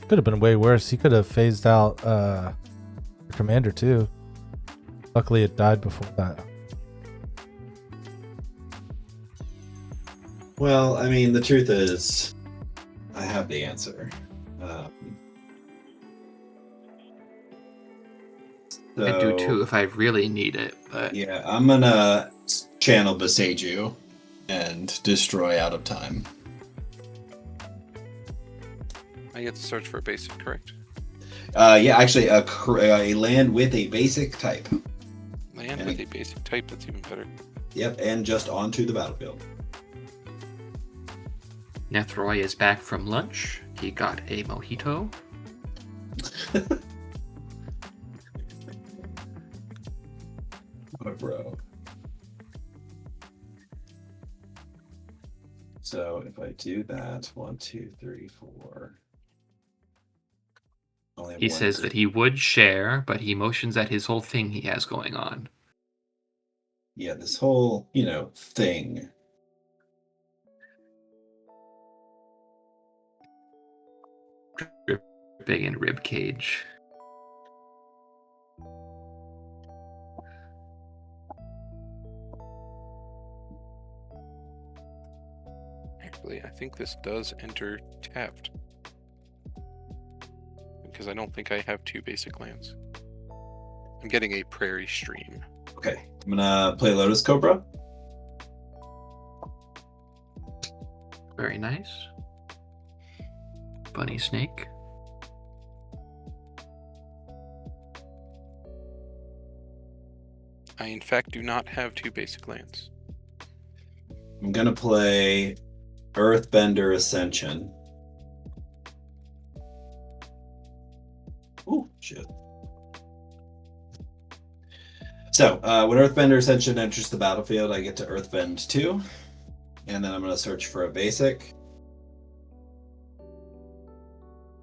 Could have been way worse. He could have phased out your commander too. Luckily it died before that. Well, I mean, the truth is, I have the answer. I do So, too if I really need it, but yeah, I'm gonna channel Beseiju and destroy out of time. I get to search for a basic, correct? Yeah, actually, a land with a basic type. Land And with a basic type, that's even better. Yep, and just onto the battlefield. Nethroi is back from lunch. He got a mojito. Oh, bro. So if I do that, 1, 2, 3, 4. Only have He one says group. that he would share, but he motions at his whole thing he has going on. Yeah, this whole, thing. Dripping in rib cage. Actually, I think this does enter tapped. Because I don't think I have 2 basic lands. I'm getting a prairie stream. Okay, I'm gonna play Lotus Cobra. Very nice. Bunny snake. I, in fact, do not have 2 basic lands. I'm gonna play Earthbender Ascension. Ooh, shit. So, when Earthbender Ascension enters the battlefield, I get to Earthbend 2. And then I'm going to search for a basic.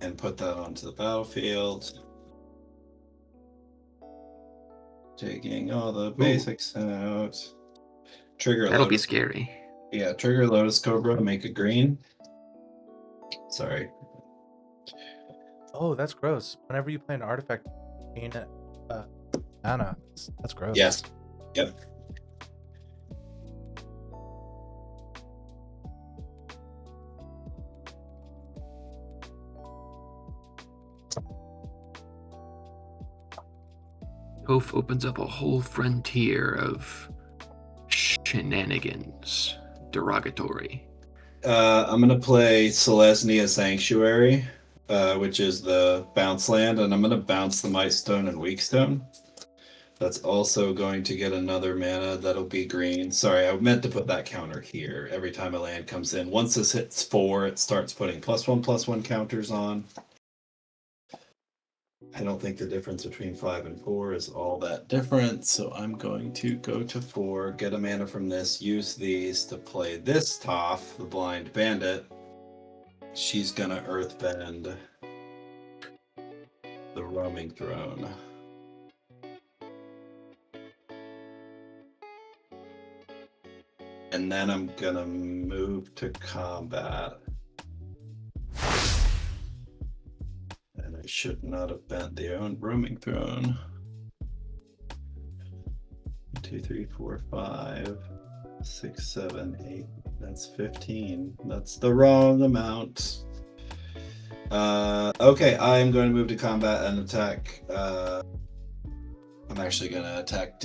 And put that onto the battlefield. Taking all the basics out. Trigger That'll be Lotus. scary. Yeah, trigger Lotus Cobra, make a green. Sorry. Oh, that's gross. Whenever you play an artifact, gain mana. That's gross. Yes. Yep. Toph opens up a whole frontier of shenanigans. Derogatory. I'm going to play Selesnya Sanctuary, which is the bounce land, and I'm going to bounce the Might Stone and Weak Stone. That's also going to get another mana that'll be green. Sorry, I meant to put that counter here. Every time a land comes in, once this hits 4, it starts putting +1/+1 counters on. I don't think the difference between 5 and 4 is all that different, so I'm going to go to 4, get a mana from this, use these to play this Toph, the Blind Bandit. She's gonna Earthbend the Roaming Throne. And then I'm gonna move to combat. And I should not have bent the Roaming Throne. 2, 3, 4, 5, 6, 7, 8. That's 15. That's the wrong amount. Okay, I'm going to move to combat and attack. I'm actually going to attack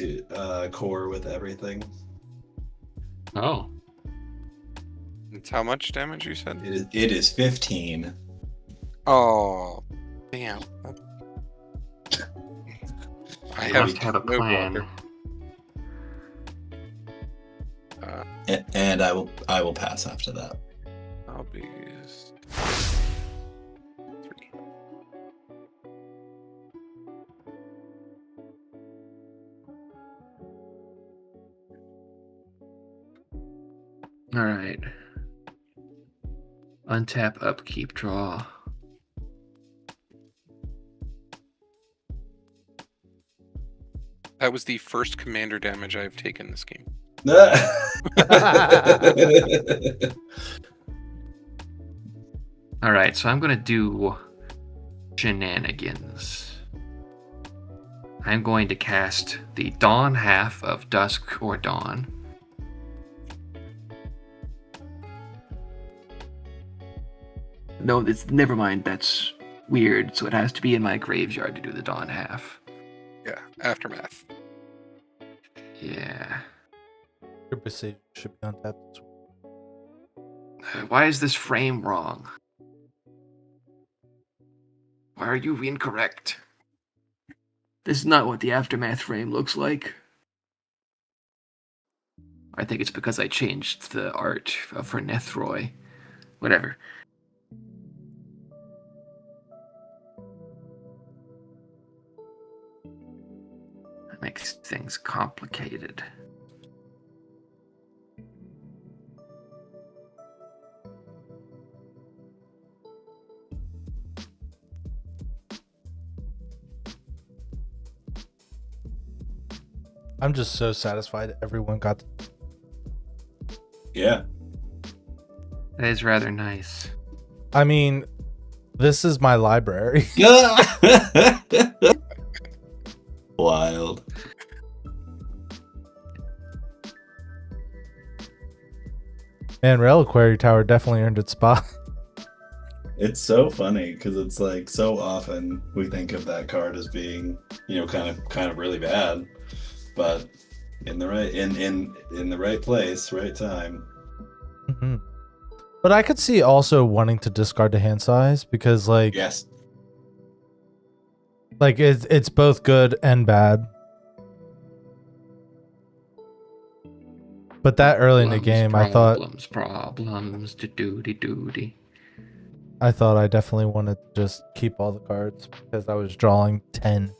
core with everything. Oh. It's how much damage you said? It is 15. Oh, damn. I You have must have a no plan. blocker. And I will pass after that. I'll be 3. All right. Untap, upkeep, draw. That was the first commander damage I've taken this game. All right, so I'm gonna do shenanigans. I'm going to cast the dawn half of dusk or dawn. No, it's never mind. That's weird. So it has to be in my graveyard to do the dawn half. Yeah, aftermath. Yeah. Your Besiege should be on tap. Why is this frame wrong? Why are you incorrect? This is not what the aftermath frame looks like. I think it's because I changed the art for Nethroi. Whatever. That makes things complicated. I'm just so satisfied everyone got. Yeah. That is rather nice. I mean, this is my library. Wild. Man, Reliquary Tower definitely earned its spot. It's so funny because it's like so often we think of that card as being, kind of really bad, but in the right in the right place, right time. Mhm. But I could see also wanting to discard the hand size because, like, Yes. like it's both good and bad. But that early in the game, I thought Problems, doody. I definitely wanted to just keep all the cards because I was drawing 10.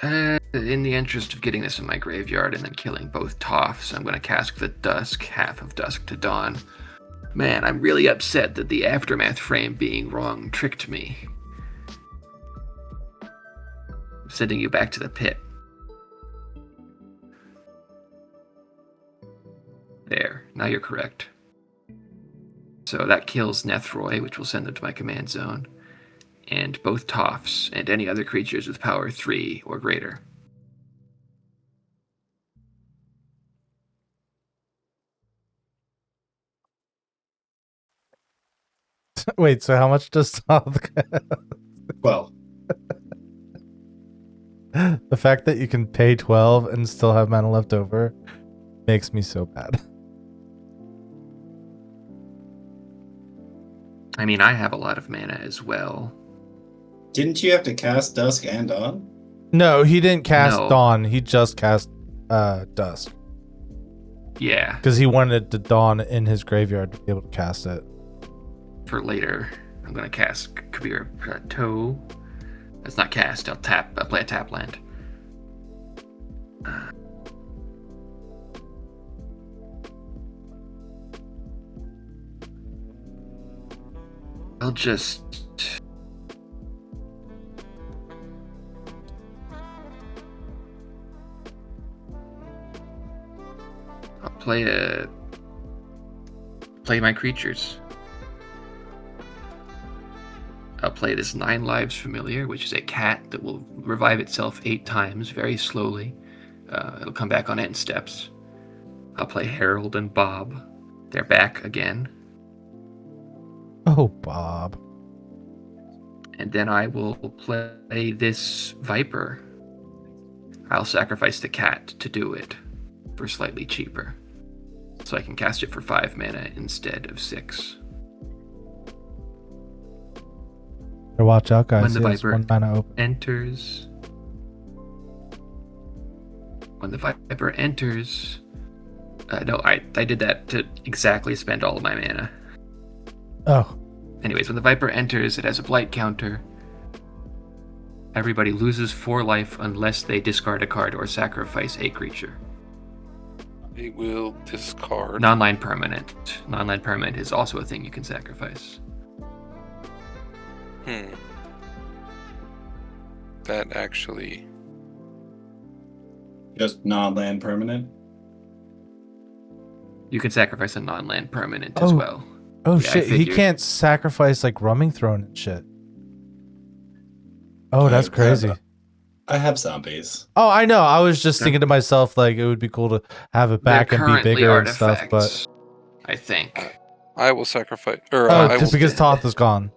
In the interest of getting this in my graveyard and then killing both Tophs, I'm going to cast the Dusk, half of Dusk to Dawn. Man, I'm really upset that the Aftermath frame being wrong tricked me. I'm sending you back to the pit. There, now you're correct. So that kills Nethroi, which will send them to my command zone, and both Tophs, and any other creatures with power 3 or greater. Wait, so how much does Well, the fact that you can pay 12 and still have mana left over makes me so bad. I mean, I have a lot of mana as well. didn't you have to cast Dusk and Dawn? No, he didn't cast No. Dawn. He just cast Dusk Yeah, because he wanted the Dawn in his graveyard to be able to cast it. for later. I'm going to cast Kabir Plateau. That's not cast. I'll play a tap land. I'll just... I'll play my creatures. I'll play this 9 lives familiar, which is a cat that will revive itself 8 times very slowly, It'll come back on end steps. I'll play Harold and Bob. They're back again. Oh, Bob. And then I will play this Viper. I'll sacrifice the cat to do it for slightly cheaper. So I can cast it for 5 mana instead of 6. Better watch out, guys. When the He has Viper 1 mana open. enters... When the Viper enters... no, I did that to exactly spend all of my mana. Oh. Anyways, when the Viper enters, it has a blight counter. Everybody loses 4 life unless they discard a card or sacrifice a creature. I will discard. Non-land permanent. Non-land permanent is also a thing you can sacrifice. That actually... Just non-land permanent. You can sacrifice a non-land permanent as well. Oh, Yeah, I shit. He figured. can't sacrifice, like, Rumming Throne and shit. Oh, that's crazy. I have zombies. Oh, I know. I was just thinking to myself, like, it would be cool to have it back They're and be currently bigger and stuff, but... artifacts, I think. I will sacrifice... Or, Oh, I just will... because Toph is gone.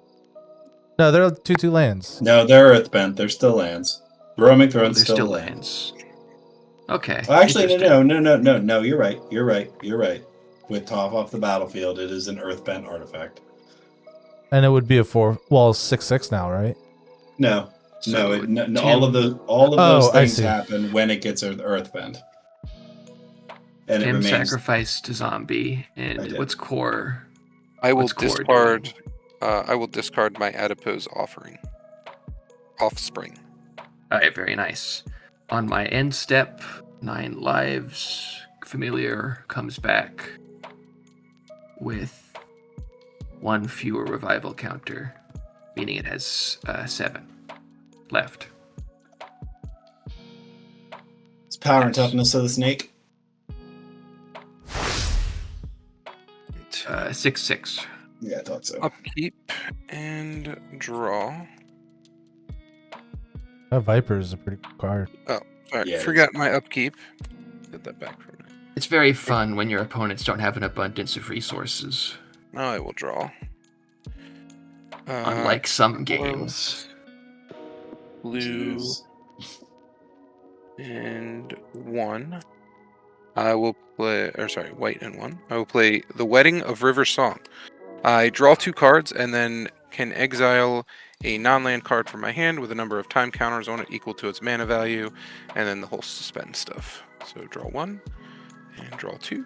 No, they're 2/2 lands. No, they're earthbent. They're still lands. Roaming Throne's They're still still lands. lands. Okay. Actually, interesting. no. You're right. With Toph off the battlefield, it is an earthbent artifact. And it would be a 6/6 now, right? No, So no. Tim- All of those Oh, I things see. happen when it gets earthbent, and it Tim remains. sacrificed zombie, I and did. what's core? I will What's core discard... doing? I will discard my adipose offspring. Alright, very nice. On my end step, 9 lives. Familiar comes back with 1 fewer revival counter, meaning it has 7 left. It's power and toughness of the snake. 6/6. Yeah, I thought so. Upkeep and draw. That Viper is a pretty cool card. Sorry, Yeah, it forgot my upkeep. Get that back from me. It's very fun when your opponents don't have an abundance of resources, Now I will draw. unlike some games. Blue Jeez. and 1. I will play, white and 1. I will play The Wedding of River Song. I draw 2 cards and then can exile a non-land card from my hand with a number of time counters on it equal to its mana value, and then the whole suspend stuff. So draw 1 and draw 2.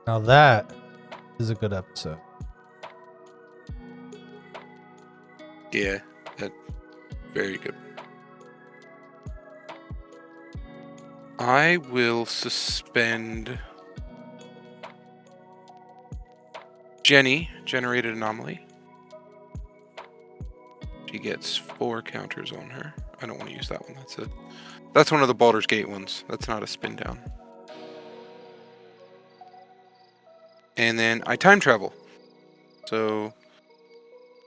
Now that is a good episode. Yeah, that very good. I will suspend Jenny, generated anomaly. She gets 4 counters on her. I don't want to use that one. That's one of the Baldur's Gate ones. That's not a spin down. And then I time travel. So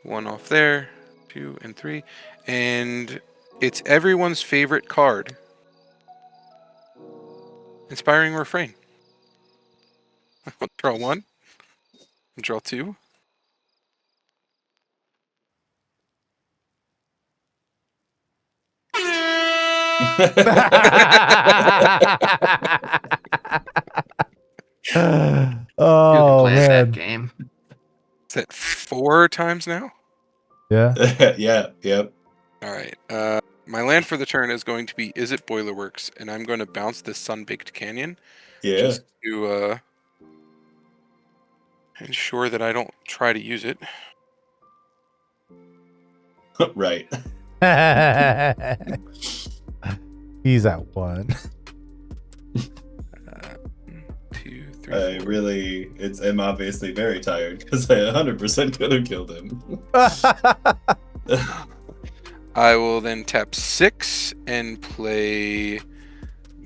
1 off there, 2 and 3. And it's everyone's favorite card. Inspiring Refrain. I'll draw 1. Draw 2. Oh, Play that man. game. Is that 4 times now? Yeah. Yeah. Yep. Alright. My land for the turn is going to be Is It Boilerworks, and I'm going to bounce this Sun-Baked Canyon Yeah. just to ensure that I don't try to use it. Right. He's at 1. 2, 3, I 4. really, I'm obviously very tired because I 100% could have killed him. I will then tap 6 and play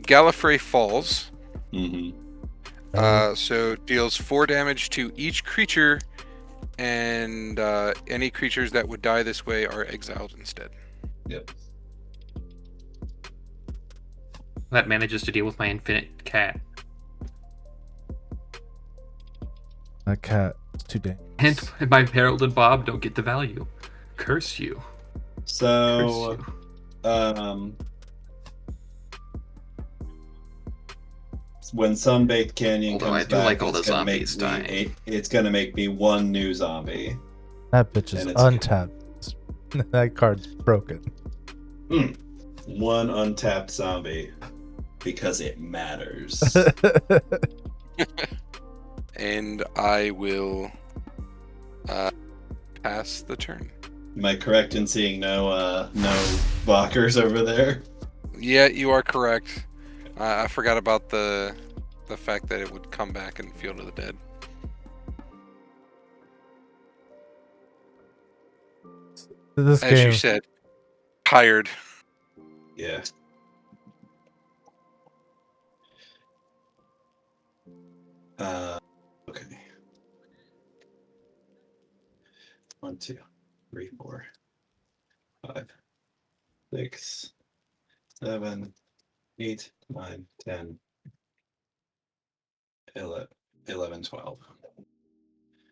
Gallifrey Falls. Mm-hmm. So deals 4 damage to each creature, and any creatures that would die this way are exiled instead. Yep. That manages to deal with my infinite cat. That cat is too dangerous. And my Harold and Bob don't get the value. Curse you. So, Curse when Sunbaked Canyon Although comes I do back, like all the it's gonna make zombies me dying. it's gonna make me one new zombie. That bitch is And it's- untapped. That card's broken. One untapped zombie because it matters. And I will pass the turn. Am I correct in seeing no Valkers over there? Yeah, you are correct. I forgot about the fact that it would come back in Field of the Dead. This As game. you said, tired. Yeah. Okay. 1, 2, 3, 4, 5, 6, 7, 8, 9, 10, 11, 12.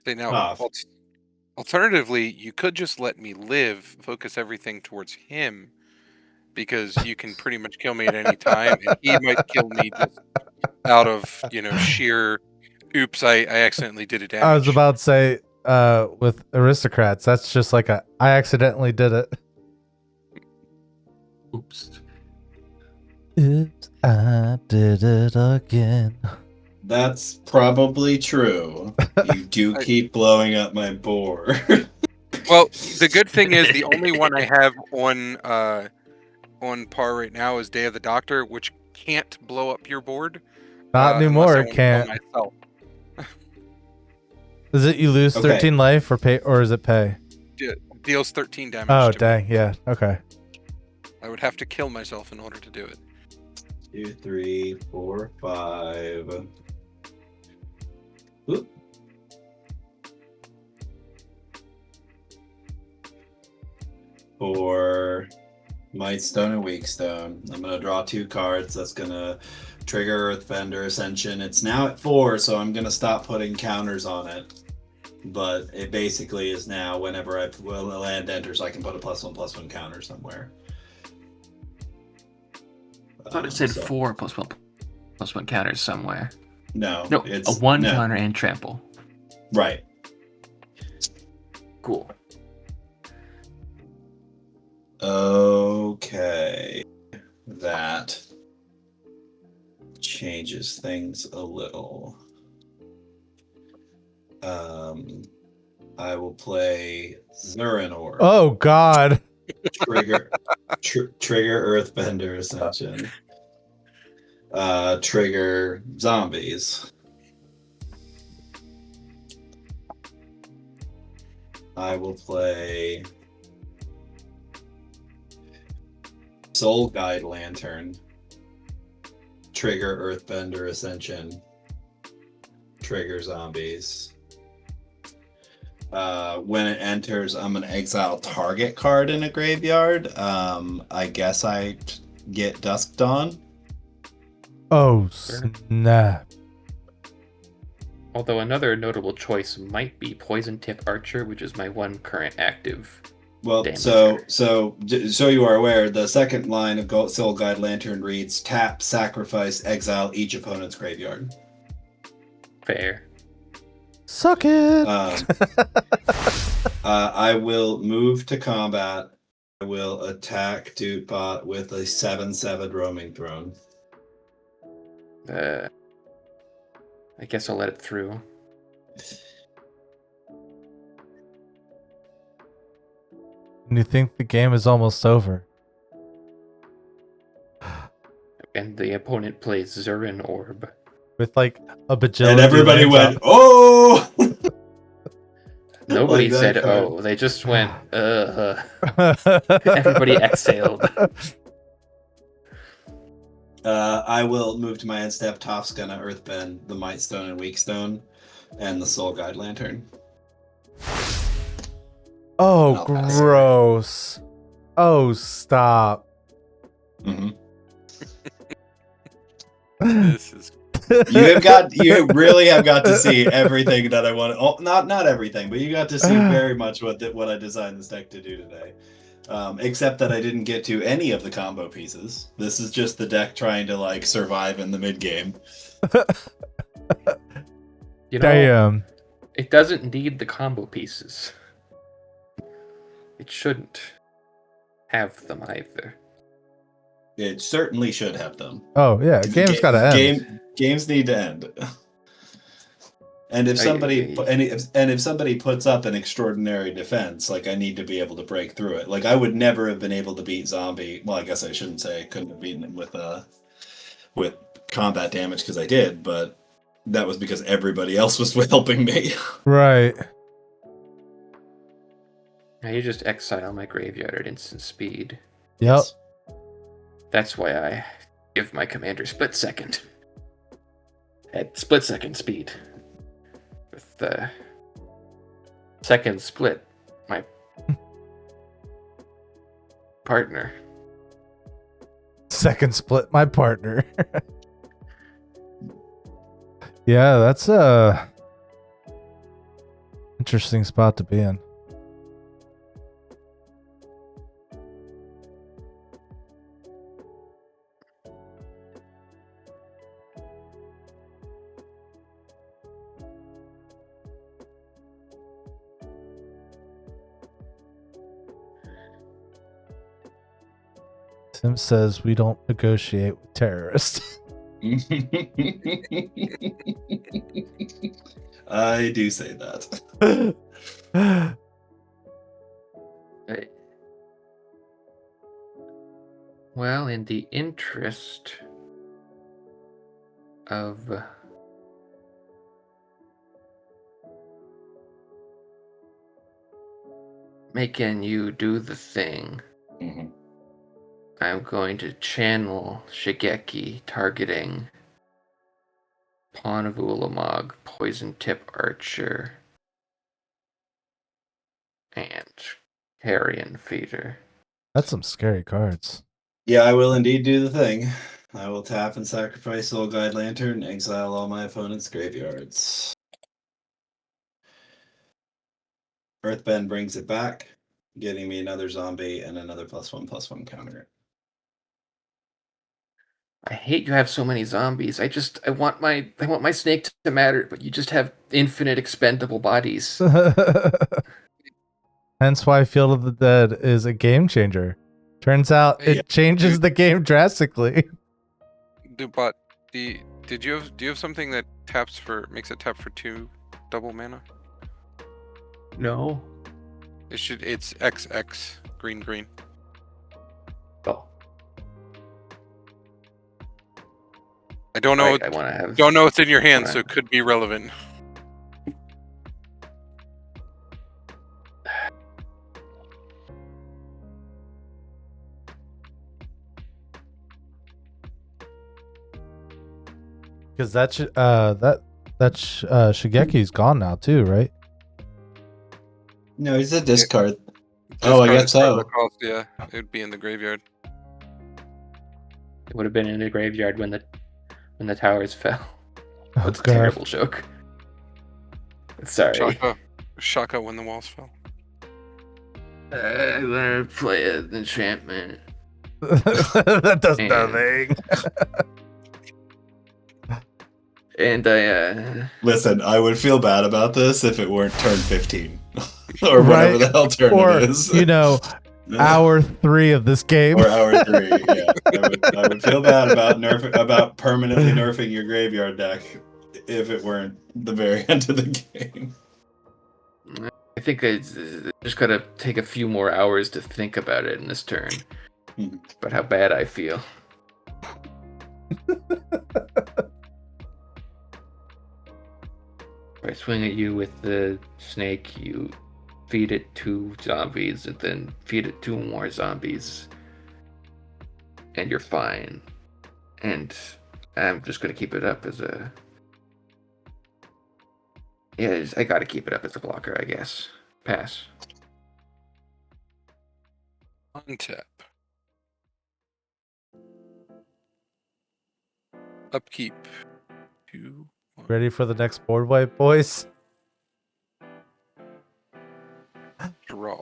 Say now, Toph. alternatively, you could just let me live, focus everything towards him, because you can pretty much kill me at any time, and he might kill me just out of, sheer oops, I accidentally did a damage. I was about to say, with aristocrats, that's just like I accidentally did it. Oops. Oops, I did it again. That's probably true. You do keep blowing up my board. Well, the good thing is the only one I have on par right now is Day of the Doctor, which can't blow up your board. Not unless I anymore, wanna it kill can't. myself. Is it you lose Okay. 13 life or is it pay? Deals 13 damage Oh, to me. dang. Yeah. Okay. I would have to kill myself in order to do it. 2, 3, 4, 5. Oop. For Might Stone and Weak Stone, I'm gonna draw 2 cards. That's gonna trigger Earthbender Ascension. It's now at 4, so I'm gonna stop putting counters on it. But it basically is now whenever a land enters, I can put a +1/+1 counter somewhere. I thought it said So- 4 +1/+1 counters somewhere. No, No, it's a 1 no. counter and trample. Right. Cool. Okay. That changes things a little. I will play Zurinor. Oh, God. Trigger Earthbender Ascension. Trigger zombies. I will play Soul Guide Lantern. Trigger Earthbender Ascension. Trigger zombies. When it enters, I'm gonna exile target card in a graveyard. I guess I get Dusk Dawn. Oh, snap. Although another notable choice might be Poison Tip Archer, which is my one current active. Well, Damager. so you are aware, the second line of Soul Guide Lantern reads: tap, sacrifice, exile each opponent's graveyard. Fair. Suck it. I will move to combat. I will attack Dudebot with a 7/7 roaming throne. I guess I'll let it through. And you think the game is almost over. And the opponent plays Zurin Orb. With like a bajillion. And everybody lands went, "Oh!" Nobody Like that said, card. oh. They just went, out. Everybody exhaled. I will move to my end step. Toph's gonna Earthbend the Might Stone and Weak Stone, and the Soul Guide Lantern. Oh, I'll pass. gross. Oh, stop. Hmm. This is You really have got to see everything that I want. Oh, not everything, but you got to see very much what I designed this deck to do today. Except that I didn't get to any of the combo pieces. This is just the deck trying to like survive in the mid game. You know, Damn. it doesn't need the combo pieces. It shouldn't have them either. It certainly should have them. Oh yeah, game's gotta end. Games need to end. And if somebody puts up an extraordinary defense, like I need to be able to break through it. Like I would never have been able to beat zombie. Well, I guess I shouldn't say I couldn't have beaten him with combat damage because I did, but that was because everybody else was helping me. Right. Now you just exile my graveyard at instant speed. Yep. That's why I give my commander split second. At split second speed. With the second split, my partner. Second split, my partner. Yeah, that's a interesting spot to be in. Tim says we don't negotiate with terrorists. I do say that. Well, in the interest of making you do the thing, Mhm. I'm going to channel Shigeki targeting Pawn of Ulamog, Poison Tip Archer, and Carrion Feeder. That's some scary cards. Yeah, I will indeed do the thing. I will tap and sacrifice Soul Guide Lantern, exile all my opponent's graveyards. Earthbend brings it back, getting me another zombie and another +1/+1 counter. I hate you have so many zombies. I want my snake to matter, but you just have infinite expendable bodies. Hence why Field of the Dead is a game changer. Turns out it changes the game drastically. Dubot, do you have something that makes it tap for 2 double mana? No. It's XX green. Oh. I don't know. Don't know what's in your hand, so it could be relevant. Because that's Shigeki's gone now too, right? No, he's a discard. Oh, I guess so. Yeah, it would be in the graveyard. It would have been in the graveyard when the towers fell. Oh, That's a God. terrible joke. Sorry. Shaka when the walls fell. I'm gonna play an enchantment. That does nothing. And I Listen, I would feel bad about this if it weren't turn 15. Or whatever the hell turn it is. You know, hour 3 of this game. Or hour 3, yeah. I would feel bad about permanently nerfing your graveyard deck if it weren't the very end of the game. I think I just gotta take a few more hours to think about it in this turn. About how bad I feel. If I swing at you with the snake, you feed it 2 zombies, and then feed it 2 more zombies, and you're fine. And I'm just gonna keep it up as a... Yeah, I gotta keep it up as a blocker, I guess. Pass. Untap. Upkeep. 2, 1. Ready for the next board wipe, boys? Draw.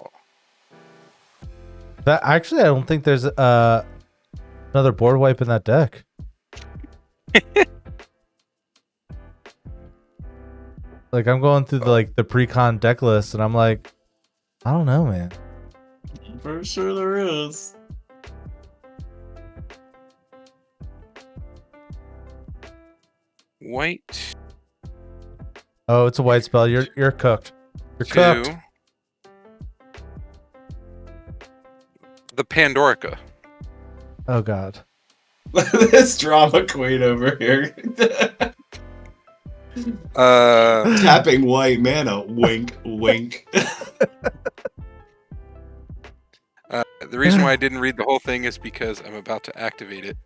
That actually, I don't think there's another board wipe in that deck. Like I'm going through the pre-con deck list, and I'm like, I don't know, man. For sure there is. White. Oh, it's a white spell. You're cooked. You're 2. cooked. The Pandorica. Oh god. This drama queen over here. Uh, Tapping white mana. Wink, wink. the reason why I didn't read the whole thing is because I'm about to activate it.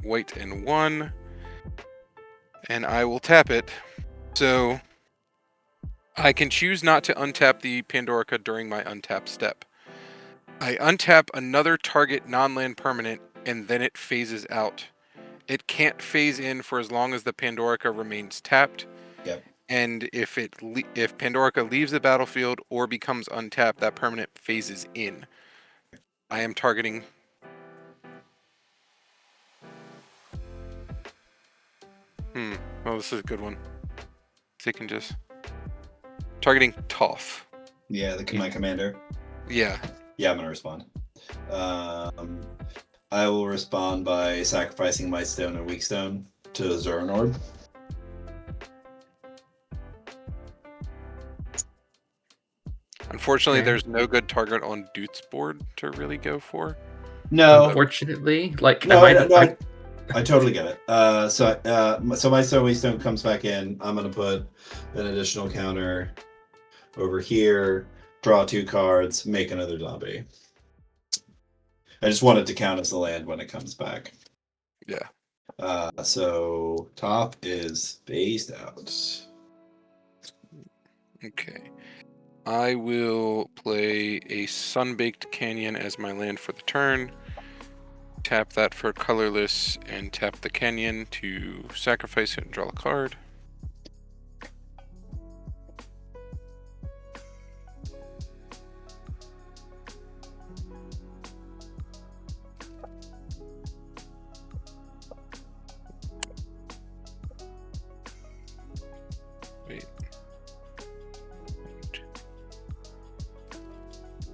White and 1. And I will tap it. So I can choose not to untap the Pandorica during my untap step. I untap another target non-land permanent, and then it phases out. It can't phase in for as long as the Pandorica remains tapped. Yep. And if Pandorica leaves the battlefield or becomes untapped, that permanent phases in. I am targeting. Oh, this is a good one. So you can just targeting Toph. Yeah, my commander. Yeah. Yeah, I'm gonna respond. I will respond by sacrificing my stone and weak stone to Zoran Orb. Unfortunately, Okay. there's no good target on Dute's board to really go for. No, Unfortunately, like no, am I, I totally get it. So my stone weak stone comes back in. I'm gonna put an additional counter over here. Draw 2 cards. Make another zombie. I just want it to count as a land when it comes back. Yeah. So Toph is phased out. Okay. I will play a Sunbaked Canyon as my land for the turn. Tap that for colorless and tap the canyon to sacrifice it and draw a card. Wait.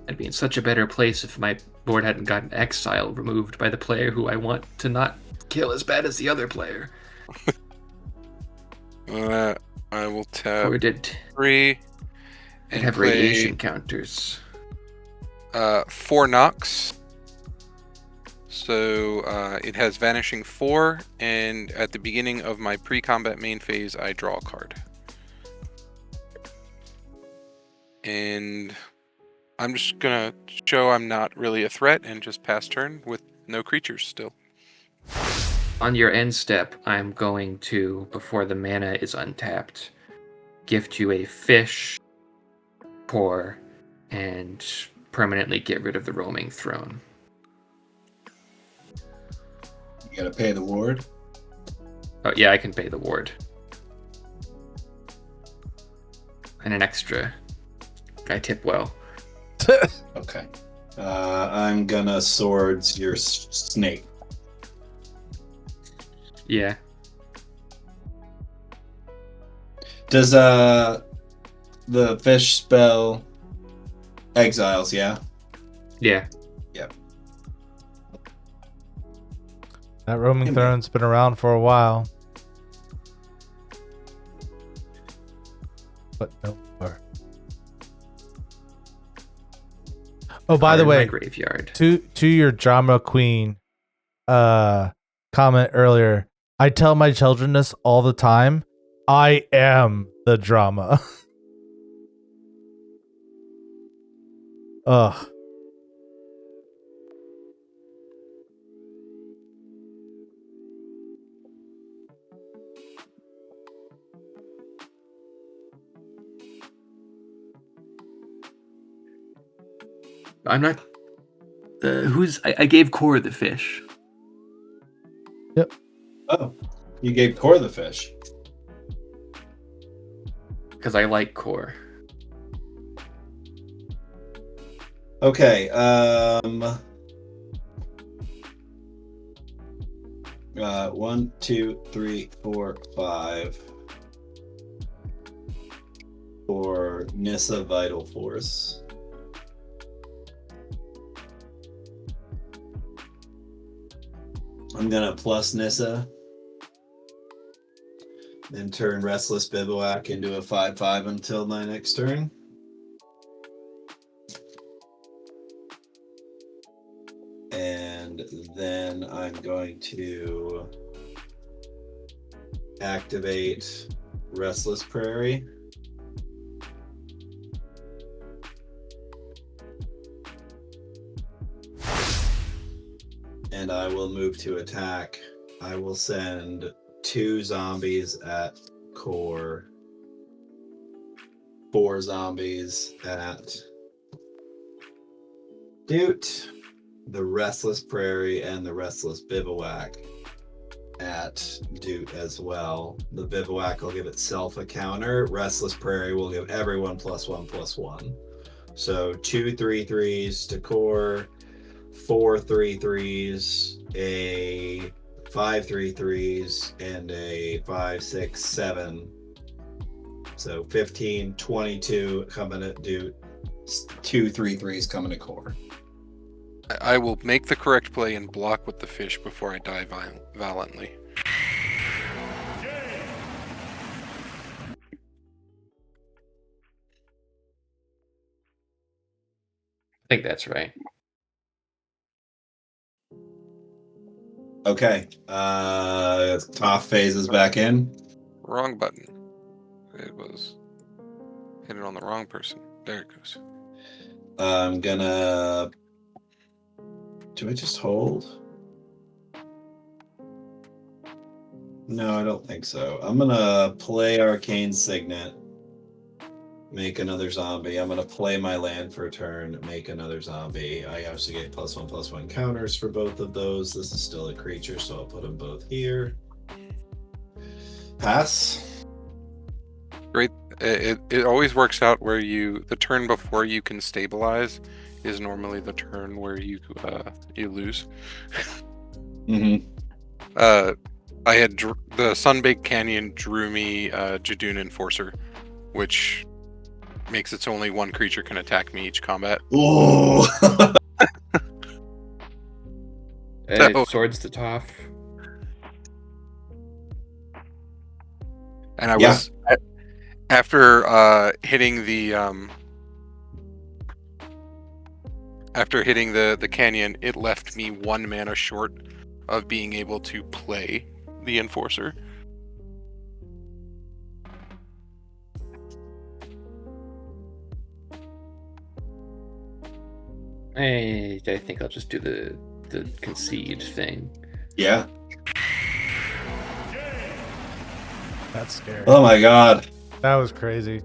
I'd be in such a better place if my board hadn't gotten exile removed by the player who I want to not kill as bad as the other player. I will tap Or did 3 it and have play radiation counters? 4 knocks. So it has Vanishing 4, and at the beginning of my pre-combat main phase, I draw a card. And I'm just gonna show I'm not really a threat and just pass turn with no creatures still. On your end step, I'm going to, before the mana is untapped, gift you a fish, pour, and permanently get rid of the roaming throne. You gotta pay the ward. Oh yeah, I can pay the ward. And an extra. I tip well. Okay. I'm gonna swords your snake. Yeah. Does the fish spell exiles? Yeah. Yeah. That roaming throne's been around for a while. But no more. Oh, by the Card in my way, graveyard. to your drama queen comment earlier, I tell my children this all the time. I am the drama. Ugh. I'm not. I gave Core the fish. Oh, you gave Core the fish. Because I like Core. Okay. 1, 2, 3, 4, 5 for Nissa Vital Force. I'm gonna plus Nissa, then turn Restless Bivouac into a 5/5 until my next turn. And then I'm going to activate Restless Prairie. And I will move to attack. I will send 2 zombies at Core, 4 zombies at Doot, the Restless Prairie, and the Restless Bivouac at Doot as well. The Bivouac will give itself a counter. Restless Prairie will give everyone +1/+1. So 2 3/3s to Core, 4 3/3s, a 5 3/3s, and a 5 6 7. So 15, 22 coming at Doot, 2 3/3s coming to Core. I will make the correct play and block with the fish before I die valiantly. I think that's right. Okay. Toph phases back in. Wrong button. It was hit it on the wrong person. There it goes. I'm gonna. Do I just hold? No, I don't think so. I'm gonna play Arcane Signet, make another zombie. I'm gonna play my land for a turn, make another zombie. I also get +1/+1 counters for both of those. This is still a creature, so I'll put them both here. Pass. Great. It always works out where the turn before you can stabilize is normally the turn where you lose. Mm-hmm. I had the Sunbaked Canyon drew me Jadoon Enforcer, which makes it so only one creature can attack me each combat. Ooh. Swords to Toph. And I was after hitting the canyon, it left me 1 mana short of being able to play the Enforcer. I think I'll just do the concede thing. Yeah. That's scary. Oh my god. That was crazy.